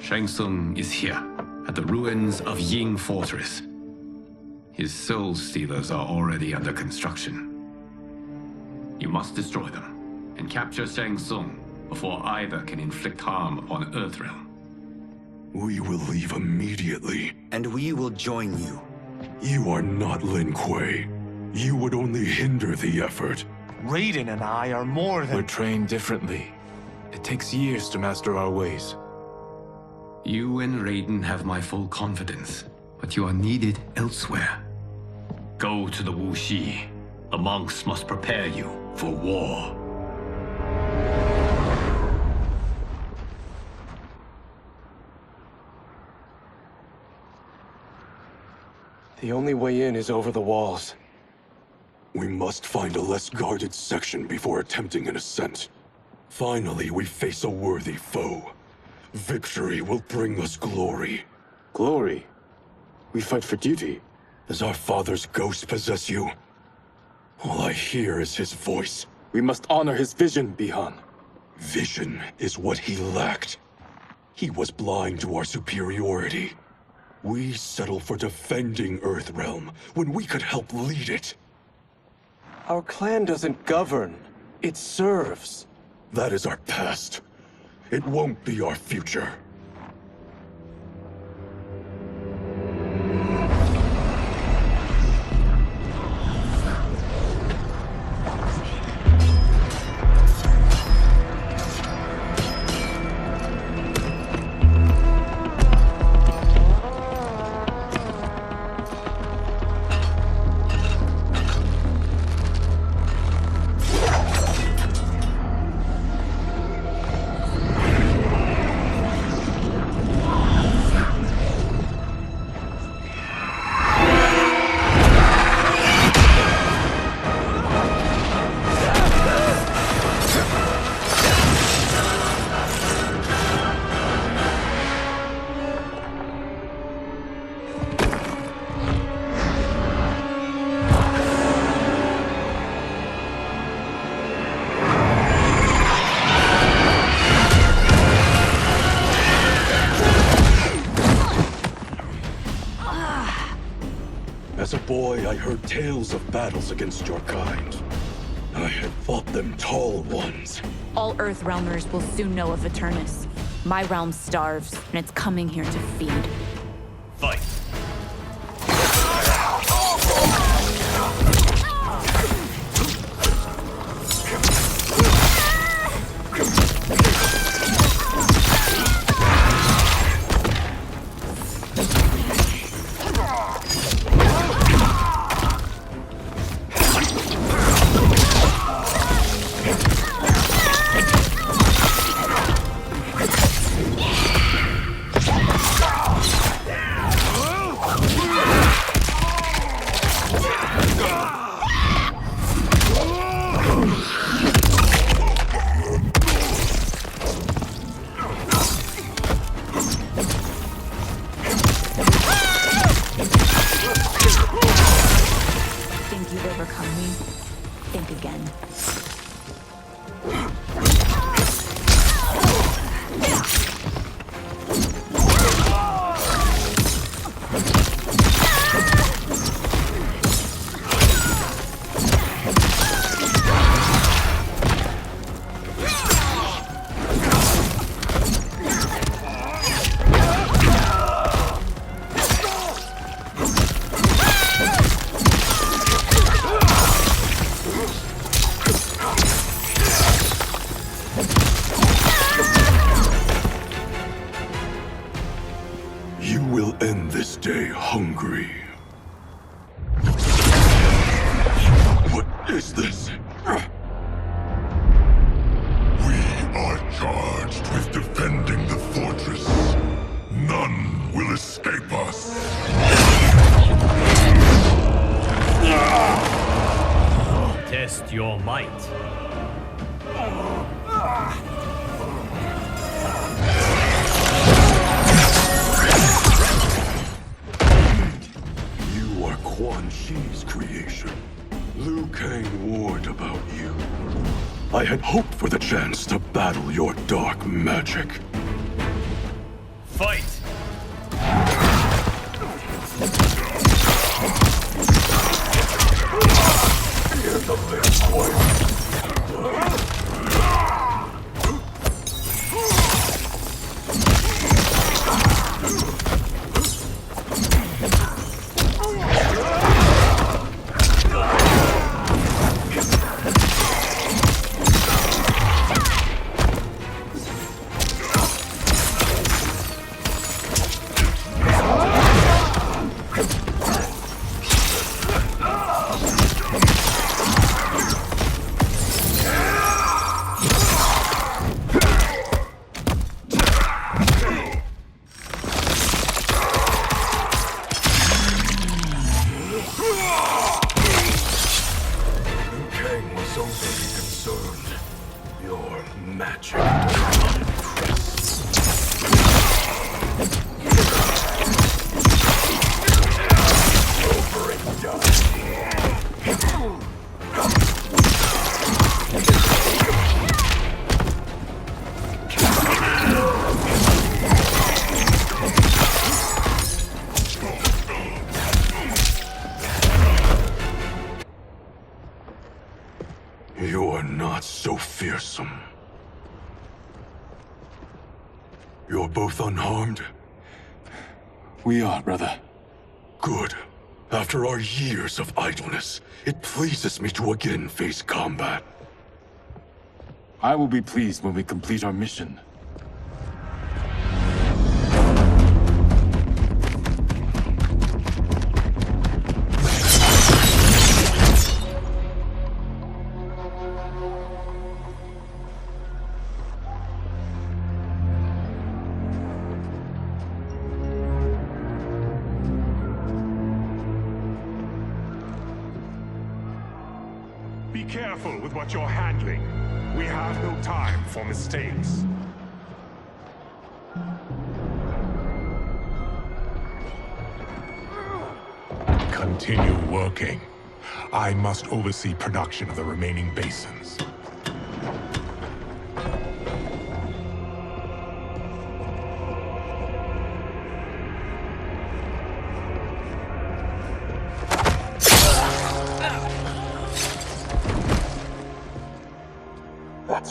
Shang Tsung is here, at the ruins of Ying Fortress. His soul stealers are already under construction. You must destroy them, and capture Shang Tsung before either can inflict harm upon Earthrealm. We will leave immediately. And we will join you. You are not Lin Kuei. You would only hinder the effort. Raiden and I are more than— We're trained differently. It takes years to master our ways. You and Raiden have my full confidence, but you are needed elsewhere. Go to the Wuxi. The monks must prepare you for war. The only way in is over the walls. We must find a less guarded section before attempting an ascent. Finally, we face a worthy foe. Victory will bring us glory. Glory? We fight for duty. Does our father's ghost possess you? All I hear is his voice. We must honor his vision, Bihan. Vision is what he lacked. He was blind to our superiority. We settle for defending Earthrealm when we could help lead it. Our clan doesn't govern. It serves. That is our past. It won't be our future. As a boy, I heard tales of battles against your kind. I had fought them tall ones. All Earthrealmers will soon know of Eternus. My realm starves, and it's coming here to feed. Fight! Your might. You are Quan Chi's creation. Liu Kang warned about you. I had hoped for the chance to battle your dark magic. Fight! You're not so fearsome. You're both unharmed? We are, brother. Good. After our years of idleness, it pleases me to again face combat. I will be pleased when we complete our mission. Be careful with what you're handling. We have no time for mistakes. Continue working. I must oversee production of the remaining basins.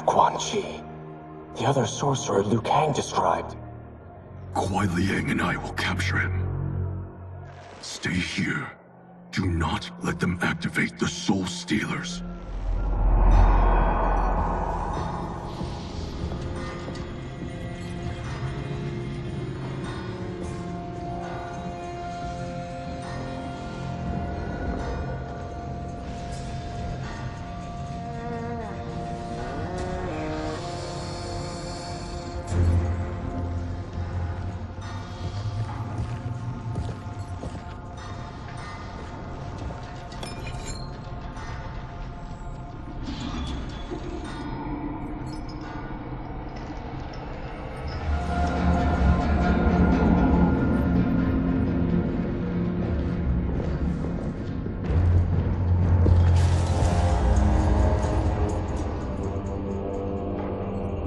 of Quan Chi. The other sorcerer Liu Kang described. Kuai Liang and I will capture him. Stay here. Do not let them activate the Soul Stealers.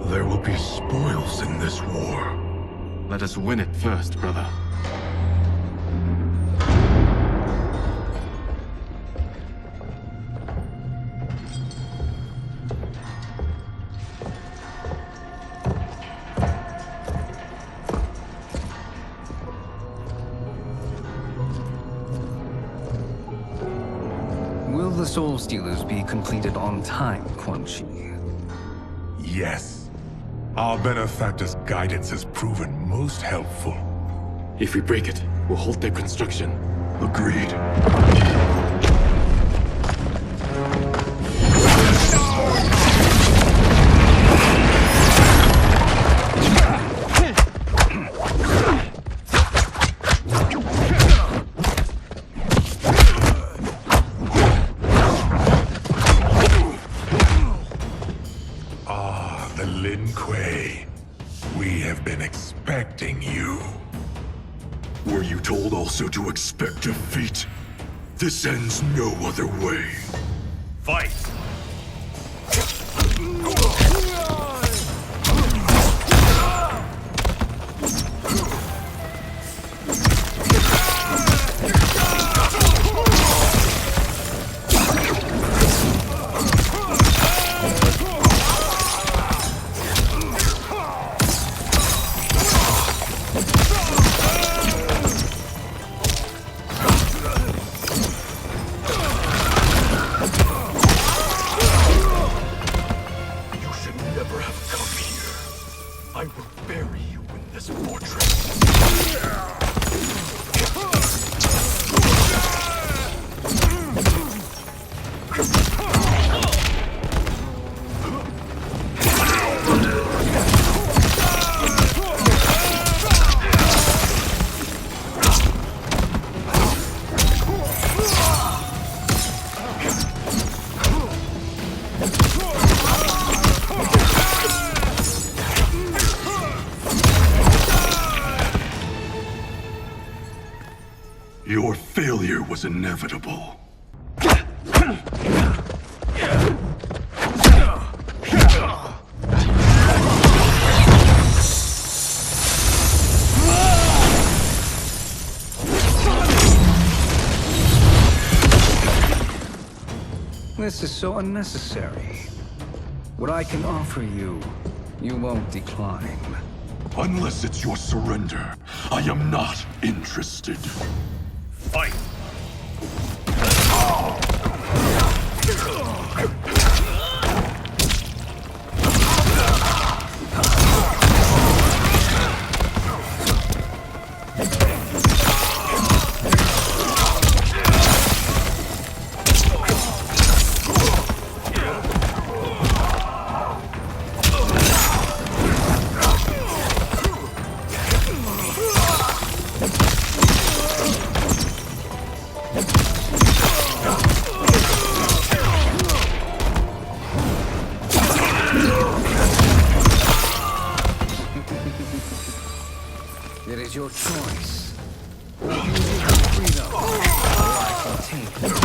There will be spoils in this war. Let us win it first, brother. Will the Soul Stealers be completed on time, Quan Chi? Yes. Our benefactor's guidance has proven most helpful. If we break it, we'll halt their construction. Agreed. The Lin Kuei. We have been expecting you. Were you told also to expect defeat? This ends no other way. Fight! Your failure was inevitable. This is so unnecessary. What I can offer you, you won't decline. Unless it's your surrender, I am not interested. Fight! It is your choice. You use your freedom, or I can take it.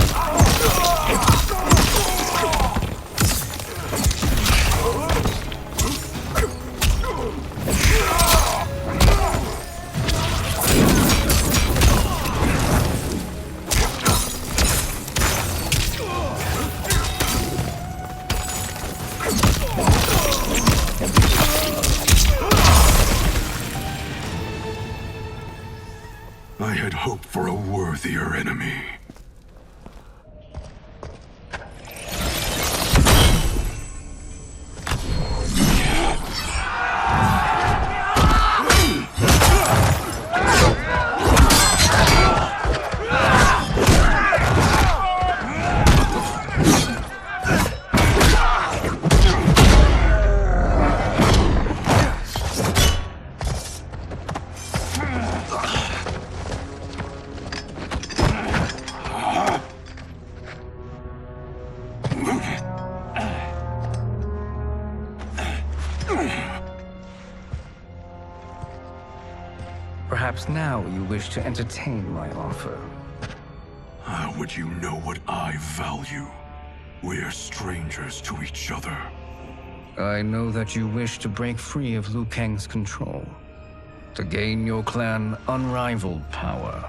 I had hoped for a worthier enemy. Perhaps now you wish to entertain my offer. How would you know what I value? We're strangers to each other. I know that you wish to break free of Liu Kang's control, to gain your clan unrivaled power.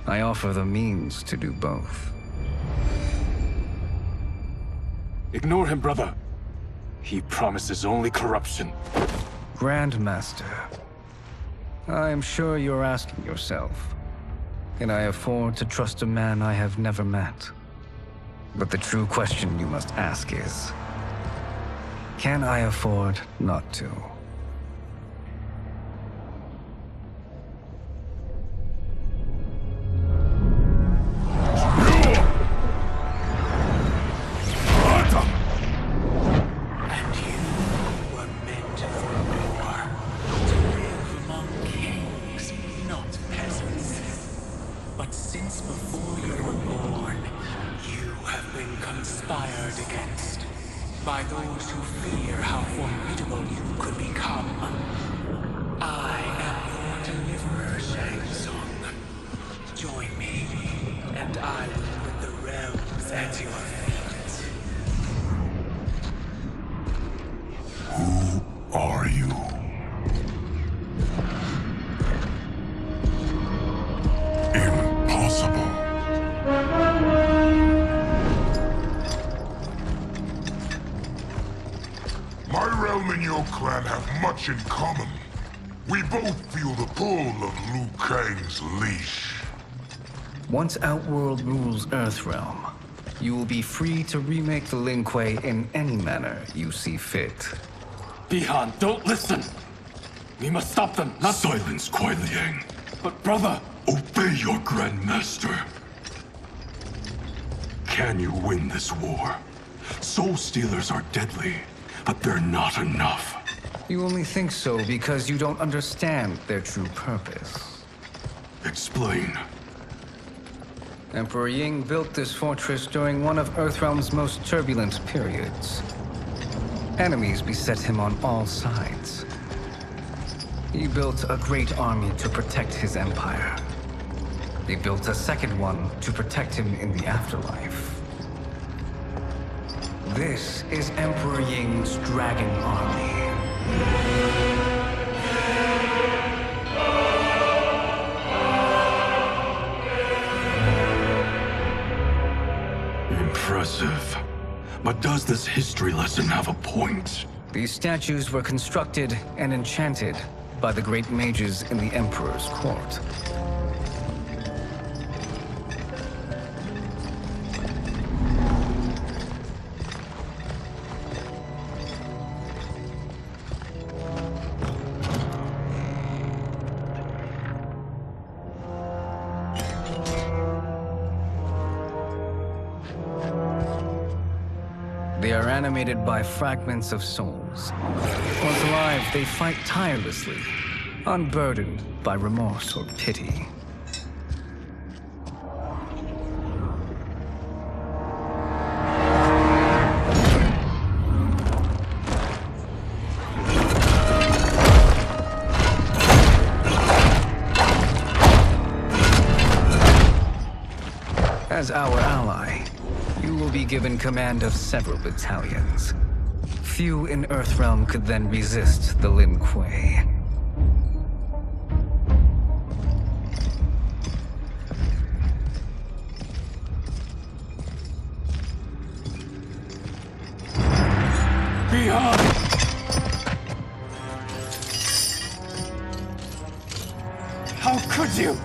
I offer the means to do both. Ignore him, brother. He promises only corruption. Grandmaster, I am sure you're asking yourself, can I afford to trust a man I have never met? But the true question you must ask is, can I afford not to? By those who fear how formidable you could become. I am your deliverer, Shang Tsung. Join me, and I will put the realms at your feet. Who are you? Impossible. My realm and your clan have much in common. We both feel the pull of Liu Kang's leash. Once Outworld rules Earthrealm, you will be free to remake the Lin Kuei in any manner you see fit. Bihan, don't listen! We must stop them, not— Silence, Kuai Liang. But brother— Obey your Grandmaster. Can you win this war? Soul Stealers are deadly, but they're not enough. You only think so because you don't understand their true purpose. Explain. Emperor Ying built this fortress during one of Earthrealm's most turbulent periods. Enemies beset him on all sides. He built a great army to protect his empire. He built a second one to protect him in the afterlife. This is Emperor Ying's Dragon Army. Impressive. But does this history lesson have a point? These statues were constructed and enchanted by the great mages in the Emperor's court. They are animated by fragments of souls. Once alive, they fight tirelessly, unburdened by remorse or pity. As our ally, you will be given command of several battalions. Few in Earthrealm could then resist the Lin Kuei. How could you?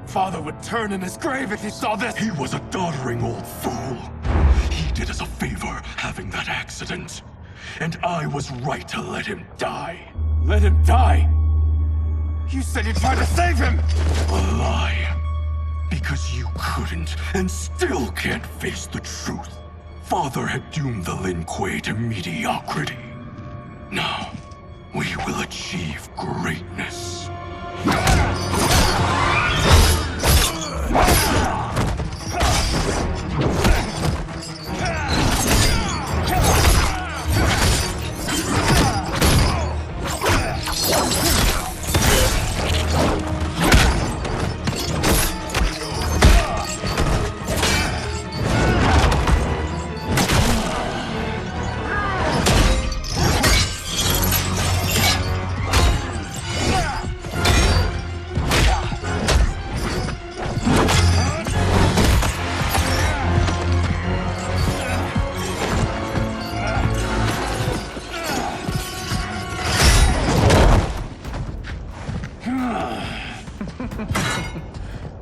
Father would turn in his grave if he saw this. He was a doddering old fool. He did us a favor having that accident. And I was right to let him die. Let him die? You said you tried to save him! A lie. Because you couldn't and still can't face the truth. Father had doomed the Lin Kuei to mediocrity. Now, we will achieve greatness.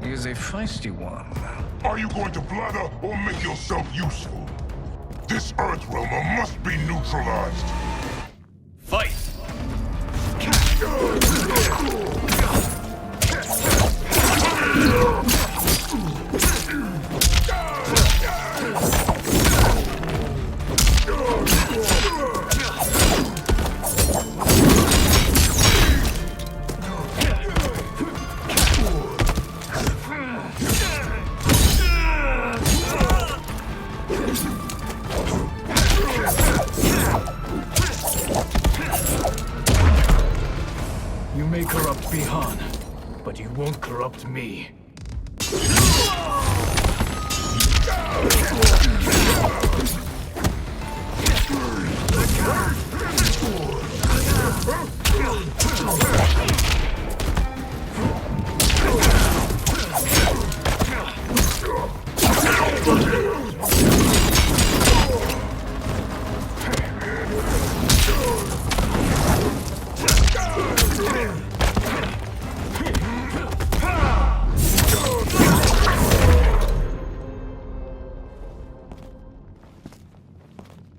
He is a feisty one. Are you going to blather or make yourself useful? This Earthrealmer must be neutralized. Fight! You may corrupt Bihan, but you won't corrupt me.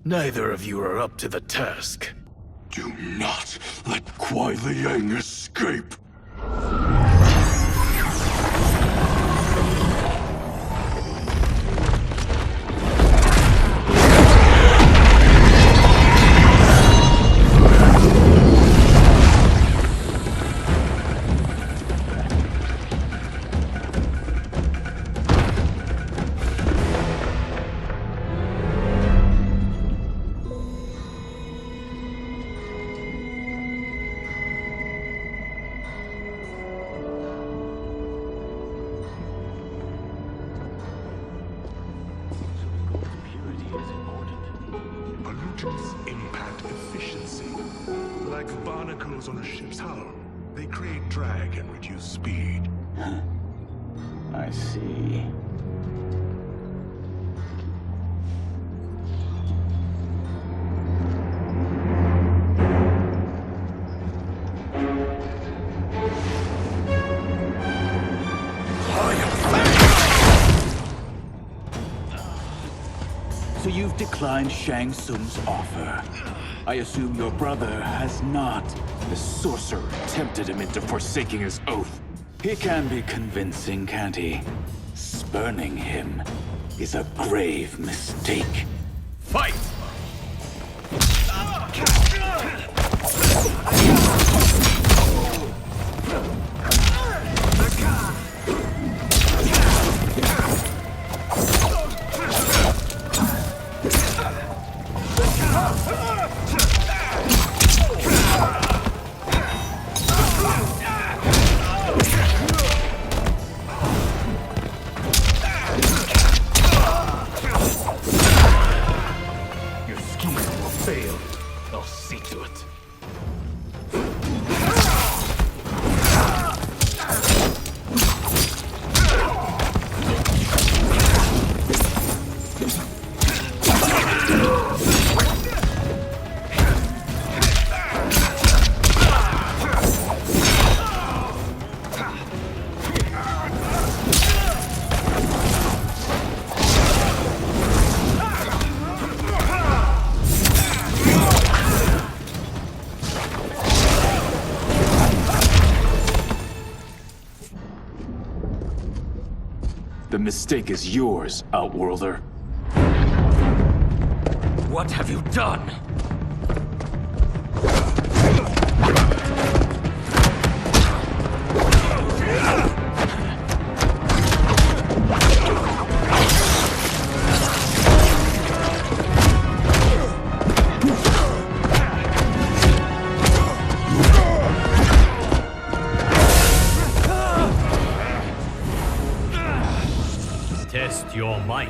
Neither of you are up to the task. Do not let Kuai Liang escape. Pollutants impact efficiency. Like barnacles on a ship's hull. They create drag and reduce speed. I see. So you've declined Shang Tsung's offer. I assume your brother has not. The sorcerer tempted him into forsaking his oath. He can be convincing, can't he? Spurning him is a grave mistake. Fight! The mistake is yours, Outworlder. What have you done? Test your might.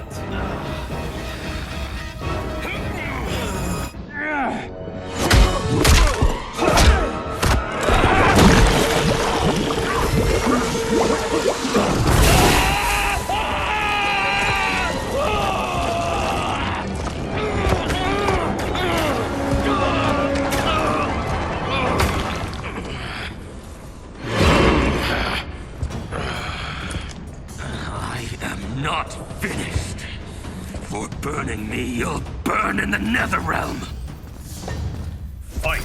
Not finished. For burning me, you'll burn in the Netherrealm. Fight.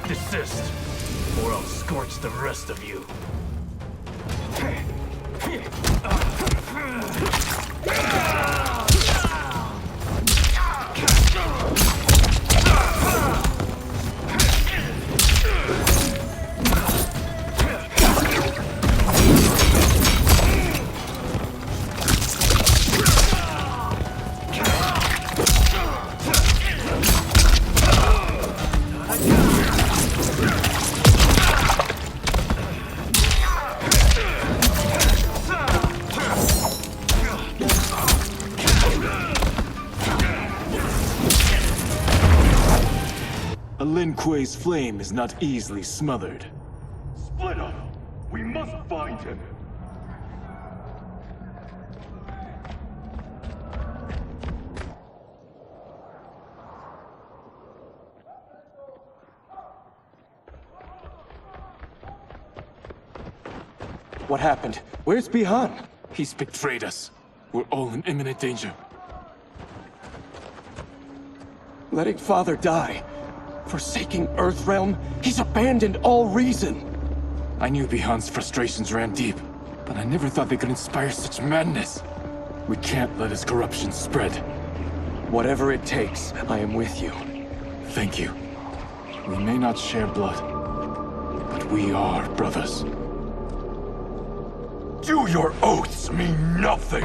Desist, or I'll scorch the rest of you. Lin Kuei's flame is not easily smothered. Split up! We must find him! What happened? Where's Bihan? He's betrayed us. We're all in imminent danger. Letting Father die. Forsaking Earthrealm, he's abandoned all reason. I knew Bihan's frustrations ran deep, but I never thought they could inspire such madness. We can't let his corruption spread. Whatever it takes, I am with you. Thank you. We may not share blood, but we are brothers. Do your oaths mean nothing?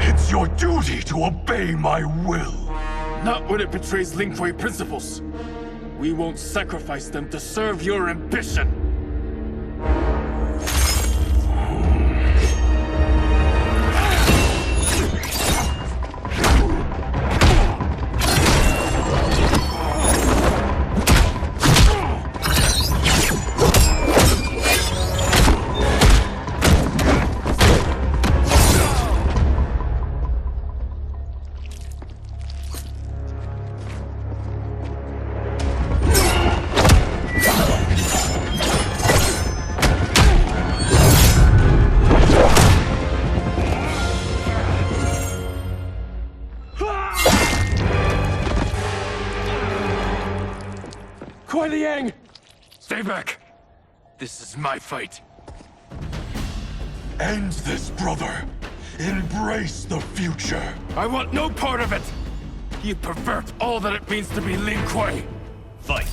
It's your duty to obey my will. Not when it betrays Lin Kuei principles. We won't sacrifice them to serve your ambition! Stay back! This is my fight. End this, brother. Embrace the future. I want no part of it! You pervert all that it means to be Lin Kuei! Fight!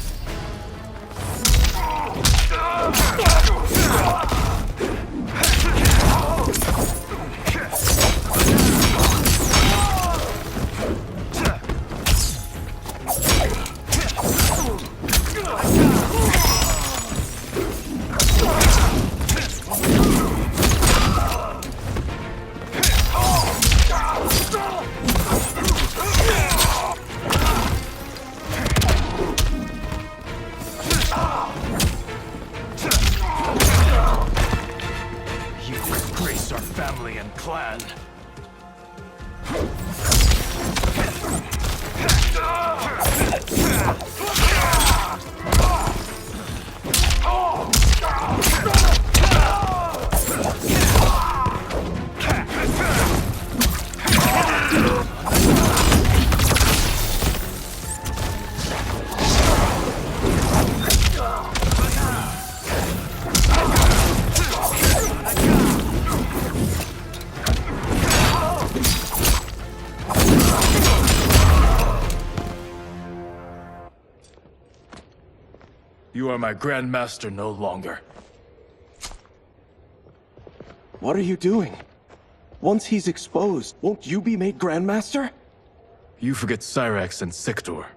You are my Grand Master no longer. What are you doing? Once he's exposed, won't you be made Grandmaster? You forget Cyrax and Sector.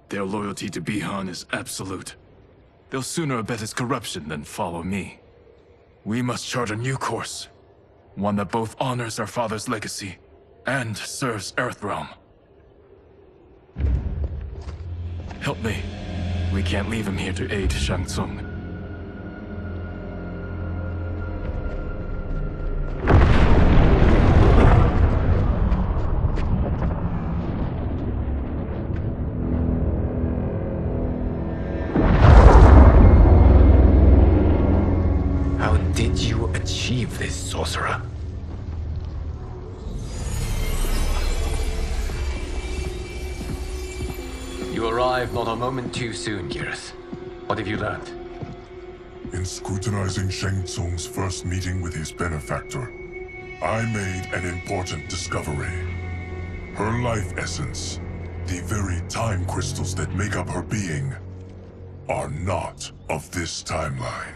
Their loyalty to Bihan is absolute. They'll sooner abet his corruption than follow me. We must chart a new course. One that both honors our father's legacy and serves Earthrealm. Help me. We can't leave him here to aid Shang Tsung. How did you achieve this, sorcerer? You arrived not a moment too soon, Geras. What have you learned? In scrutinizing Shang Tsung's first meeting with his benefactor, I made an important discovery. Her life essence, the very time crystals that make up her being, are not of this timeline.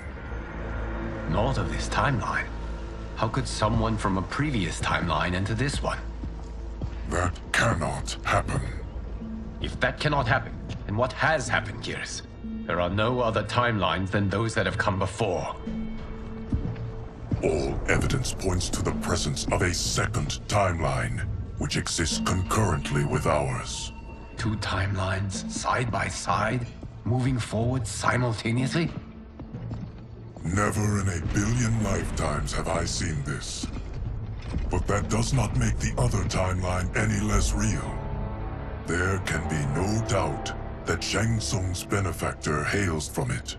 Not of this timeline? How could someone from a previous timeline enter this one? That cannot happen. If that cannot happen, then what has happened, Geras? There are no other timelines than those that have come before. All evidence points to the presence of a second timeline, which exists concurrently with ours. Two timelines, side by side, moving forward simultaneously? Never in a billion lifetimes have I seen this. But that does not make the other timeline any less real. There can be no doubt that Shang Tsung's benefactor hails from it.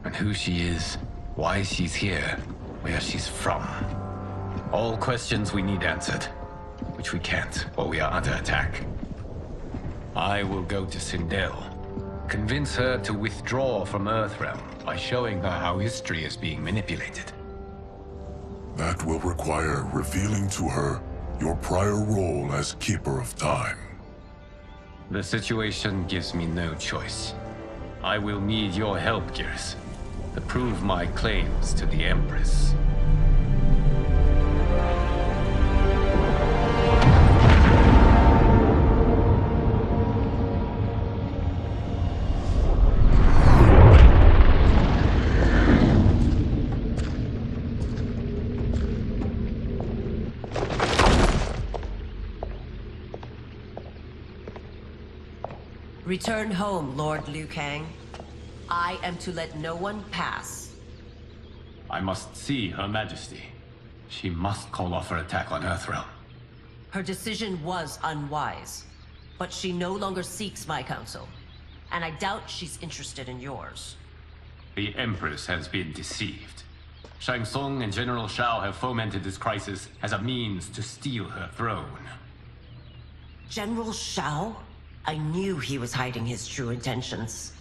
And who she is, why she's here, where she's from. All questions we need answered, which we can't, or we are under attack. I will go to Sindel, convince her to withdraw from Earthrealm by showing her how history is being manipulated. That will require revealing to her your prior role as Keeper of Time. The situation gives me no choice. I will need your help, Geras, to prove my claims to the Empress. Return home, Lord Liu Kang. I am to let no one pass. I must see Her Majesty. She must call off her attack on Earthrealm. Her decision was unwise, but she no longer seeks my counsel, and I doubt she's interested in yours. The Empress has been deceived. Shang Tsung and General Shao have fomented this crisis as a means to steal her throne. General Shao? I knew he was hiding his true intentions.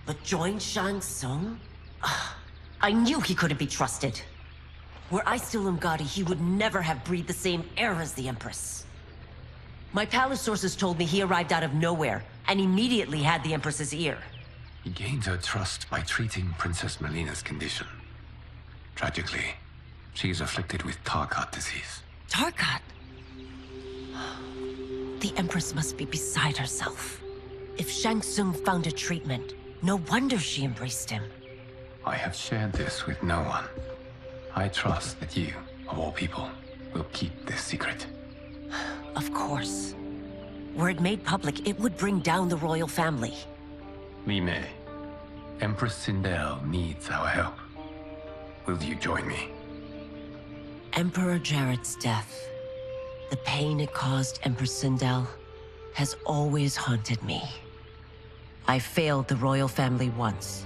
But join Shang Tsung? I knew he couldn't be trusted. Were I still Umgadi, he would never have breathed the same air as the Empress. My palace sources told me he arrived out of nowhere, and immediately had the Empress's ear. He gained her trust by treating Princess Melina's condition. Tragically, she is afflicted with Tarkat disease. Tarkat? The Empress must be beside herself. If Shang Tsung found a treatment, no wonder she embraced him. I have shared this with no one. I trust that you, of all people, will keep this secret. Of course. Were it made public, it would bring down the royal family. Li Mei, Empress Sindel needs our help. Will you join me? Emperor Jarrett's death, the pain it caused Empress Sindel, has always haunted me. I failed the royal family once.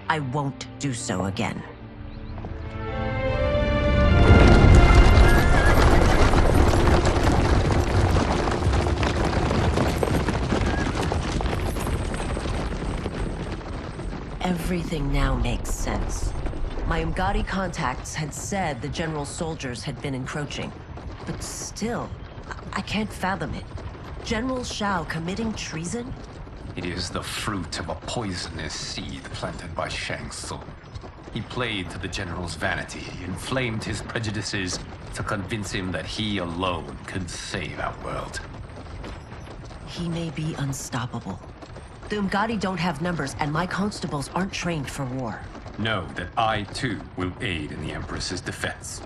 I won't do so again. Everything now makes sense. My Umgadi contacts had said the general's soldiers had been encroaching. But still, I can't fathom it. General Shao committing treason? It is the fruit of a poisonous seed planted by Shang Tsung. He played to the general's vanity, inflamed his prejudices to convince him that he alone could save Outworld. He may be unstoppable. The Umgadi don't have numbers, and my constables aren't trained for war. Know that I, too, will aid in the Empress's defense.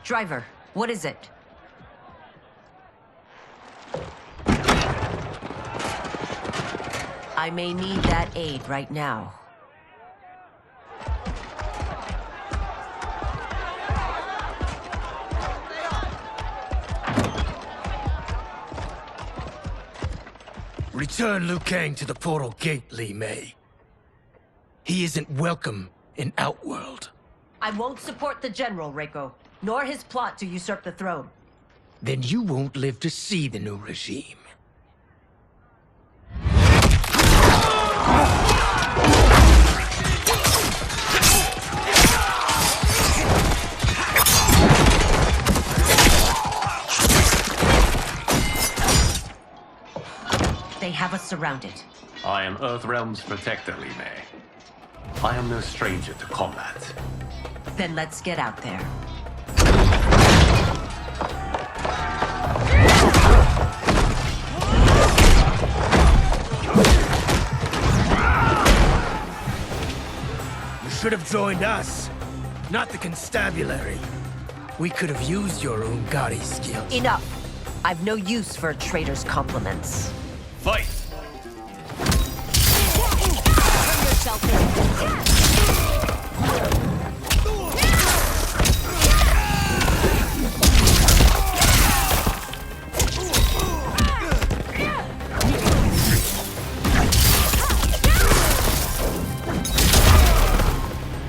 Driver, what is it? I may need that aid right now. Return Liu Kang to the portal gate, Li Mei. He isn't welcome in Outworld. I won't support the General, Reiko, nor his plot to usurp the throne. Then you won't live to see the new regime. They have us surrounded. I am Earthrealm's protector, Li Mei. I am no stranger to combat. Then let's get out there. You should have joined us, not the constabulary. We could have used your Umgadi skills. Enough! I've no use for a traitor's compliments. Fight!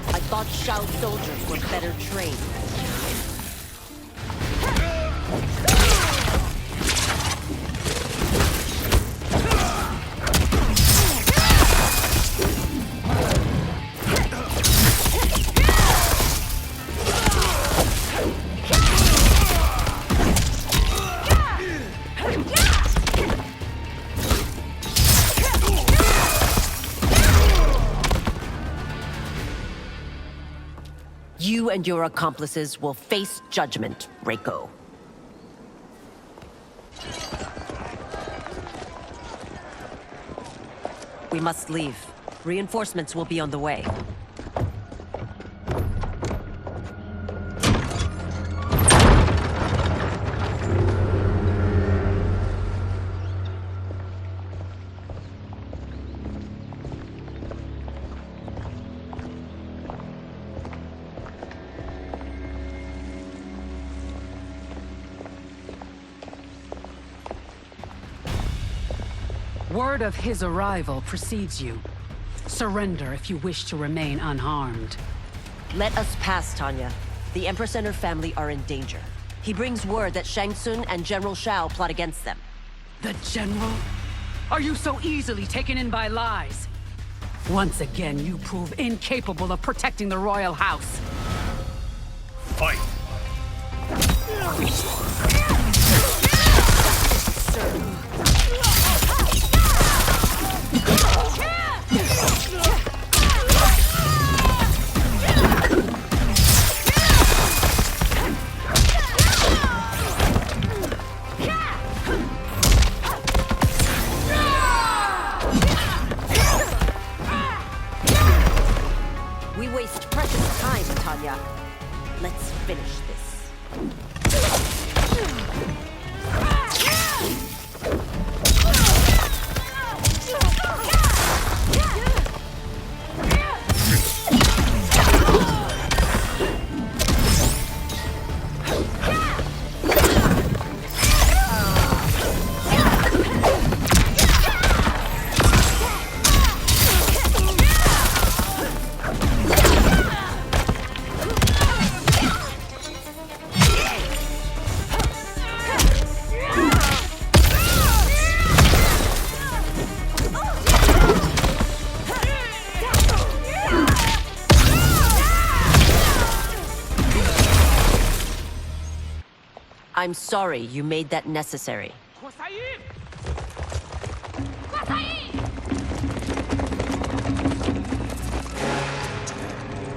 I thought Shao soldiers were better trained. You and your accomplices will face judgment, Reiko. We must leave. Reinforcements will be on the way. Word of his arrival precedes you. Surrender if you wish to remain unharmed. Let us pass, Tanya. The Empress and her family are in danger. He brings word that Shang Tsung and General Shao plot against them. The General? Are you so easily taken in by lies? Once again, you prove incapable of protecting the royal house. Fight! We waste precious time, Tanya. Let's finish this. I'm sorry you made that necessary.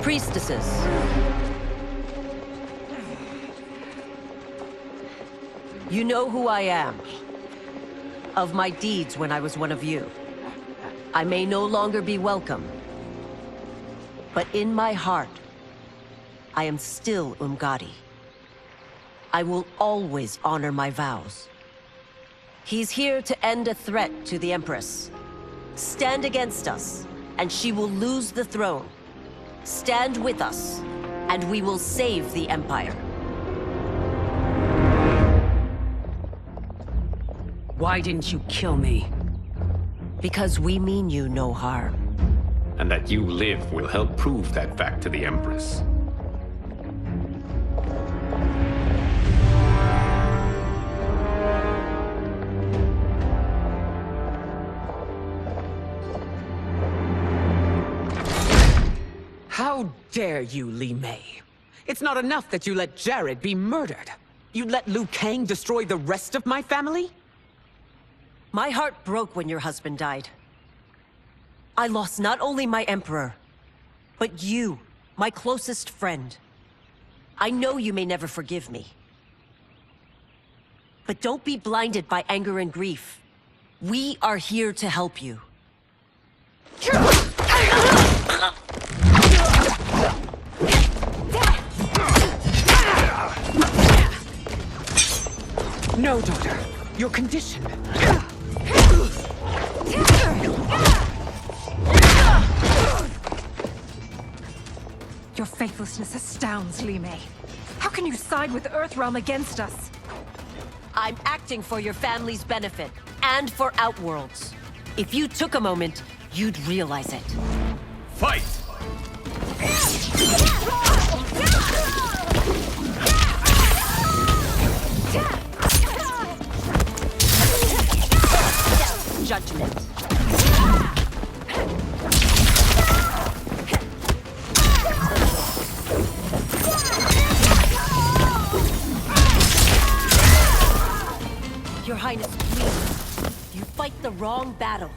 Priestesses. You know who I am. Of my deeds when I was one of you. I may no longer be welcome. But in my heart, I am still Umgadi. I will always honor my vows. He's here to end a threat to the Empress. Stand against us, and she will lose the throne. Stand with us, and we will save the Empire. Why didn't you kill me? Because we mean you no harm. And that you live will help prove that fact to the Empress. How dare you, Li Mei? It's not enough that you let Jared be murdered. You let Liu Kang destroy the rest of my family? My heart broke when your husband died. I lost not only my Emperor, but you, my closest friend. I know you may never forgive me. But don't be blinded by anger and grief. We are here to help you. No, daughter. Your condition. Your faithlessness astounds, Li Mei. How can you side with Earthrealm against us? I'm acting for your family's benefit, and for Outworld's. If you took a moment, you'd realize it. Fight! Judgment. Your Highness, please. You fight the wrong battle.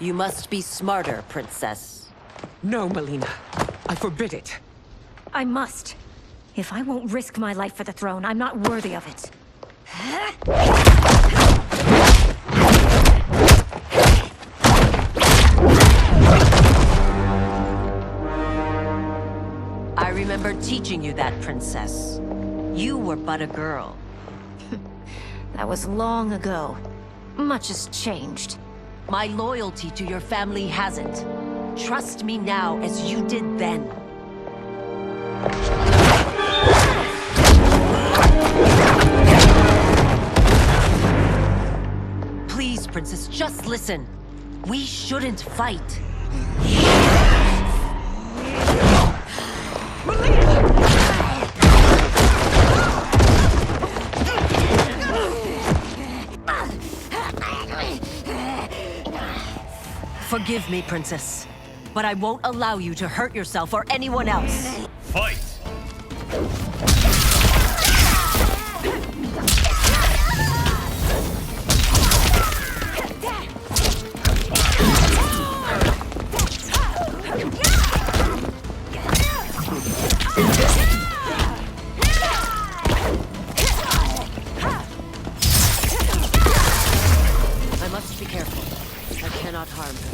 You must be smarter, Princess. No, Melina. I forbid it. I must. If I won't risk my life for the throne, I'm not worthy of it. I remember teaching you that, Princess. You were but a girl. That was long ago. Much has changed. My loyalty to your family hasn't. Trust me now as you did then. Please, Princess, just listen. We shouldn't fight. Forgive me, Princess, but I won't allow you to hurt yourself or anyone else. Fight! I must be careful. I cannot harm her.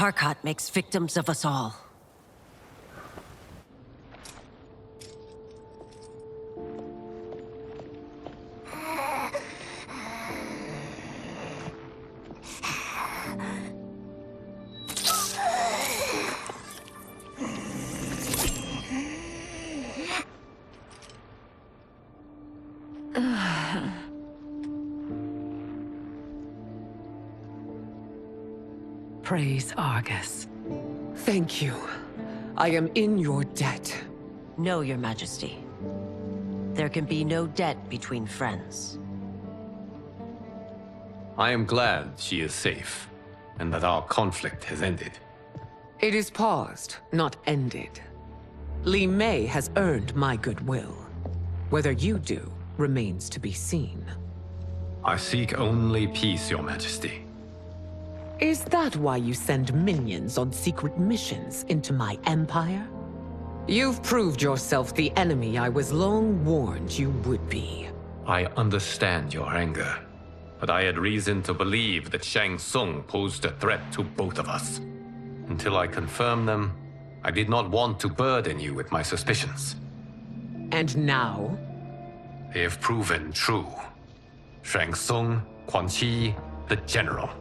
Tarkat makes victims of us all. Praise Argus. Thank you. I am in your debt. No, Your Majesty. There can be no debt between friends. I am glad she is safe, and that our conflict has ended. It is paused, not ended. Li Mei has earned my goodwill. Whether you do remains to be seen. I seek only peace, Your Majesty. Is that why you send minions on secret missions into my empire? You've proved yourself the enemy I was long warned you would be. I understand your anger, but I had reason to believe that Shang Tsung posed a threat to both of us. Until I confirmed them, I did not want to burden you with my suspicions. And now? They have proven true. Shang Tsung, Quan Chi, the General.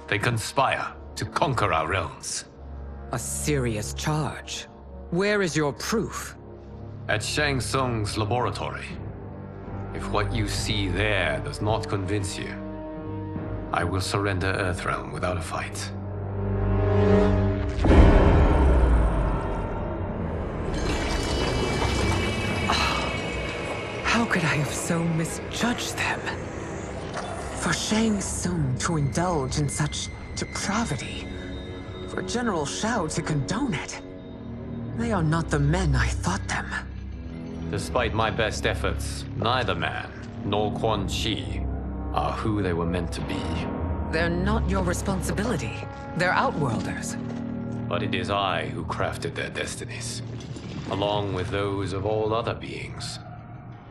They conspire to conquer our realms. A serious charge. Where is your proof? At Shang Tsung's laboratory. If what you see there does not convince you, I will surrender Earthrealm without a fight. How could I have so misjudged them? For Shang Tsung to indulge in such depravity, for General Shao to condone it, they are not the men I thought them. Despite my best efforts, neither man nor Quan Chi are who they were meant to be. They're not your responsibility. They're Outworlders. But it is I who crafted their destinies, along with those of all other beings,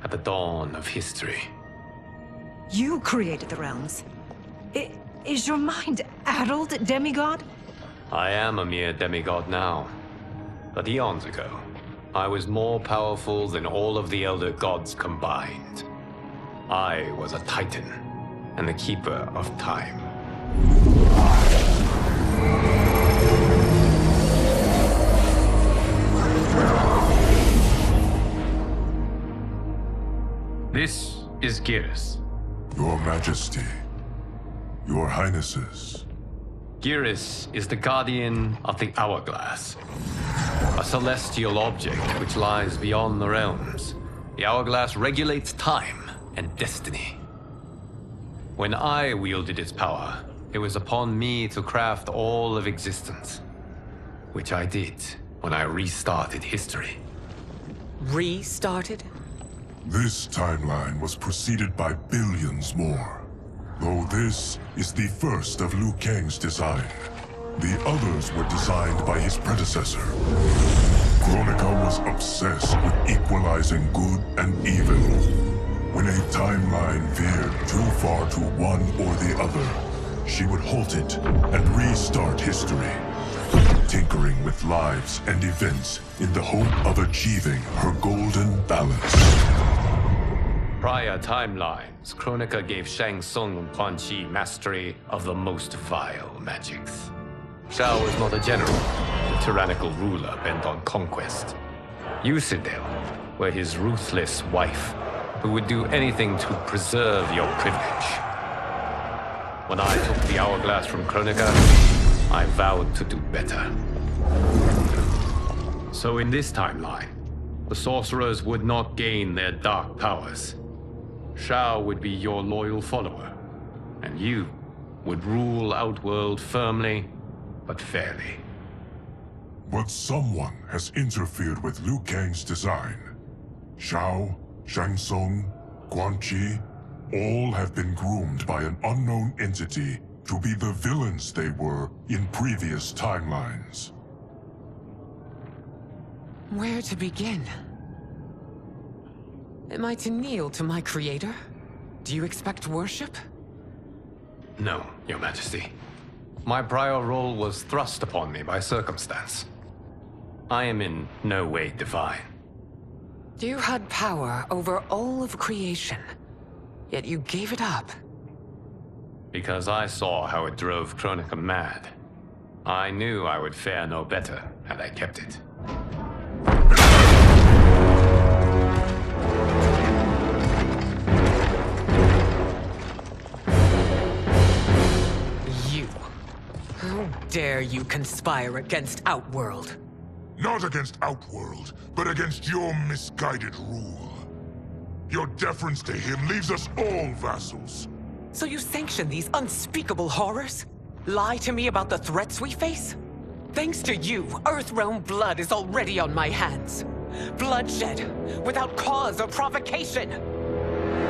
at the dawn of history. You created the realms. Is your mind addled, demigod? I am a mere demigod now. But eons ago, I was more powerful than all of the Elder Gods combined. I was a Titan, and the Keeper of Time. This is Geras. Your Majesty, Your Highnesses. Geras is the guardian of the Hourglass, a celestial object which lies beyond the realms. The Hourglass regulates time and destiny. When I wielded its power, it was upon me to craft all of existence, which I did when I restarted history. Restarted? This timeline was preceded by billions more. Though this is the first of Liu Kang's design. The others were designed by his predecessor. Kronika was obsessed with equalizing good and evil. When a timeline veered too far to one or the other, she would halt it and restart history, tinkering with lives and events in the hope of achieving her golden balance. Prior timelines, Kronika gave Shang Tsung and Quan Chi mastery of the most vile magics. Shao was not a general, a tyrannical ruler bent on conquest. Yusidel were his ruthless wife, who would do anything to preserve your privilege. When I took the Hourglass from Kronika, I vowed to do better. So in this timeline, the sorcerers would not gain their dark powers. Shao would be your loyal follower, and you would rule Outworld firmly, but fairly. But someone has interfered with Liu Kang's design. Shao, Shang Tsung, Quan Chi, all have been groomed by an unknown entity to be the villains they were in previous timelines. Where to begin? Am I to kneel to my creator? Do you expect worship? No, Your Majesty. My prior role was thrust upon me by circumstance. I am in no way divine. You had power over all of creation, yet you gave it up. Because I saw how it drove Kronika mad. I knew I would fare no better had I kept it. You. How dare you conspire against Outworld? Not against Outworld, but against your misguided rule. Your deference to him leaves us all vassals. So you sanction these unspeakable horrors? Lie to me about the threats we face? Thanks to you, Earthrealm blood is already on my hands. Bloodshed, without cause or provocation.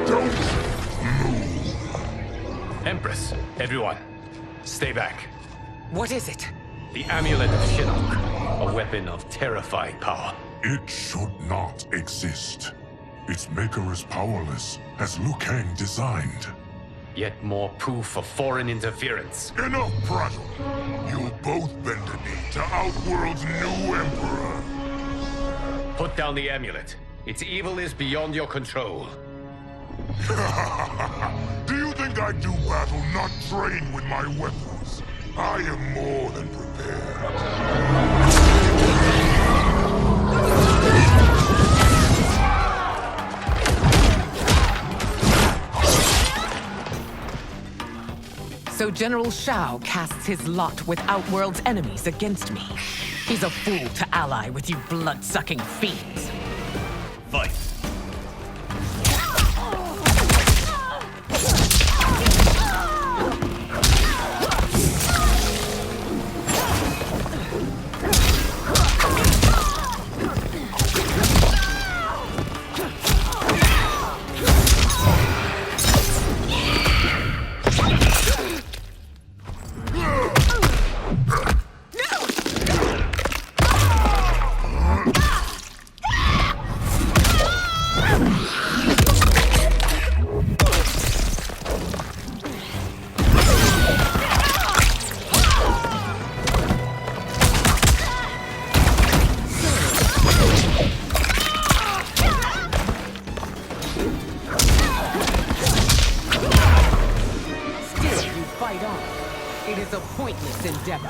Don't move. Empress, everyone, stay back. What is it? The Amulet of Shinnok, a weapon of terrifying power. It should not exist. Its maker is powerless, as Liu Kang designed. Yet more proof of foreign interference. Enough prattle. You'll both bend a knee to Outworld's new Emperor. Put down the amulet. Its evil is beyond your control. Do you think I do battle not trained with my weapons? I am more than prepared. So General Shao casts his lot with Outworld's enemies against me. He's a fool to ally with you blood-sucking fiends. Fight. It is a pointless endeavor.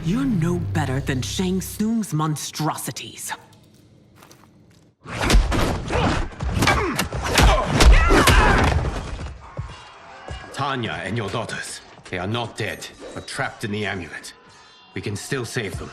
You're no better than Shang Tsung's monstrosities. Tanya and your daughters, they are not dead, but trapped in the amulet. We can still save them.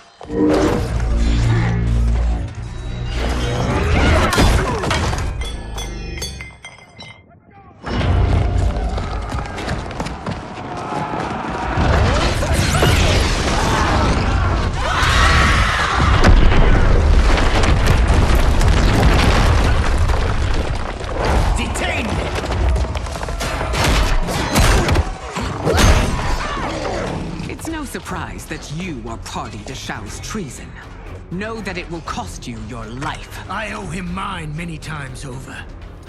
Surprise that you are party to Shao's treason. Know that it will cost you your life. I owe him mine many times over.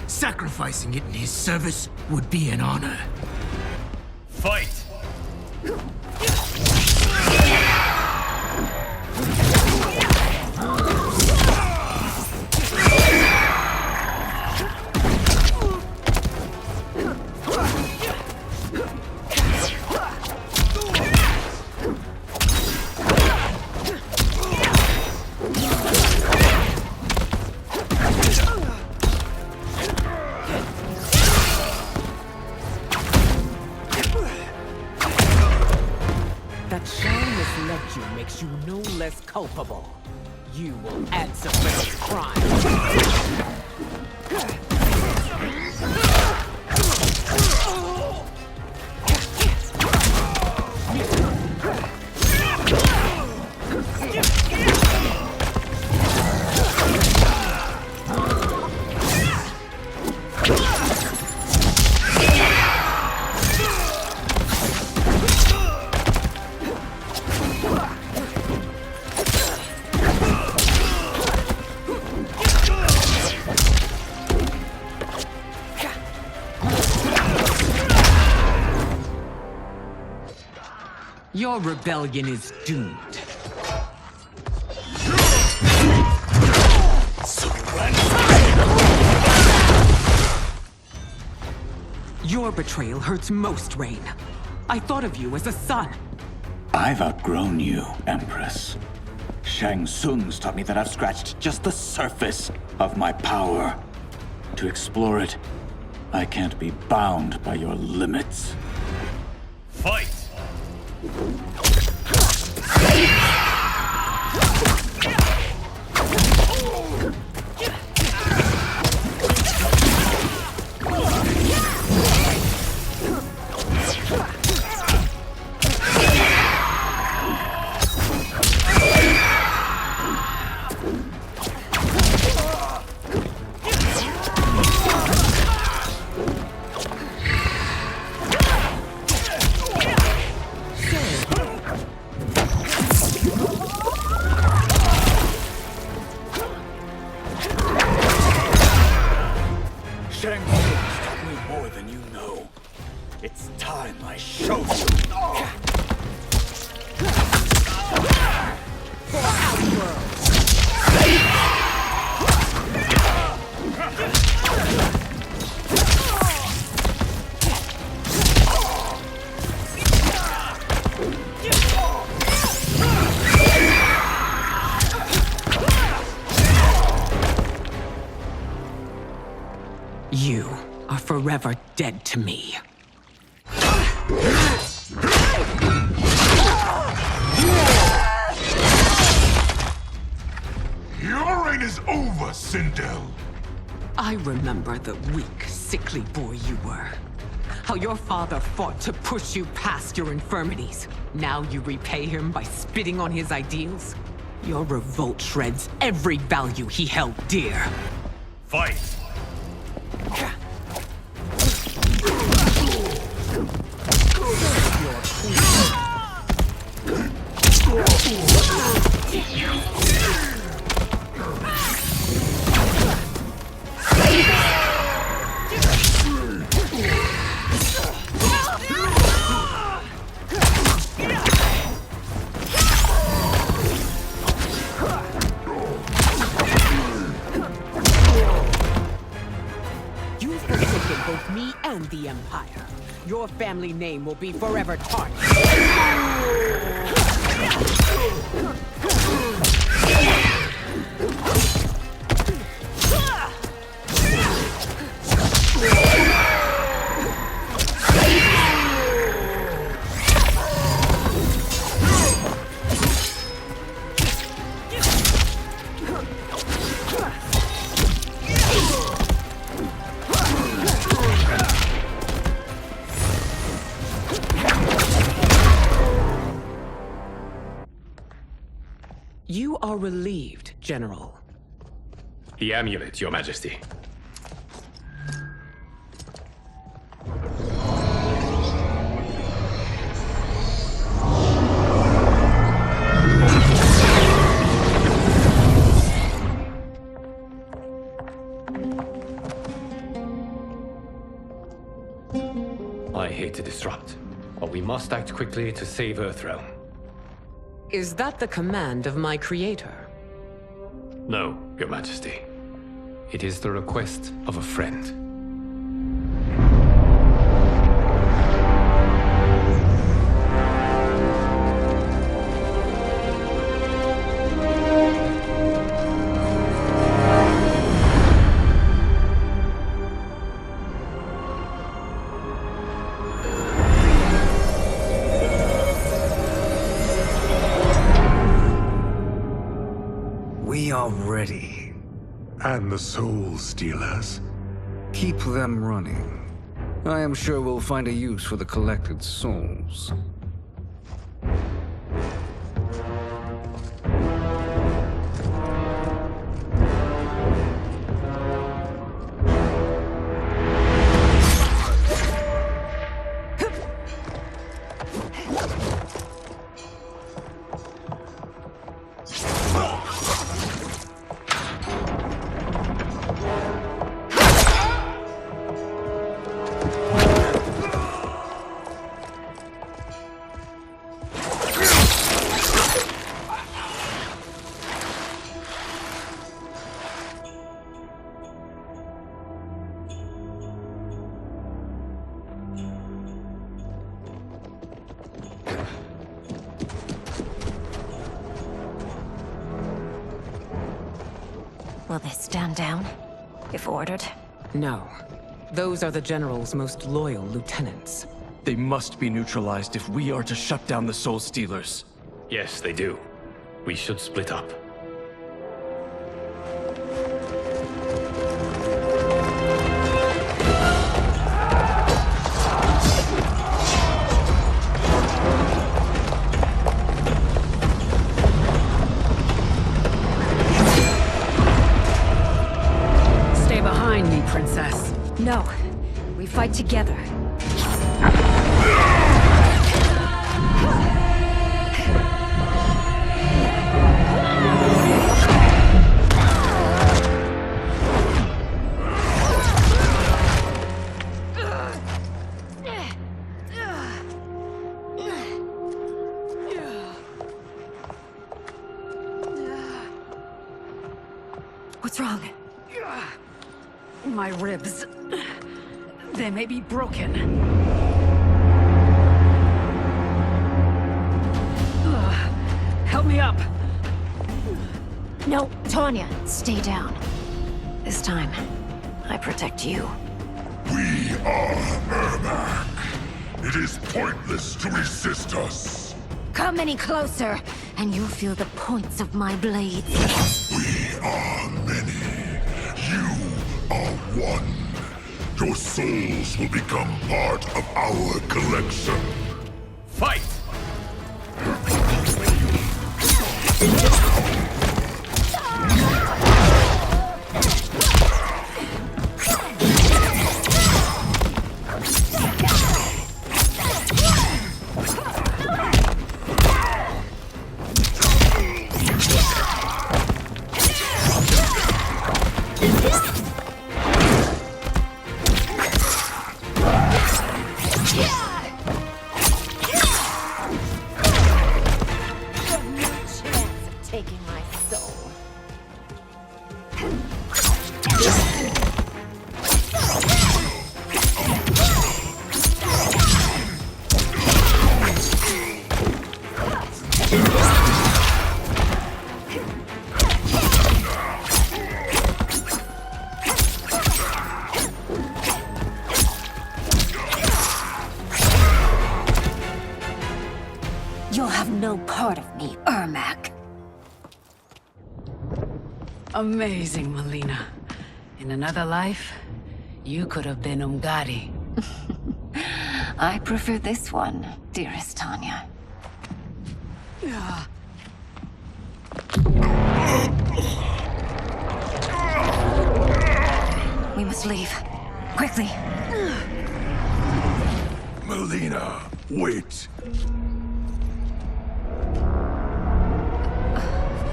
Sacrificing it in his service would be an honor. Fight! That Shao misled you makes you no less culpable. You will answer for this crime. Your rebellion is doomed. Your betrayal hurts most, Rain. I thought of you as a son. I've outgrown you, Empress. Shang Tsung's taught me that I've scratched just the surface of my power. To explore it, I can't be bound by your limits. Fight! Shang Tsung's taught me more than you know. It's time I show you. For Outworld! You are forever dead to me. Your reign is over, Sindel. I remember the weak, sickly boy you were. How your father fought to push you past your infirmities. Now you repay him by spitting on his ideals? Your revolt shreds every value he held dear. Fight! You've forsaken both me and the Empire. Your family name will be forever tarnished. You are relieved, General. The amulet, Your Majesty. I hate to disrupt, but we must act quickly to save Earthrealm. Is that the command of my creator? No, Your Majesty. It is the request of a friend. ready. And the Soul Stealers? Keep them running. I am sure we'll find a use for the collected souls. Will they stand down, if ordered? No. Those are the General's most loyal lieutenants. They must be neutralized if we are to shut down the Soul Stealers. Yes, they do. We should split up. Princess. No. We fight together. What's wrong? My ribs. They may be broken. Help me up. No, Tanya, stay down. This time, I protect you. We are Ermac. It is pointless to resist us. Come any closer, and you'll feel the points of my blades. We are many. You are one. Your souls will become part of our collection. Fight! Amazing, Melina. In another life, you could have been Umgadi. I prefer this one, dearest Tanya. We must leave. Quickly. Melina, wait.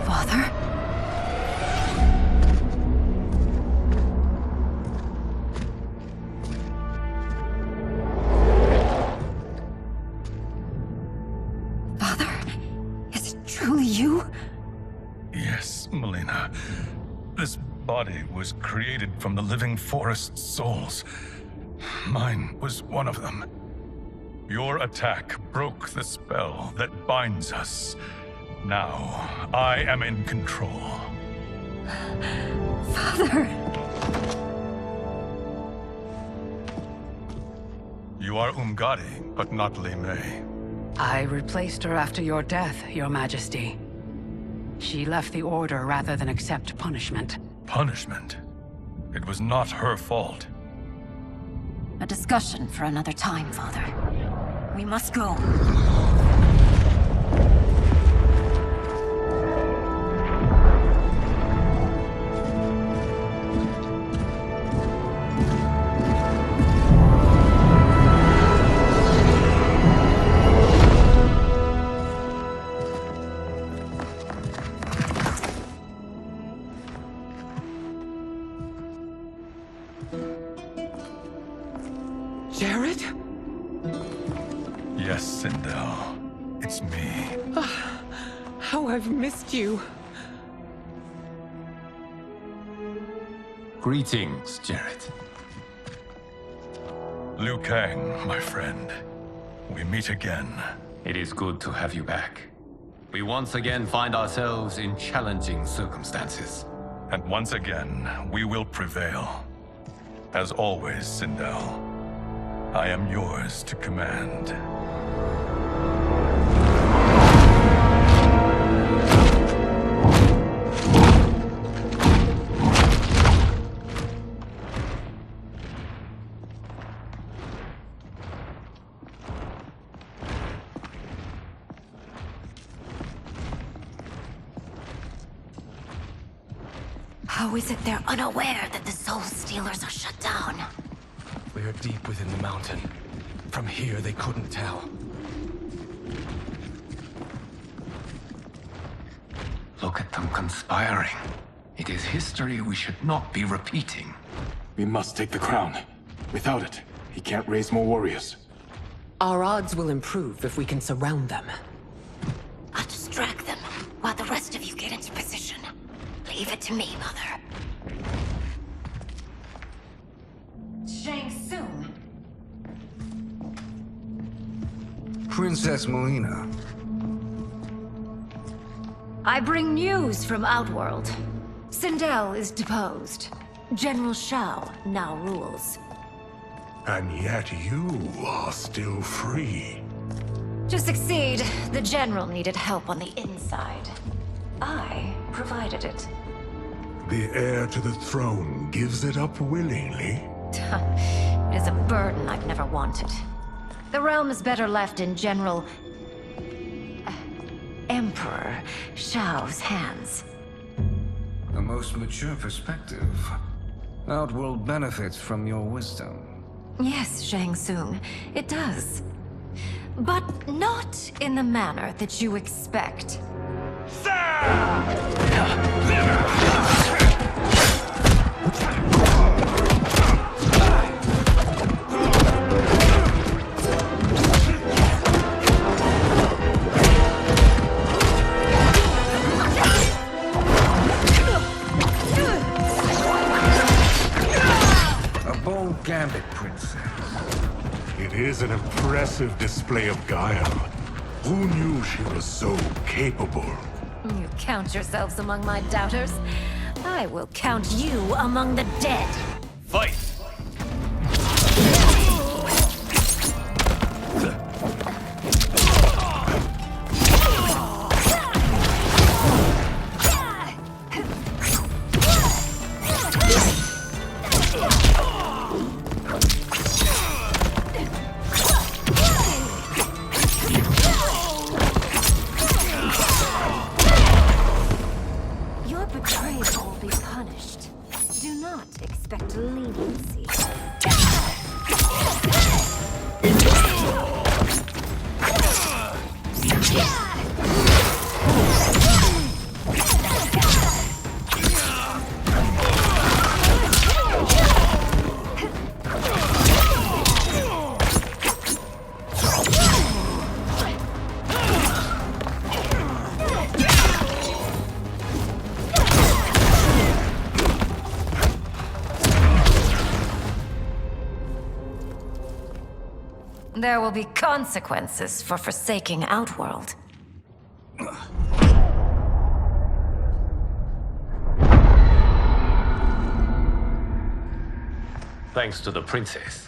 Father? Yes, Melina. This body was created from the living forest souls. Mine was one of them. Your attack broke the spell that binds us. Now, I am in control. Father! You are Umgadi, but not Li Mei. I replaced her after your death, Your Majesty. She left the Order rather than accept punishment. Punishment? It was not her fault. A discussion for another time, Father. We must go. Jared? Yes, Sindel. It's me. How I've missed you. Greetings, Jared. Liu Kang, my friend. We meet again. It is good to have you back. We once again find ourselves in challenging circumstances. And once again, we will prevail. As always, Sindel, I am yours to command. How is it they're unaware that the Soul Stealers are shut down? We are deep within the mountain. From here, they couldn't tell. Look at them conspiring. It is history we should not be repeating. We must take the crown. Without it, he can't raise more warriors. Our odds will improve if we can surround them. I'll distract them while the rest of you get into position. Leave it to me, Mother. Shang Tsung. Princess Melina. I bring news from Outworld. Sindel is deposed. General Shao now rules. And yet you are still free. To succeed, the General needed help on the inside. I provided it. The heir to the throne gives it up willingly. It is a burden I've never wanted. The realm is better left in General... Emperor Shao's hands. A most mature perspective. Outworld benefits from your wisdom. Yes, Shang Tsung, it does. But not in the manner that you expect. A bold Gambit, Princess. It is an impressive display of guile. Who knew she was so capable? You count yourselves among my doubters. I will count you among the dead. Fight! Your betrayal will be punished. Do not expect leniency. There will be consequences for forsaking Outworld. Thanks to the princess,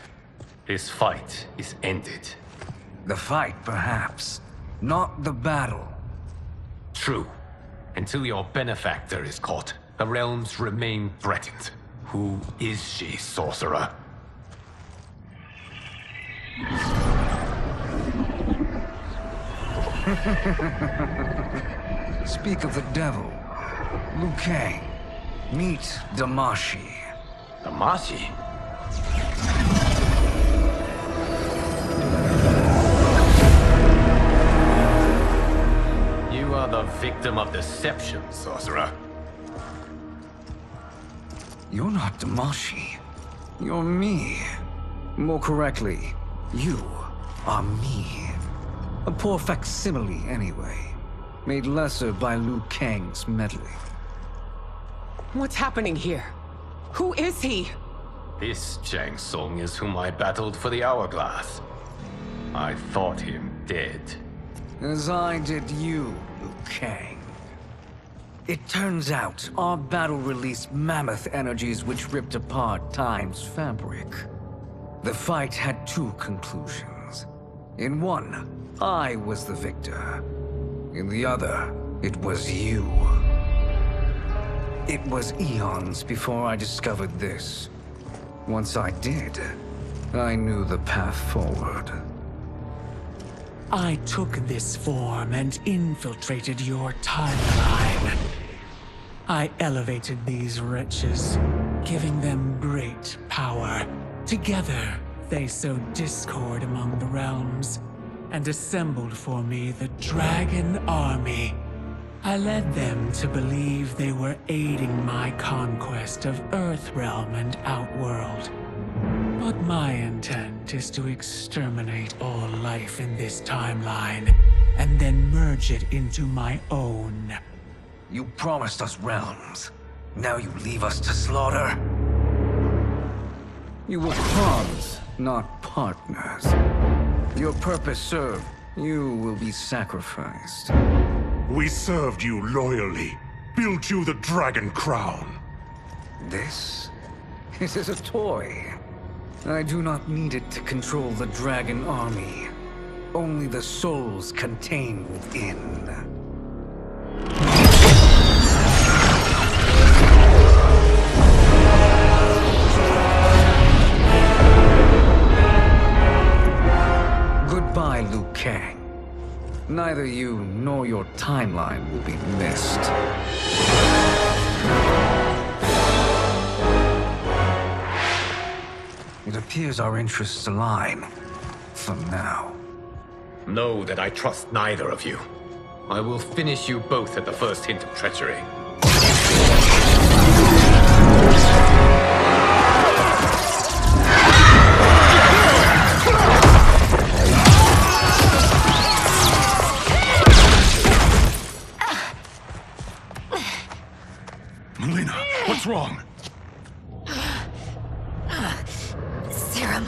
this fight is ended. The fight, perhaps. Not the battle. True. Until your benefactor is caught, the realms remain threatened. Who is she, sorcerer? Speak of the devil. Liu Kang. Meet Damashi. Damashi? You are the victim of deception, sorcerer. You're not Damashi. You're me. More correctly, you are me. A poor facsimile, anyway. Made lesser by Liu Kang's meddling. What's happening here? Who is he? This Shang Tsung is whom I battled for the Hourglass. I thought him dead. As I did you, Liu Kang. It turns out our battle released mammoth energies which ripped apart time's fabric. The fight had two conclusions. In one, I was the victor. In the other, it was you. It was eons before I discovered this. Once I did, I knew the path forward. I took this form and infiltrated your timeline. I elevated these wretches, giving them great power. Together, they sowed discord among the realms and assembled for me the Dragon Army. I led them to believe they were aiding my conquest of Earthrealm and Outworld. But my intent is to exterminate all life in this timeline, and then merge it into my own. You promised us realms. Now you leave us to slaughter? You were pawns, not partners. Your purpose served. You will be sacrificed. We served you loyally, built you the Dragon Crown. This is a toy. I do not need it to control the Dragon Army. Only the souls contained within. Goodbye, Liu Kang. Neither you nor your timeline will be missed. It appears our interests align. For now. Know that I trust neither of you. I will finish you both at the first hint of treachery. Melina, what's wrong? Serum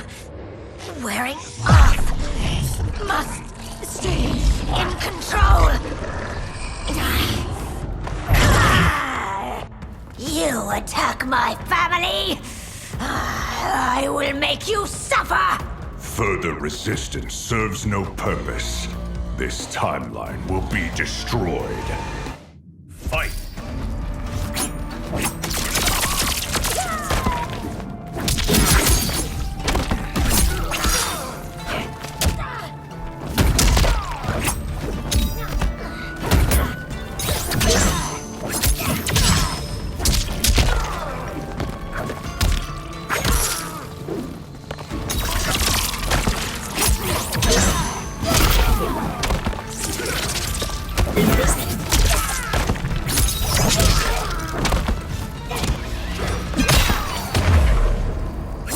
wearing off. Must stay in control. You attack my family. I will make you suffer. Further resistance serves no purpose. This timeline will be destroyed. Fight!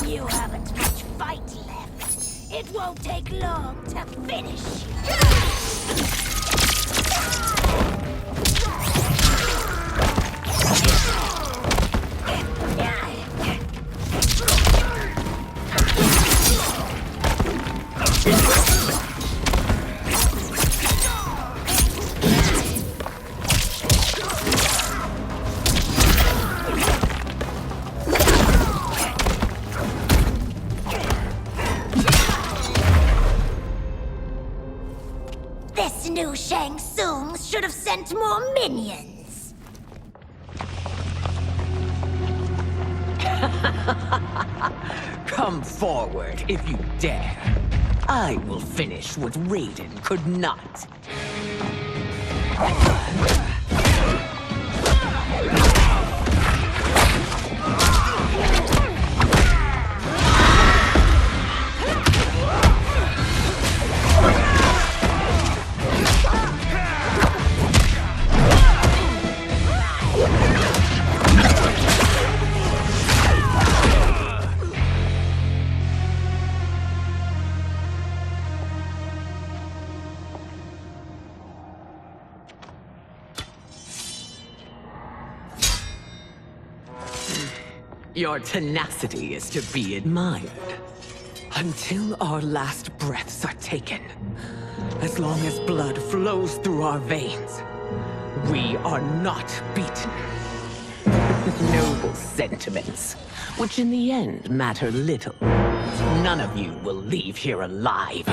You haven't much fight left. It won't take long to finish. This new Shang Tsung should have sent more minions. Come forward if you dare. I will finish what Raiden could not. Your tenacity is to be admired. Until our last breaths are taken, as long as blood flows through our veins, we are not beaten. Noble sentiments, which in the end matter little. None of you will leave here alive.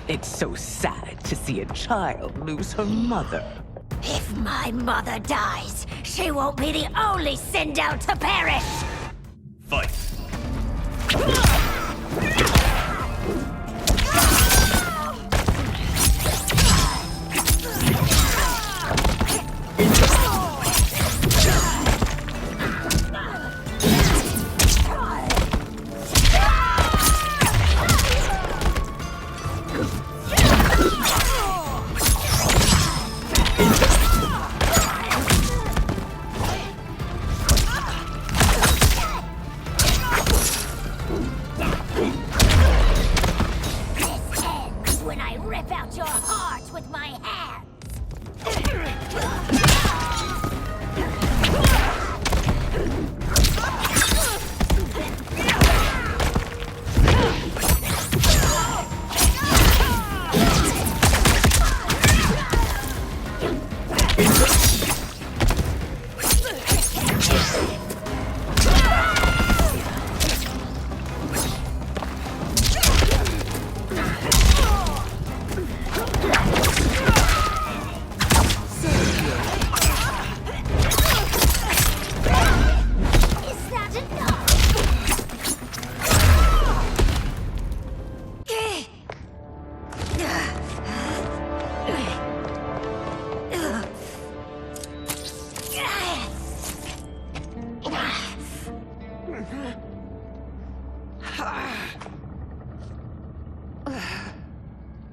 It's so sad to see a child lose her mother. If my mother dies, she won't be the only Sindel to perish! Fight!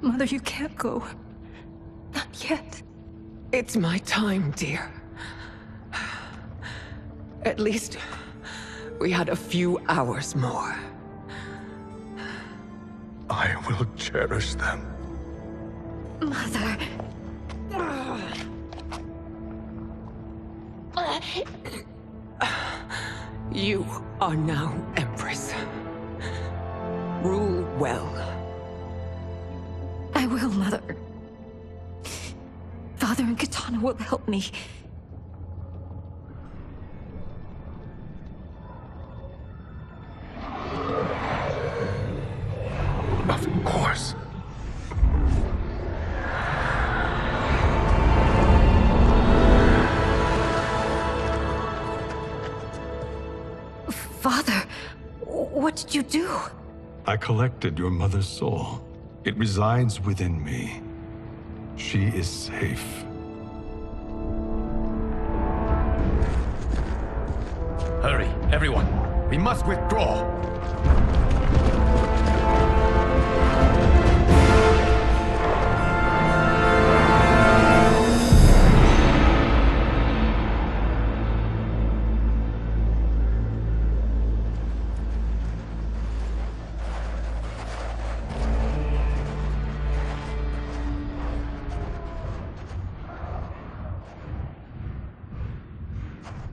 Mother, you can't go. Not yet. It's my time, dear. At least, we had a few hours more. I will cherish them. Mother... You are now Empress. Rule well. I will, Mother. Father and Kitana will help me. Of course. Father, what did you do? I collected your mother's soul. It resides within me. She is safe. Hurry, everyone. We must withdraw.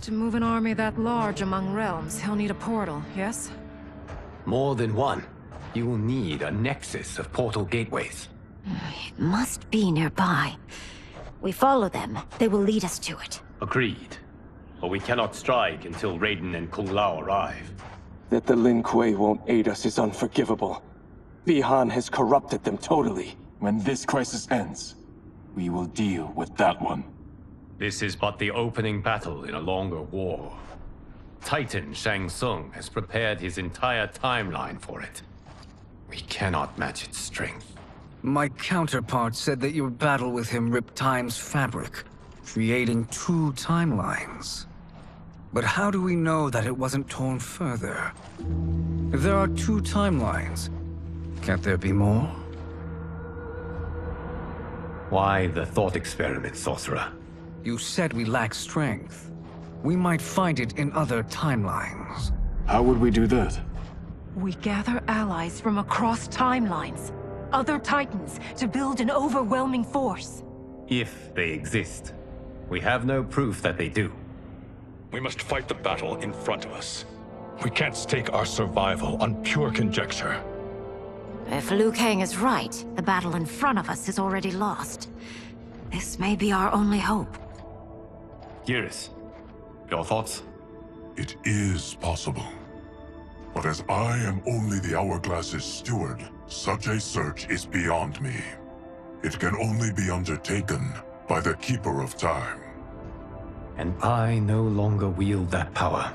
To move an army that large among realms, he'll need a portal, yes? More than one. You will need a nexus of portal gateways. It must be nearby. We follow them, they will lead us to it. Agreed. But we cannot strike until Raiden and Kung Lao arrive. That the Lin Kuei won't aid us is unforgivable. Bi-Han has corrupted them totally. When this crisis ends, we will deal with that one. This is but the opening battle in a longer war. Titan Shang Tsung has prepared his entire timeline for it. We cannot match its strength. My counterpart said that your battle with him ripped time's fabric, creating 2 timelines. But how do we know that it wasn't torn further? If there are 2 timelines, can't there be more? Why the thought experiment, sorcerer? You said we lack strength. We might find it in other timelines. How would we do that? We gather allies from across timelines, other titans, to build an overwhelming force. If they exist. We have no proof that they do. We must fight the battle in front of us. We can't stake our survival on pure conjecture. If Liu Kang is right, the battle in front of us is already lost. This may be our only hope. Geras, your thoughts? It is possible. But as I am only the Hourglass's steward, such a search is beyond me. It can only be undertaken by the Keeper of Time. And I no longer wield that power.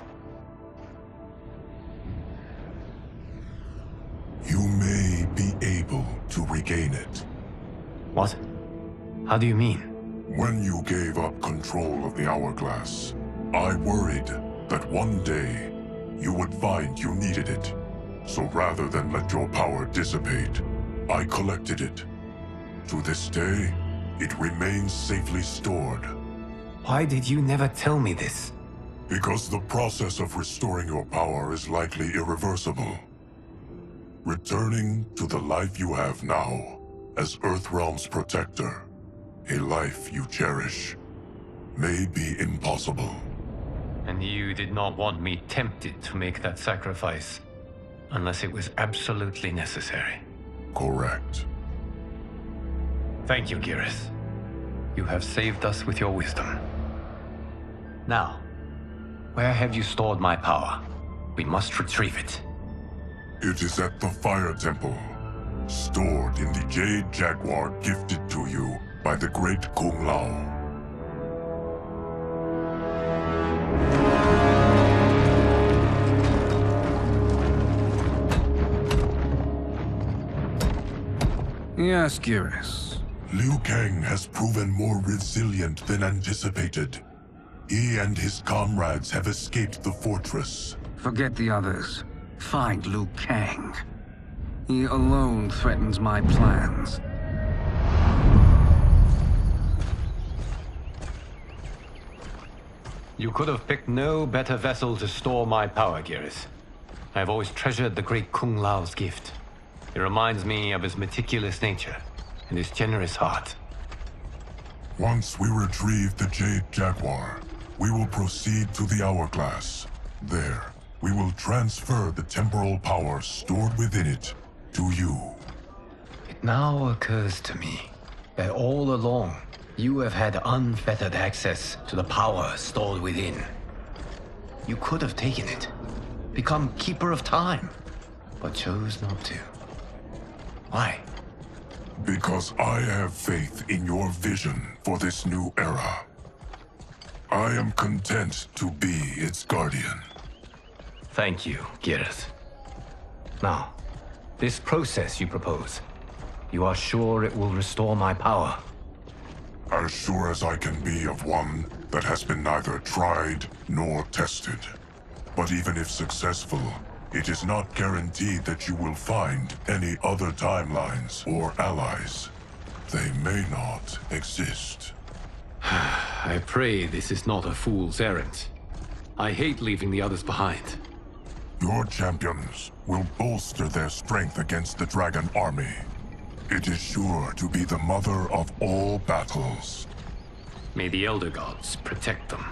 You may be able to regain it. What? How do you mean? When you gave up control of the Hourglass, I worried that one day you would find you needed it. So rather than let your power dissipate, I collected it. To this day, it remains safely stored. Why did you never tell me this? Because the process of restoring your power is likely irreversible. Returning to the life you have now, as Earthrealm's protector, a life you cherish, may be impossible. And you did not want me tempted to make that sacrifice, unless it was absolutely necessary. Correct. Thank you, Geras. You have saved us with your wisdom. Now, where have you stored my power? We must retrieve it. It is at the Fire Temple, stored in the Jade Jaguar gifted to you by the great Kung Lao. Yes, Geras. Liu Kang has proven more resilient than anticipated. He and his comrades have escaped the fortress. Forget the others. Find Liu Kang. He alone threatens my plans. You could have picked no better vessel to store my power, Geras. I have always treasured the great Kung Lao's gift. It reminds me of his meticulous nature and his generous heart. Once we retrieve the Jade Jaguar, we will proceed to the Hourglass. There, we will transfer the temporal power stored within it to you. It now occurs to me that all along, you have had unfettered access to the power stored within. You could have taken it, become Keeper of Time, but chose not to. Why? Because I have faith in your vision for this new era. I am content to be its guardian. Thank you, Geras. Now, this process you propose, you are sure it will restore my power? As sure as I can be of one that has been neither tried nor tested. But even if successful, it is not guaranteed that you will find any other timelines or allies. They may not exist. I pray this is not a fool's errand. I hate leaving the others behind. Your champions will bolster their strength against the Dragon Army. It is sure to be the mother of all battles. May the Elder Gods protect them.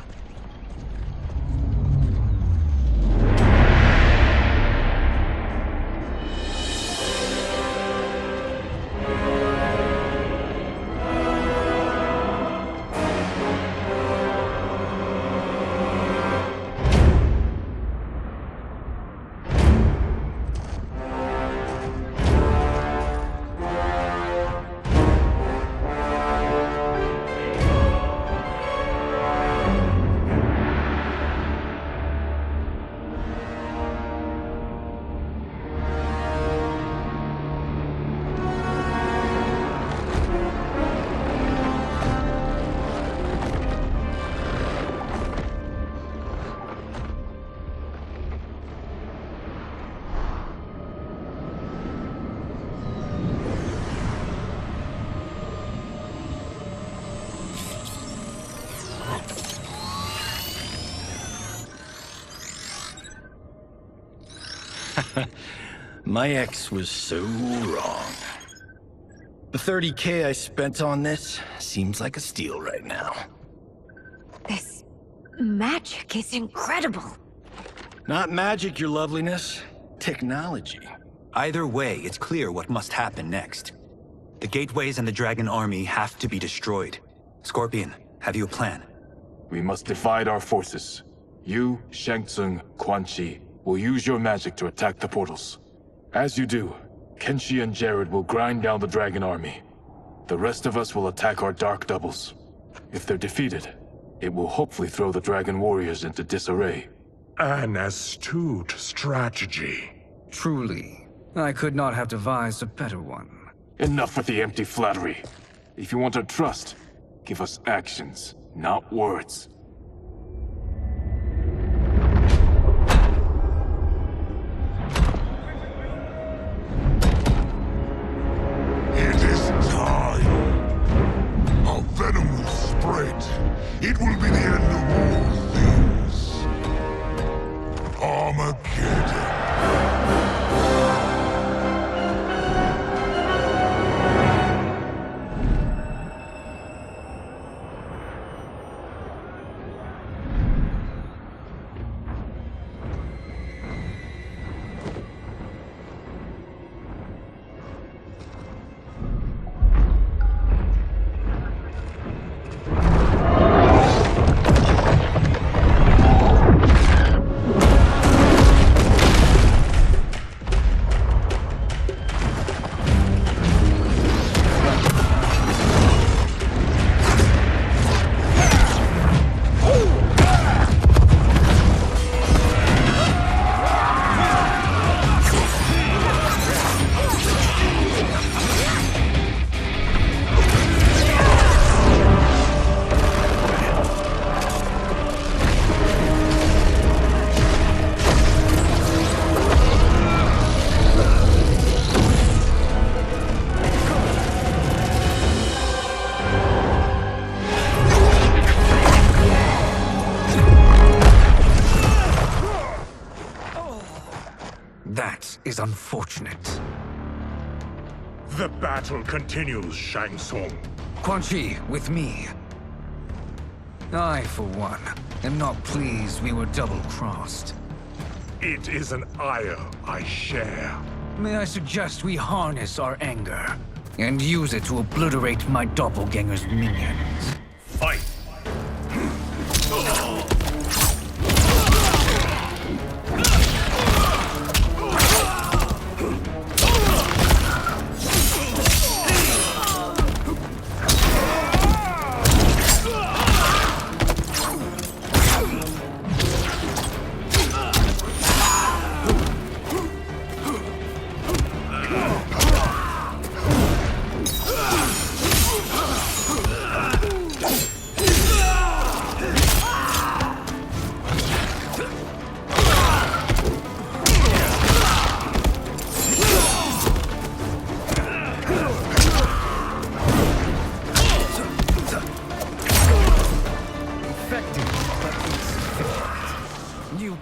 My ex was so wrong. The 30K I spent on this seems like a steal right now. This magic is incredible. Not magic, your loveliness. Technology. Either way, it's clear what must happen next. The gateways and the dragon army have to be destroyed. Scorpion, have you a plan? We must divide our forces. You, Shang Tsung, Quan Chi will use your magic to attack the portals. As you do, Kenshi and Jared will grind down the dragon army. The rest of us will attack our dark doubles. If they're defeated, it will hopefully throw the dragon warriors into disarray. An astute strategy. Truly, I could not have devised a better one. Enough with the empty flattery. If you want our trust, give us actions, not words. It is time. Our venom will spread. It will be the end of all things. Armageddon. That is unfortunate. The battle continues, Shang Tsung. Quan Chi, with me. I, for one, am not pleased we were double-crossed. It is an ire I share. May I suggest we harness our anger and use it to obliterate my doppelganger's minions? Fight!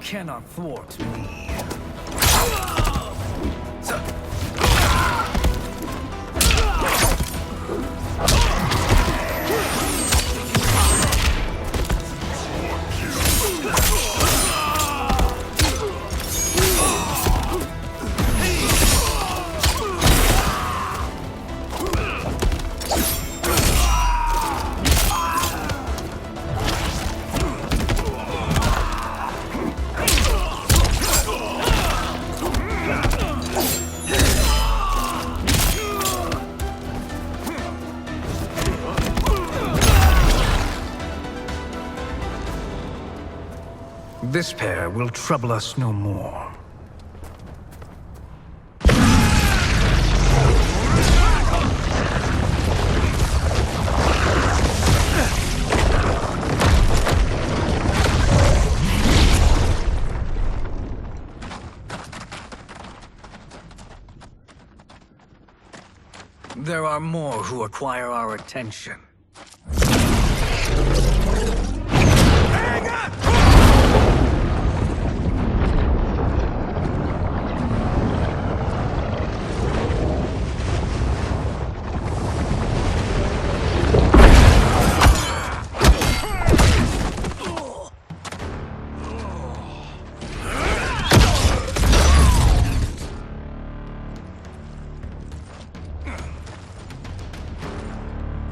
Cannot thwart me. This pair will trouble us no more. There are more who require our attention.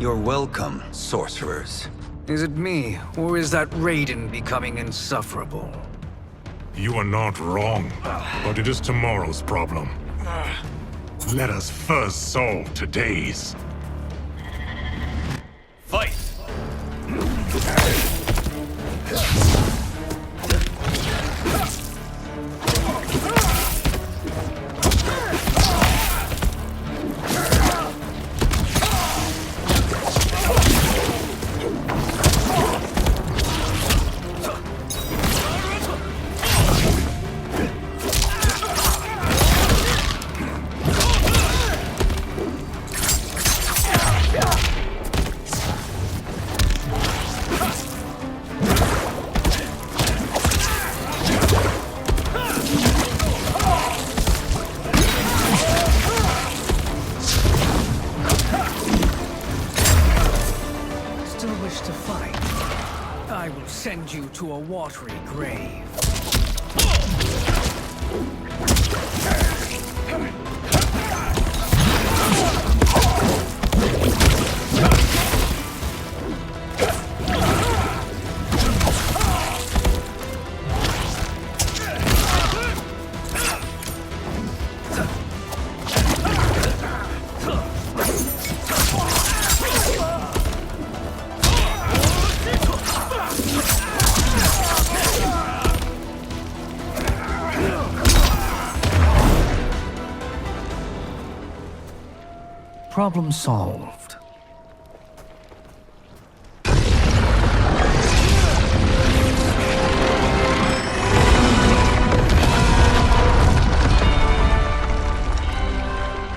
You're welcome, sorcerers. Is it me, or is that Raiden becoming insufferable? You are not wrong, but it is tomorrow's problem. Let us first solve today's. Fight! Send you to a watery grave. Problem solved.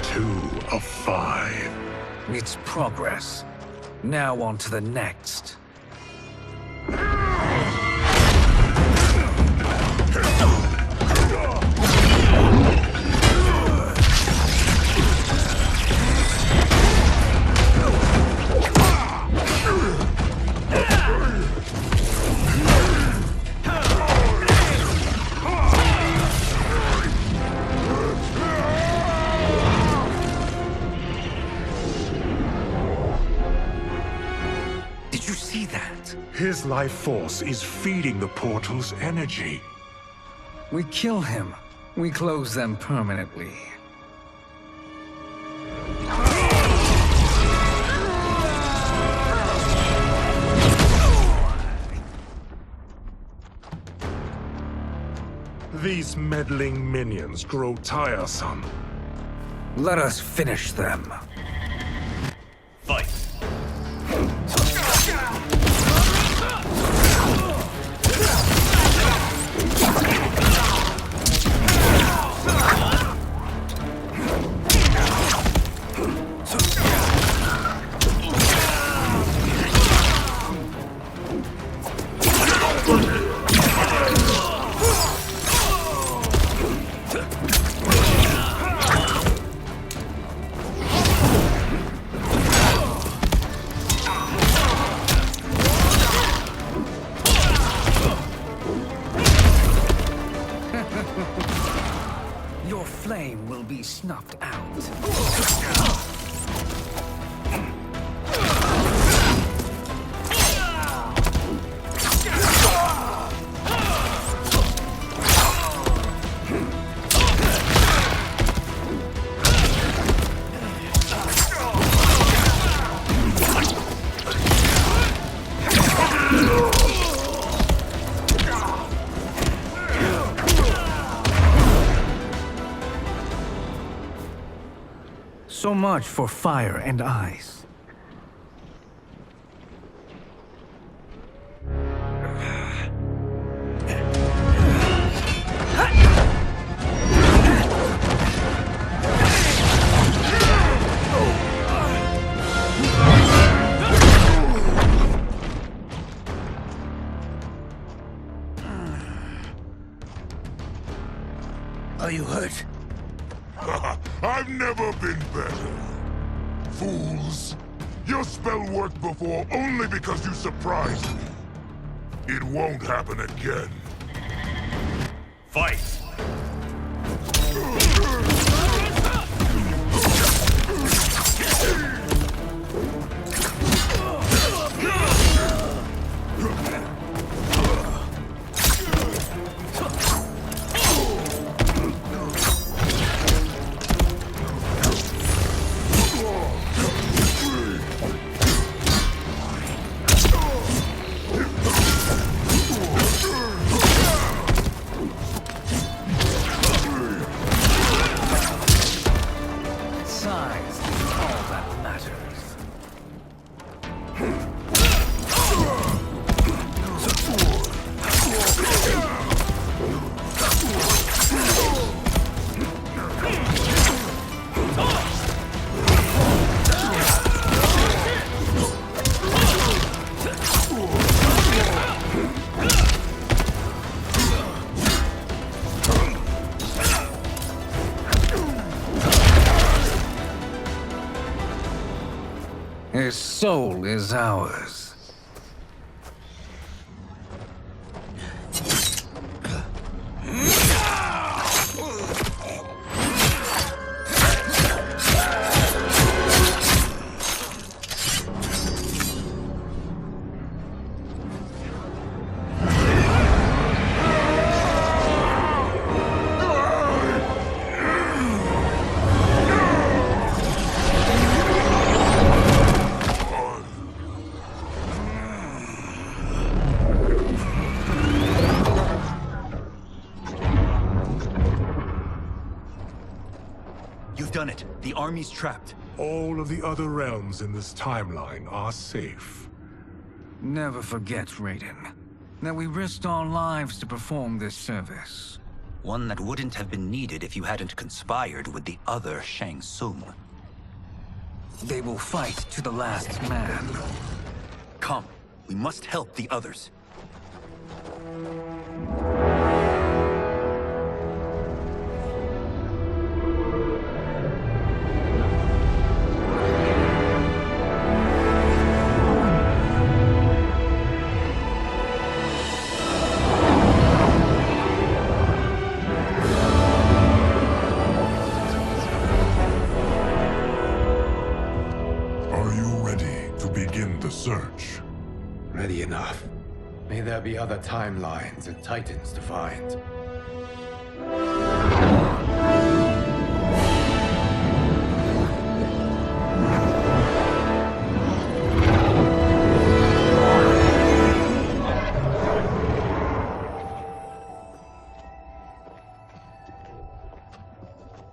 Two of 5. It's progress. Now on to the next. His life force is feeding the portal's energy. We kill him. We close them permanently. These meddling minions grow tiresome. Let us finish them. Fight! Your flame will be snuffed out. So much for fire and ice. Are you hurt? I've never been better. Fools! Your spell worked before only because you surprised me. It won't happen again. Fight! Size is all that matters. His soul is ours. You've done it. The army's trapped. All of the other realms in this timeline are safe. Never forget, Raiden, that we risked our lives to perform this service. One that wouldn't have been needed if you hadn't conspired with the other Shang Tsung. They will fight to the last man. Come, we must help the others. Search. Ready enough. May there be other timelines and titans to find.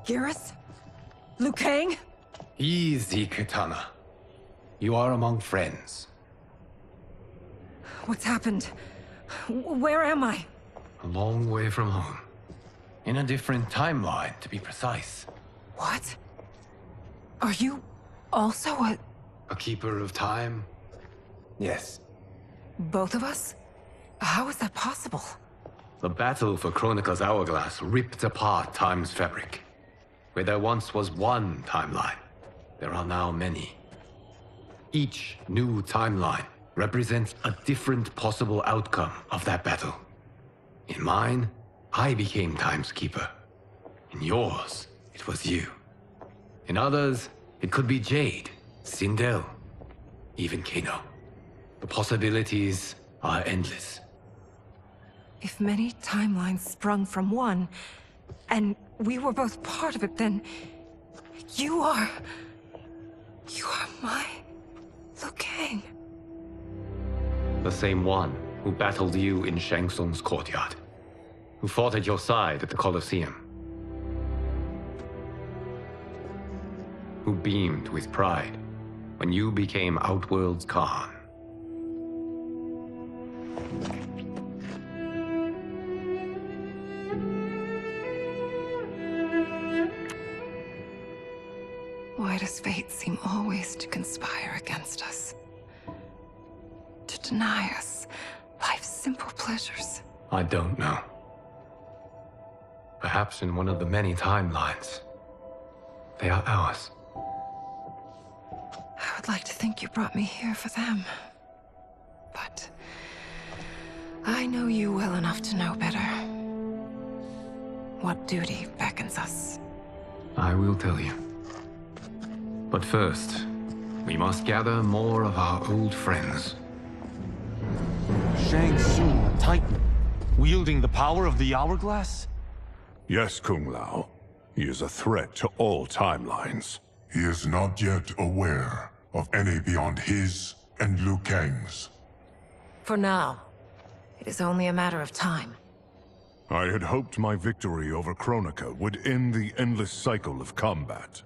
Geras? Liu Kang? Easy, Kitana. You are among friends. What's happened? Where am I? A long way from home. In a different timeline, to be precise. What? Are you also a keeper of time? Yes. both of us? How is that possible? The battle for Chronica's Hourglass ripped apart time's fabric. Where there once was one timeline, there are now many. Each new timeline represents a different possible outcome of that battle. In mine, I became Time's Keeper. In yours, it was you. In others, it could be Jade, Sindel, even Kano. The possibilities are endless. If many timelines sprung from one, and we were both part of it, then you are my Liu Kang. The same one who battled you in Shang Tsung's courtyard, who fought at your side at the Colosseum, who beamed with pride when you became Outworld's Khan. Why does fate seem always to conspire against us? To deny us life's simple pleasures? I don't know. Perhaps in one of the many timelines, they are ours. I would like to think you brought me here for them. But I know you well enough to know better. What duty beckons us? I will tell you. But first, we must gather more of our old friends. Shang Tsung, a Titan, wielding the power of the Hourglass? Yes, Kung Lao. He is a threat to all timelines. He is not yet aware of any beyond his and Liu Kang's. For now, it is only a matter of time. I had hoped my victory over Kronika would end the endless cycle of combat.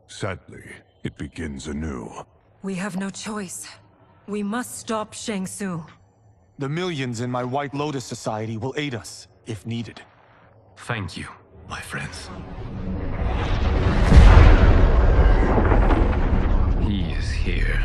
Sadly, it begins anew. We have no choice. We must stop Shang Tsung. The millions in my White Lotus Society will aid us, if needed. Thank you, my friends. He is here.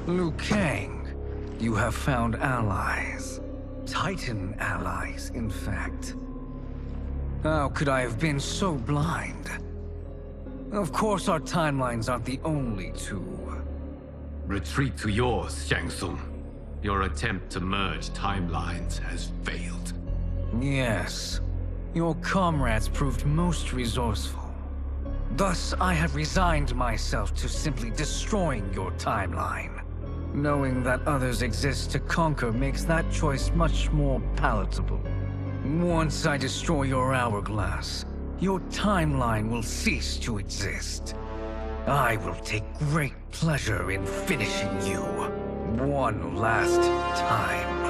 Liu Kang, you have found allies. Titan allies, in fact. How could I have been so blind? Of course our timelines aren't the only two. Retreat to yours, Shang Tsung. Your attempt to merge timelines has failed. Yes. Your comrades proved most resourceful. Thus, I have resigned myself to simply destroying your timeline. Knowing that others exist to conquer makes that choice much more palatable. Once I destroy your hourglass, your timeline will cease to exist. I will take great pleasure in finishing you one last time.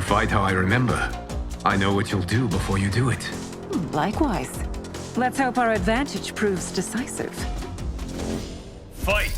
Fight how I remember. I know what you'll do before you do it. Likewise. Let's hope our advantage proves decisive. Fight!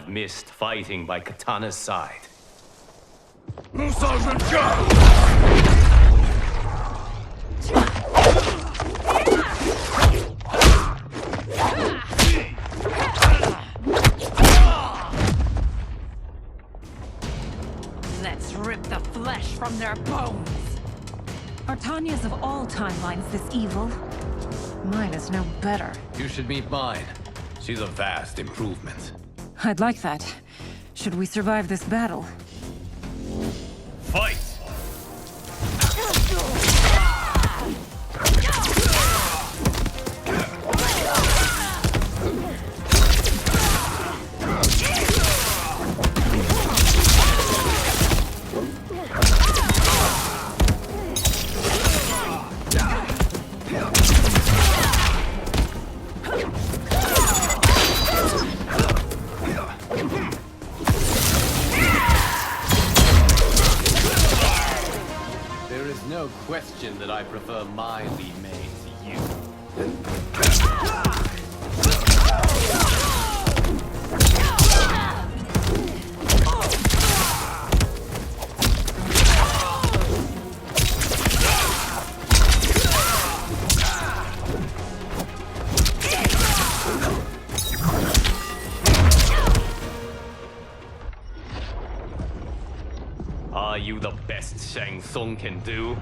Missed fighting by Katana's side. Let's rip the flesh from their bones. Are Tanya's of all timelines this evil? Mine is no better. You should meet mine. She's a vast improvement. I'd like that. Should we survive this battle? Fight! No question that I prefer my Li Mei to you. Are you the best Shang Tsung can do?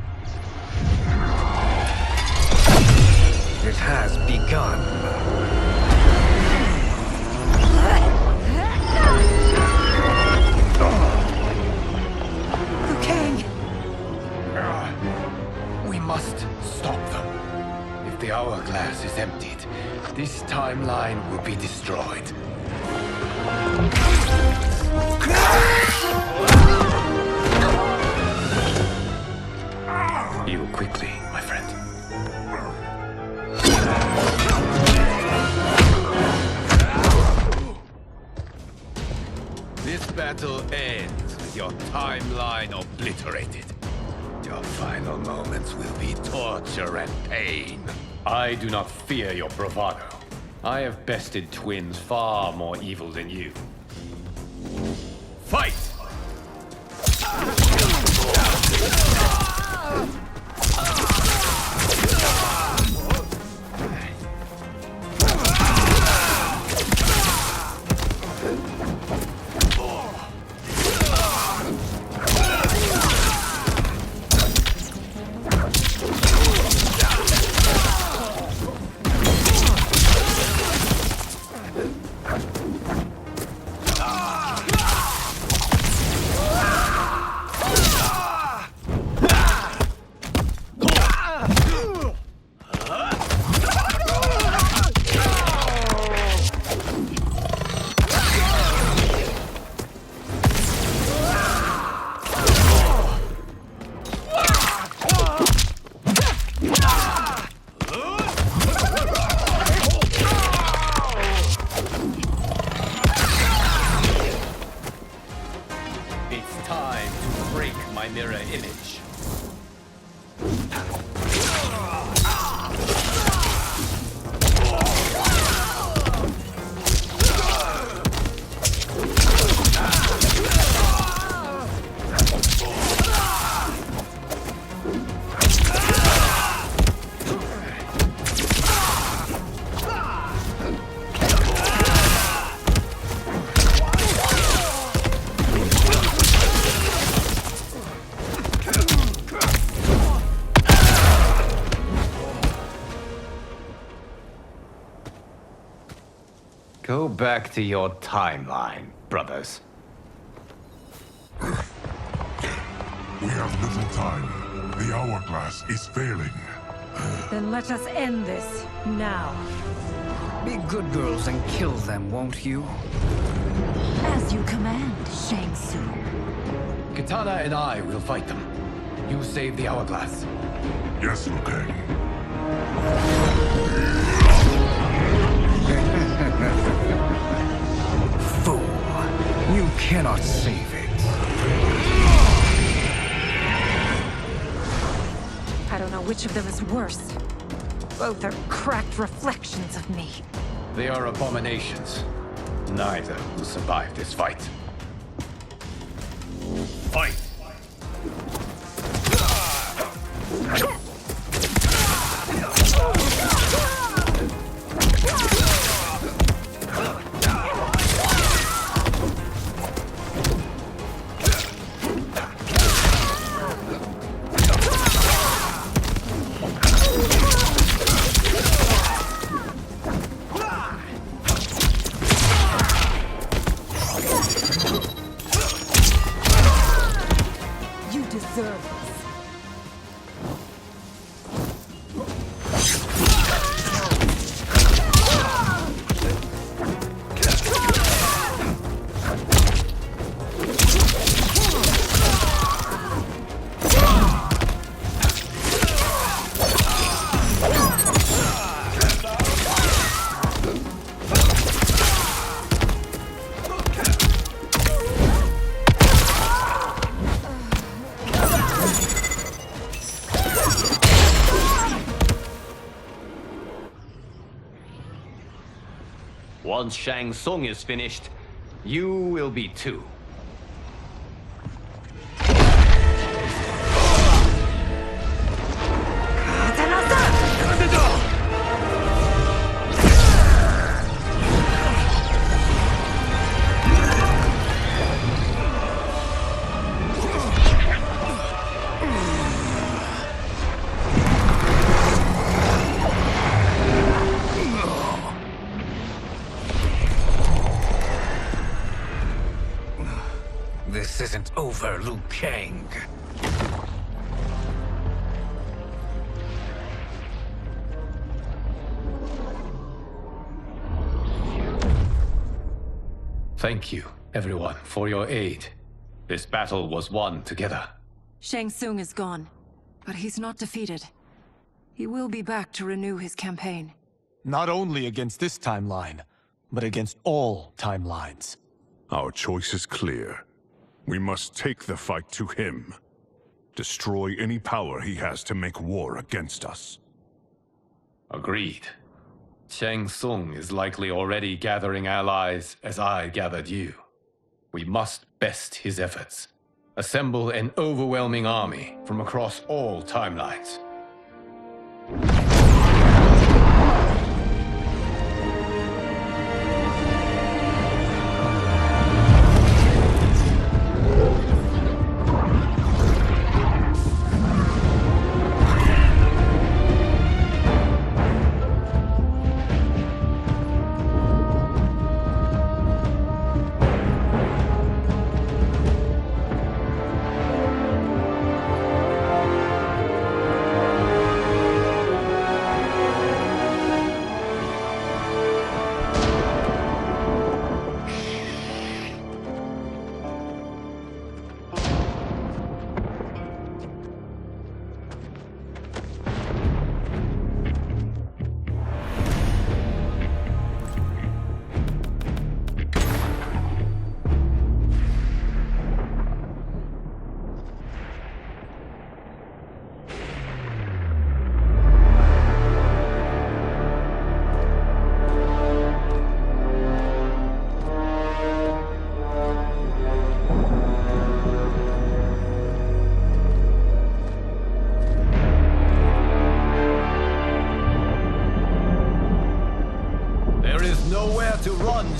It has begun. Liu Kang! We must stop them. If the hourglass is emptied, this timeline will be destroyed. Heal quickly, my friend. This battle ends with your timeline obliterated. Your final moments will be torture and pain. I do not fear your bravado. I have bested twins far more evil than you. Fight! Go back to your timeline, brothers. We have little time. The hourglass is failing. Then let us end this, now. Be good girls and kill them, won't you? As you command, Shang Tsung. Kitana and I will fight them. You save the hourglass. Yes, Liu Kang. Fool! You cannot save it. I don't know which of them is worse. Both are cracked reflections of me. They are abominations. Neither will survive this fight. Fight! Once Shang Tsung is finished, you will be too. This isn't over, Liu Kang. Thank you, everyone, for your aid. This battle was won together. Shang Tsung is gone, but he's not defeated. He will be back to renew his campaign. Not only against this timeline, but against all timelines. Our choice is clear. We must take the fight to him. Destroy any power he has to make war against us. Agreed. Shang Tsung is likely already gathering allies as I gathered you. We must best his efforts. Assemble an overwhelming army from across all timelines.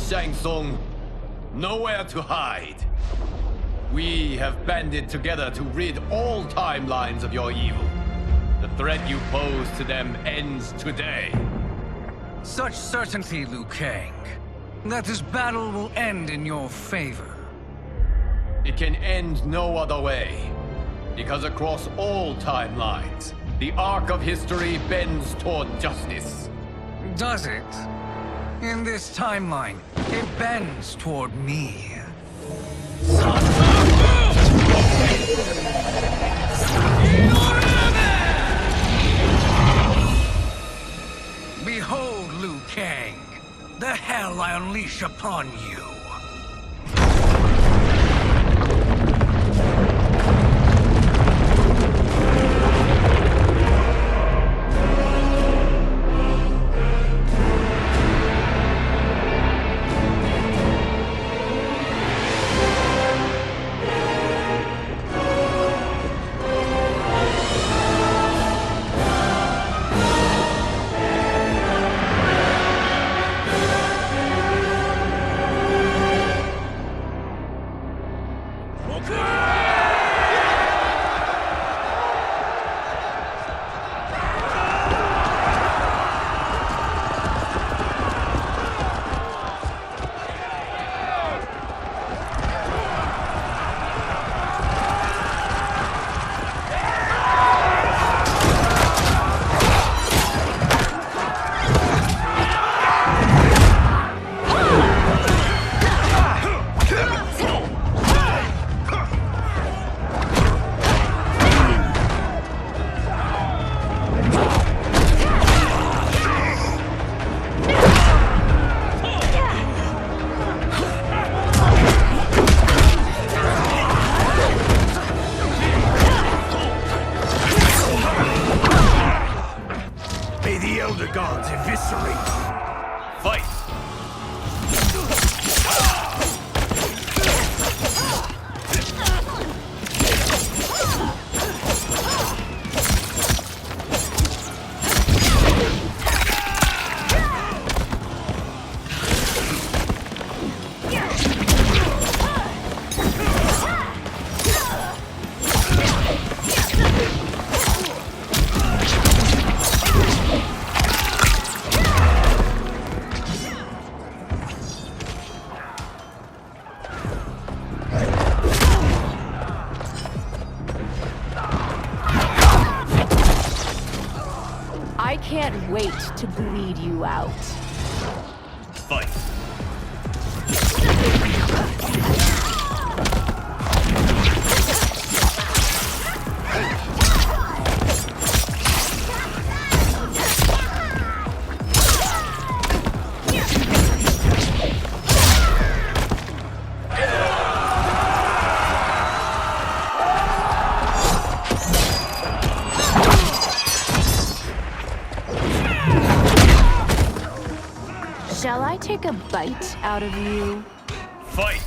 Shang Tsung, nowhere to hide. We have banded together to rid all timelines of your evil. The threat you pose to them ends today. Such certainty, Liu Kang, that this battle will end in your favor. It can end no other way, because across all timelines, the arc of history bends toward justice. Does it? In this timeline, it bends toward me. Behold, Liu Kang, the hell I unleash upon you. can't wait to bleed you out. Fight. Shall I take a bite out of you? Fight!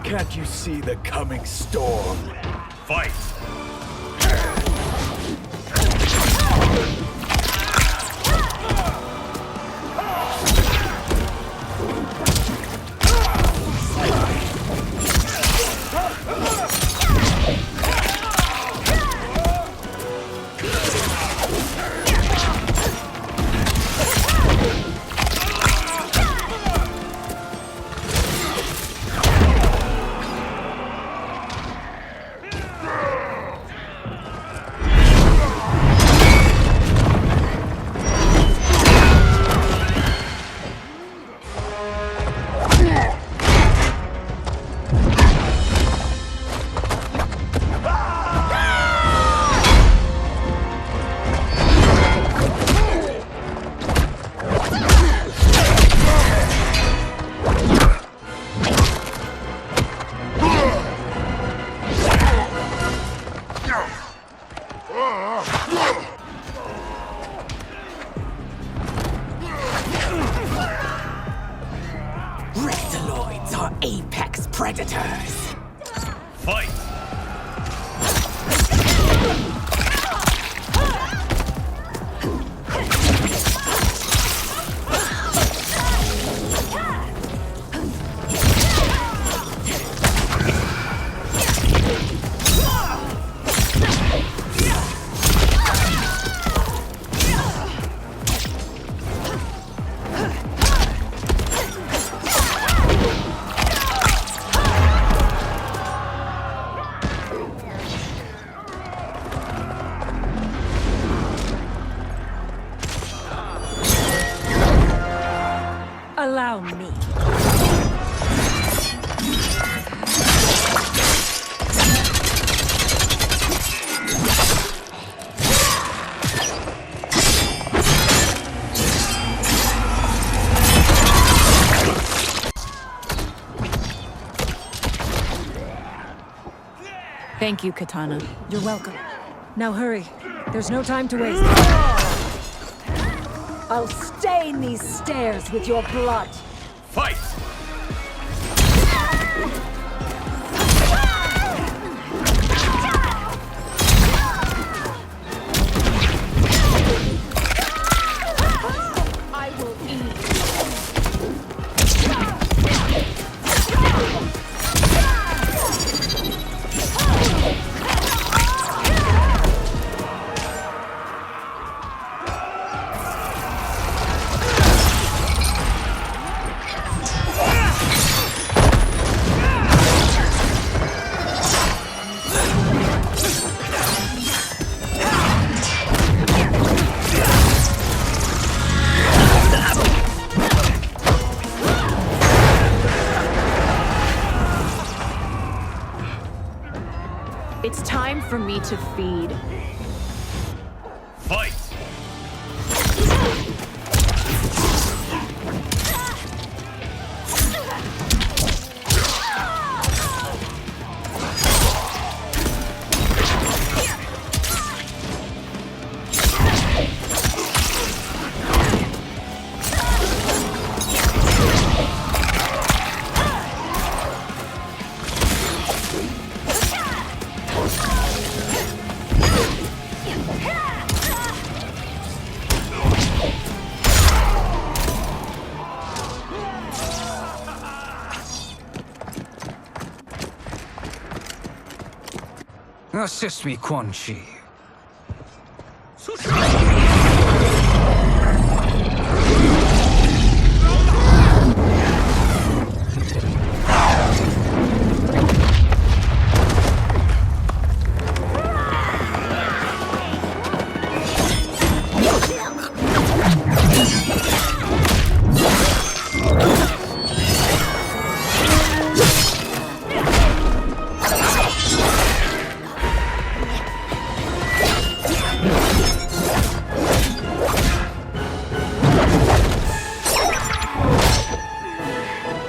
Can't you see the coming storm? Fight! Reptiloids are apex predators. Fight! Allow me. Thank you, Katana. You're welcome. Now hurry. There's no time to waste. I'll stain these stairs with your blood. Fight! I will eat. It's time for me to feed. Fight! Assist me, Quan Chi.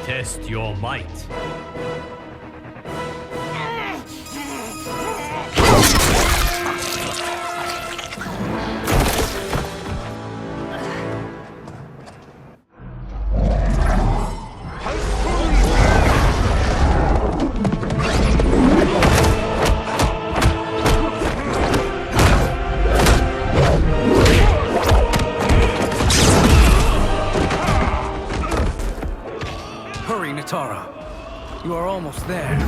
Test your might. Hurry, Katara. You are almost there.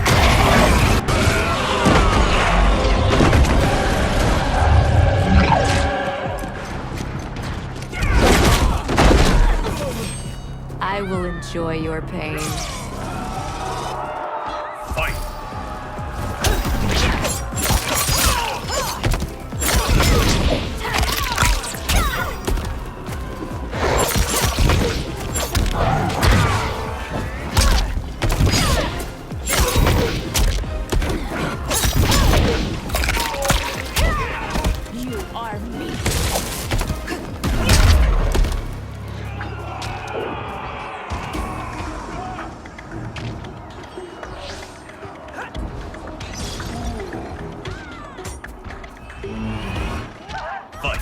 I will enjoy your pain. Fight! You are me. Fight!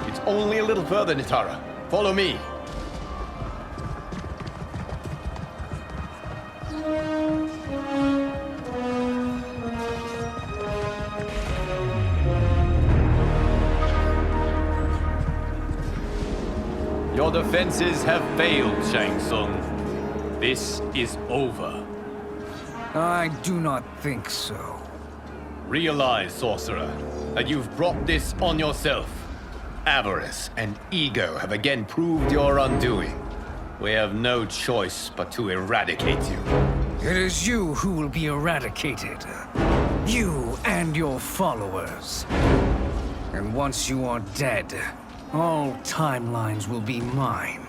It's only a little further, Katara. Follow me. Your defenses have failed, Shang Tsung. This is over. I do not think so. Realize, sorcerer, that you've brought this on yourself. Avarice and ego have again proved your undoing. We have no choice but to eradicate you. It is you who will be eradicated. You and your followers. And once you are dead, all timelines will be mine.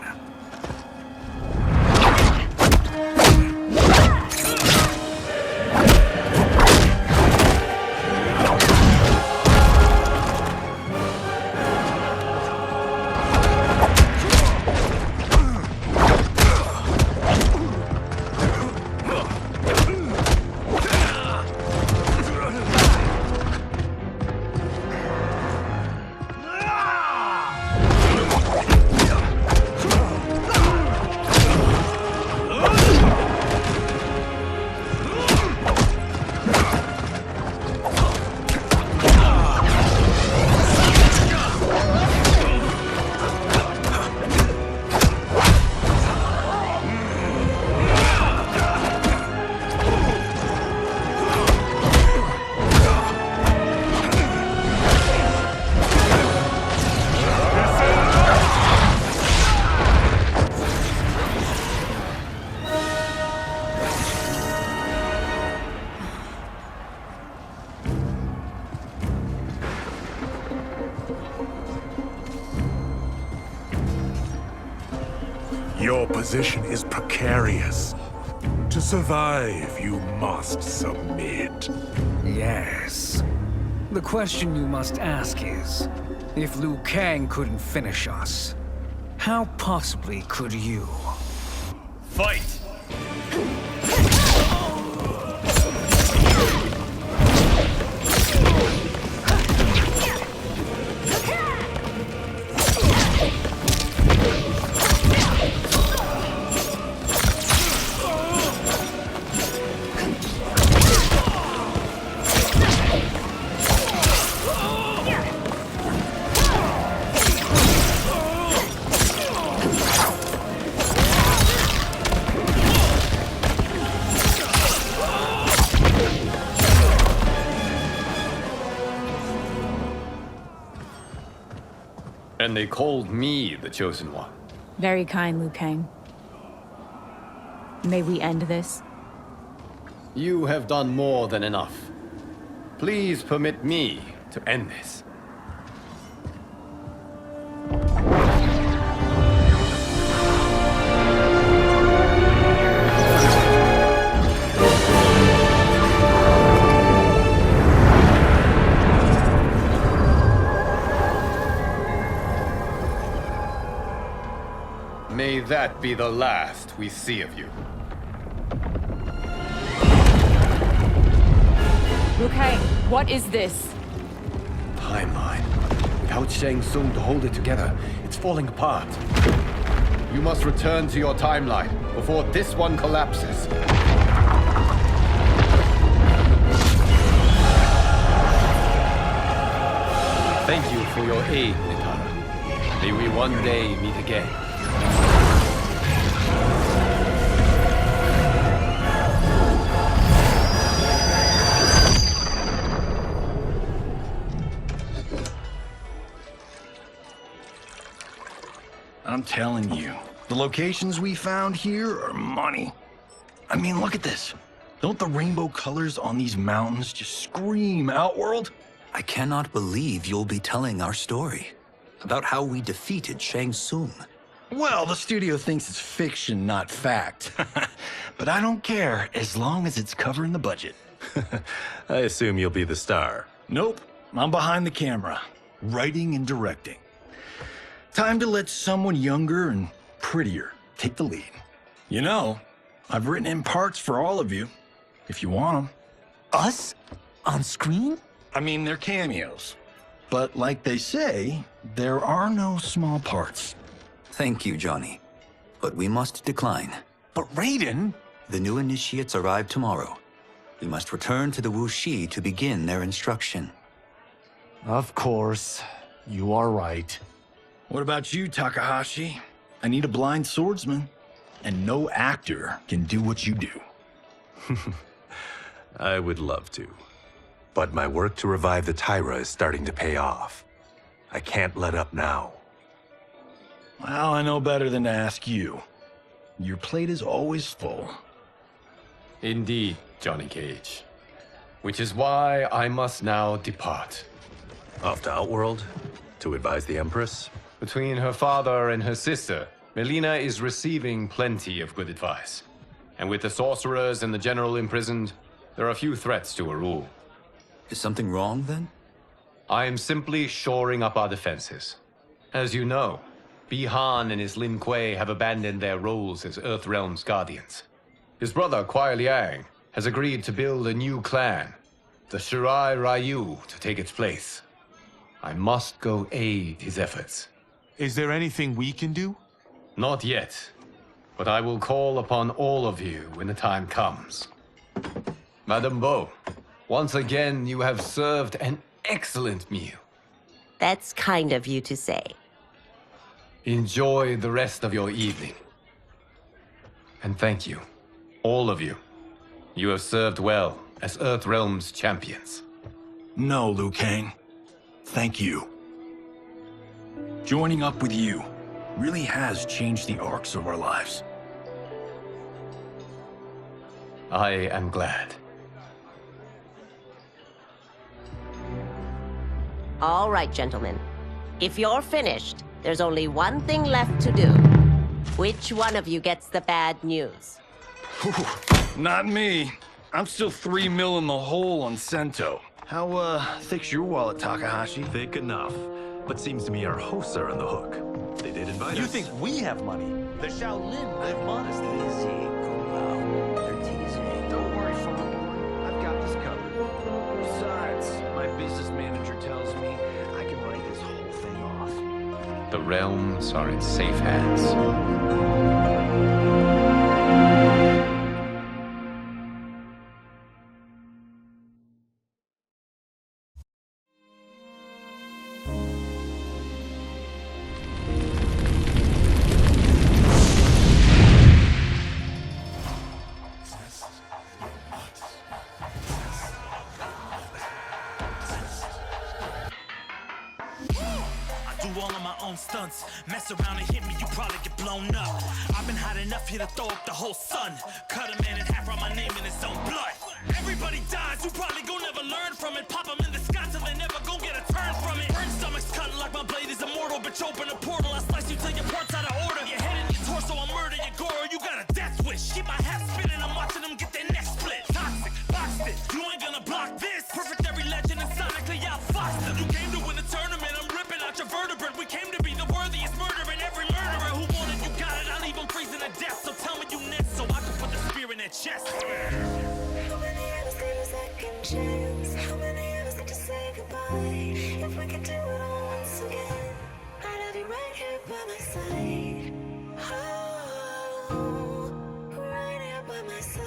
Your position is precarious. To survive, you must submit. Yes. The question you must ask is, if Liu Kang couldn't finish us, how possibly could you? Fight! And they called me the Chosen One. Very kind, Liu Kang. May we end this? You have done more than enough. Please permit me to end this. May that be the last we see of you. Liu Kang, what is this? Timeline. Without Shang Tsung to hold it together, it's falling apart. You must return to your timeline before this one collapses. Thank you for your aid, Katara. May we one day meet again. I'm telling you, the locations we found here are money. I mean, look at this. Don't the rainbow colors on these mountains just scream Outworld? I cannot believe you'll be telling our story about how we defeated Shang Tsung. Well, the studio thinks it's fiction, not fact. But I don't care, as long as it's covering the budget. I assume you'll be the star. Nope, I'm behind the camera, writing and directing. Time to let someone younger and prettier take the lead. You know, I've written in parts for all of you, if you want them. Us? On screen? I mean, they're cameos. But like they say, there are no small parts. Thank you, Johnny. But we must decline. But Raiden? The new initiates arrive tomorrow. We must return to the Wuxi to begin their instruction. Of course. You are right. What about you, Takahashi? I need a blind swordsman, and no actor can do what you do. I would love to. But my work to revive the Tyra is starting to pay off. I can't let up now. Well, I know better than to ask you. Your plate is always full. Indeed, Johnny Cage. Which is why I must now depart. Off to Outworld? To advise the Empress? Between her father and her sister, Melina is receiving plenty of good advice. And with the sorcerers and the general imprisoned, there are few threats to her rule. Is something wrong, then? I am simply shoring up our defenses. As you know, Bi-Han and his Lin Kuei have abandoned their roles as Earthrealm's guardians. His brother, Kuai Liang, has agreed to build a new clan, the Shirai Ryu, to take its place. I must go aid his efforts. Is there anything we can do? Not yet, but I will call upon all of you when the time comes. Madame Bo, once again you have served an excellent meal. That's kind of you to say. Enjoy the rest of your evening. And thank you, all of you. You have served well as Earthrealm's champions. No, Liu Kang. Thank you. Joining up with you really has changed the arcs of our lives. I am glad. All right, gentlemen. If you're finished, there's only one thing left to do. Which one of you gets the bad news? Not me. I'm still 3 mil in the hole on Sento. How, thick's your wallet, Takahashi? Thick enough. But seems to me our hosts are on the hook. They did invite us. You think we have money? The Shaolin live modestly. Easy, Kung Lao. They're teasing. Don't worry, Farm Boy. I've got this covered. Besides, my business manager tells me I can write this whole thing off. The realms are in safe hands. do all of my own stunts. Mess around and hit me, you probably get blown up. I've been hot enough here to throw up the whole sun. Cut a man in half, write my name in his own blood. Everybody dies, you probably gon' never learn from it. Pop them in the sky till they never gon' get a turn from it. Burn stomachs cut like my blade is immortal. Bitch, open a portal, I slice you till your parts out of order. Your head and your torso, I'll murder your gore. You got a death wish. Keep my hat spinning, I'm watching them get their neck split. Toxic, boxed it, you ain't gonna block this. Perfect every legend and sonically outfoxed them. You came to win the tournament, I'm ripping out your vertebrae. We came to be the worthiest murderer, and every murderer who wanted you got it. I'll leave them freezing to death, so tell me you next so I can put the spear in their chest. How many of us get a second chance? How many of us get to say goodbye? If we could do it all once again, I'd have you right here by my side. Oh, right here by my side.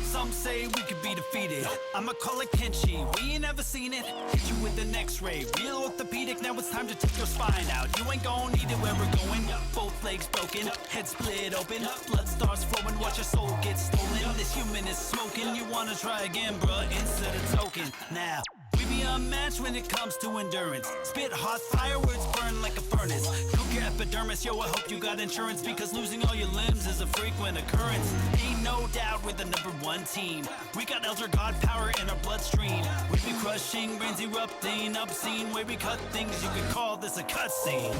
Some say we could be defeated. I'ma call it Kenshi. We ain't ever seen it. Hit you with the X-ray. Real orthopedic. Now it's time to take your spine out. You ain't gon' need it where we're going. Both legs broken, head split open. Blood starts flowing. Watch your soul get stolen. This human is smoking. You wanna try again, bruh? Instead of token. Now we be unmatched when it comes to endurance. Spit hot fire, words burn like a furnace. Cook your epidermis, yo, I hope you got insurance, because losing all your limbs is a frequent occurrence. Ain't no doubt we're the #1 team. We got Elder God power in our bloodstream. We be crushing, brains erupting, obscene. Way we cut things, you could call this a cutscene.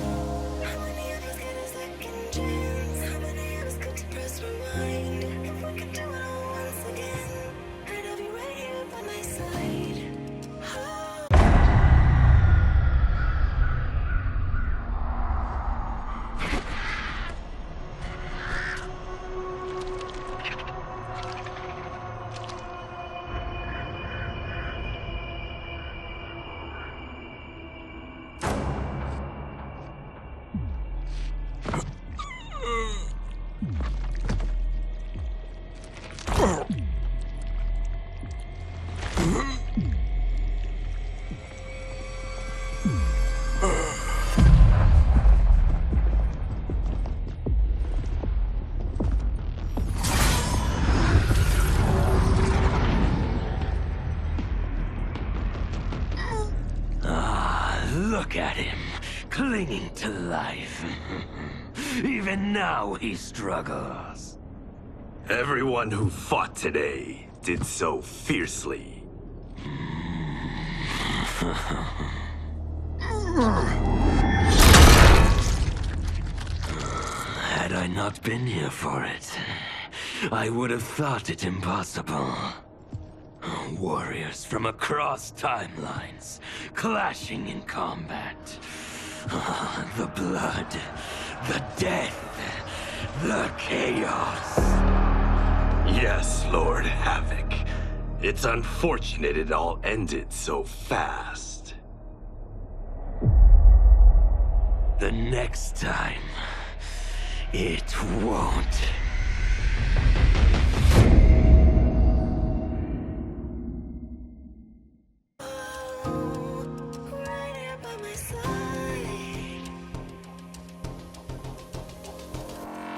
How many of us get a second chance? How many of us could to press rewind? If we could do it all once again, I'd have you right here by my side. Look at him, clinging to life. Even now he struggles. Everyone who fought today did so fiercely. Had I not been here for it, I would have thought it impossible. Warriors from across timelines, clashing in combat. The blood, the death, the chaos. Yes, Lord Havoc. It's unfortunate it all ended so fast. The next time, it won't.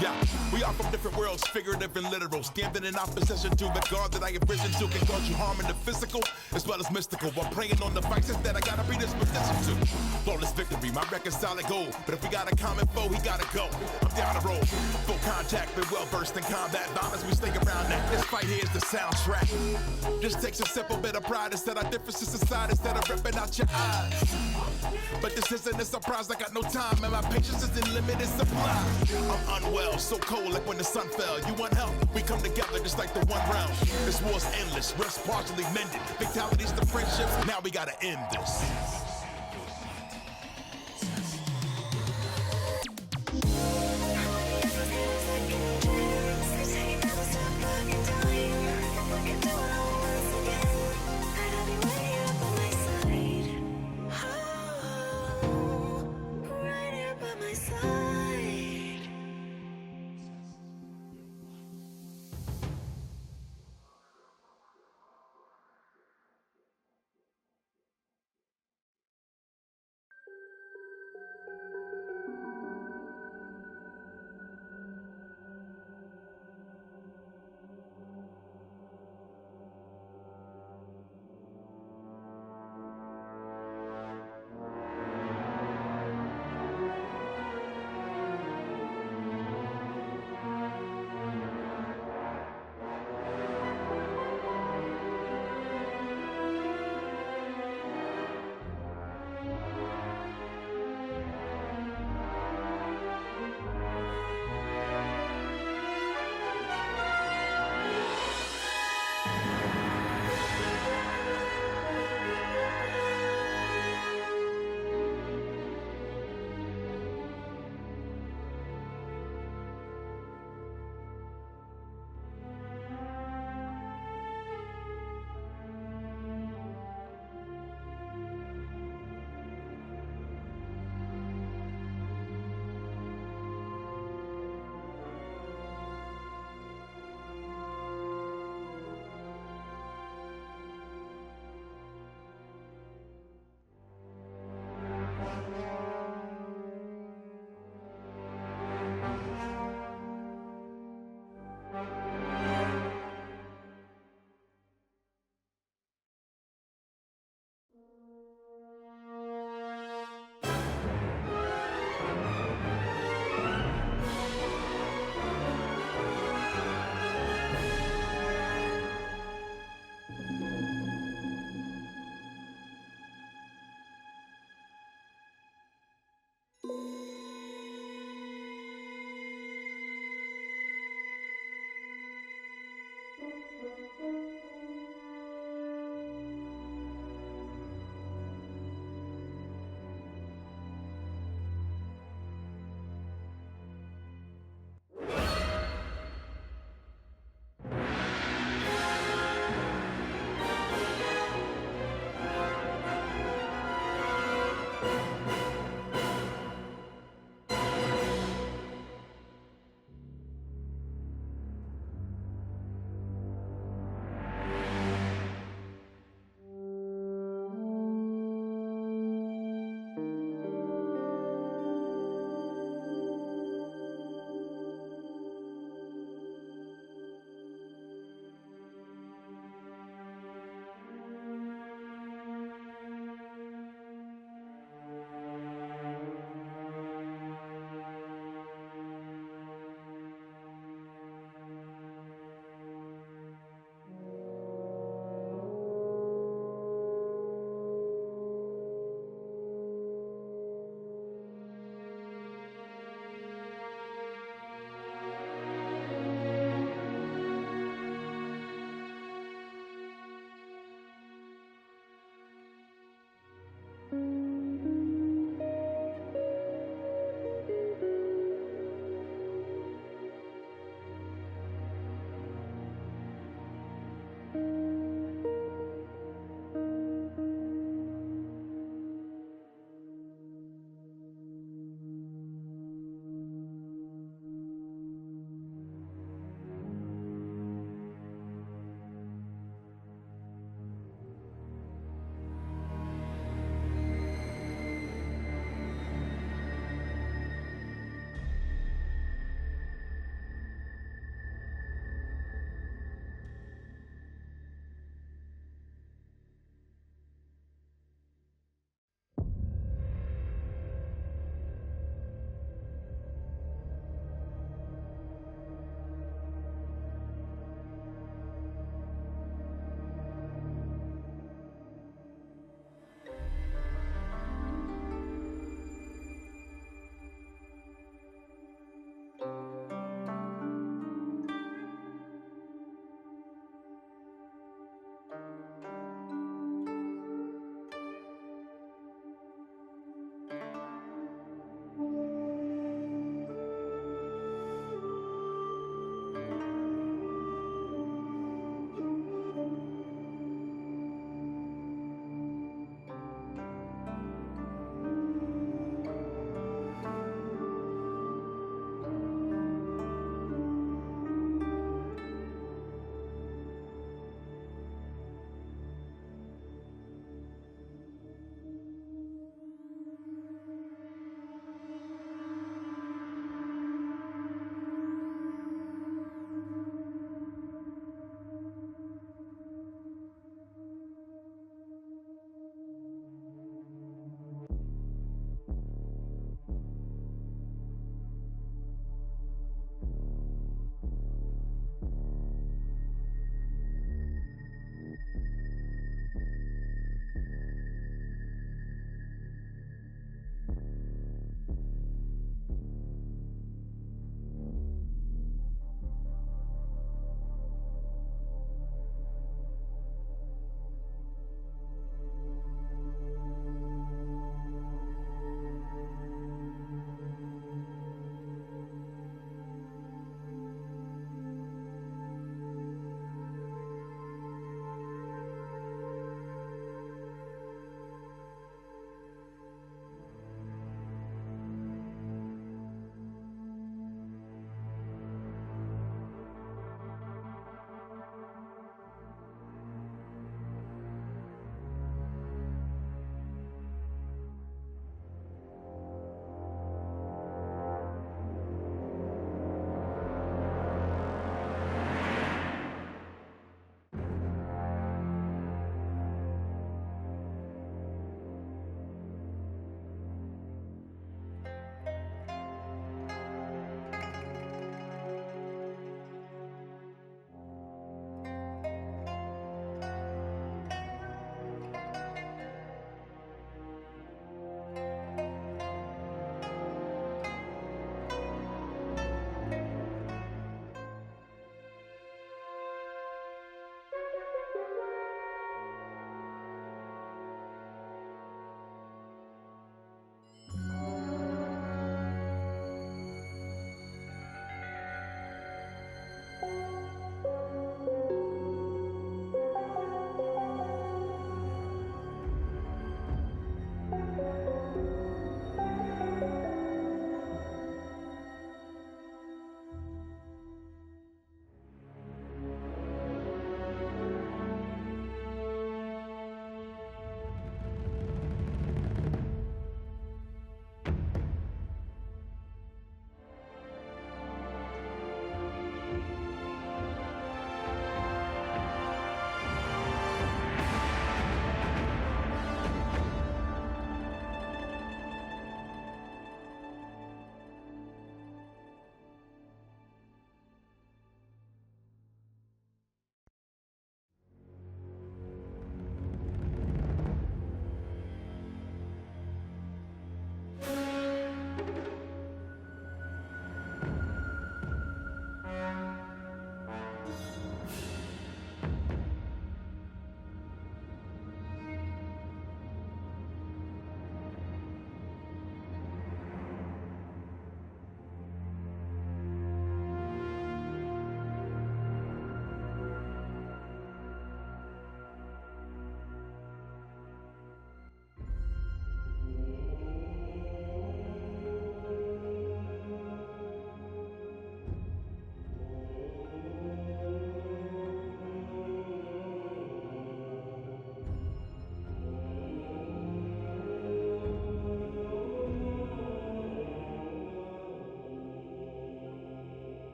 Yeah, we are from different worlds, figurative and literal. Standing in opposition to the God that I have risen to can cause you harm in the physical as well as mystical. While praying on the vices that I gotta be this position to. Flawless victory, my record's solid gold. But if we got a common foe, he gotta go. I'm down the road, full contact, been well versed in combat. Violence, we stay around that. This fight here is the soundtrack. Just takes a simple bit of pride instead of differences aside, instead of ripping out your eyes. But this isn't a surprise, I got no time, and my patience is in limited supply. I'm unwell, so cold like when the sun fell. You want help? We come together just like the one round. This war's endless, rest partially mended. Fatalities to friendships, now we gotta end this.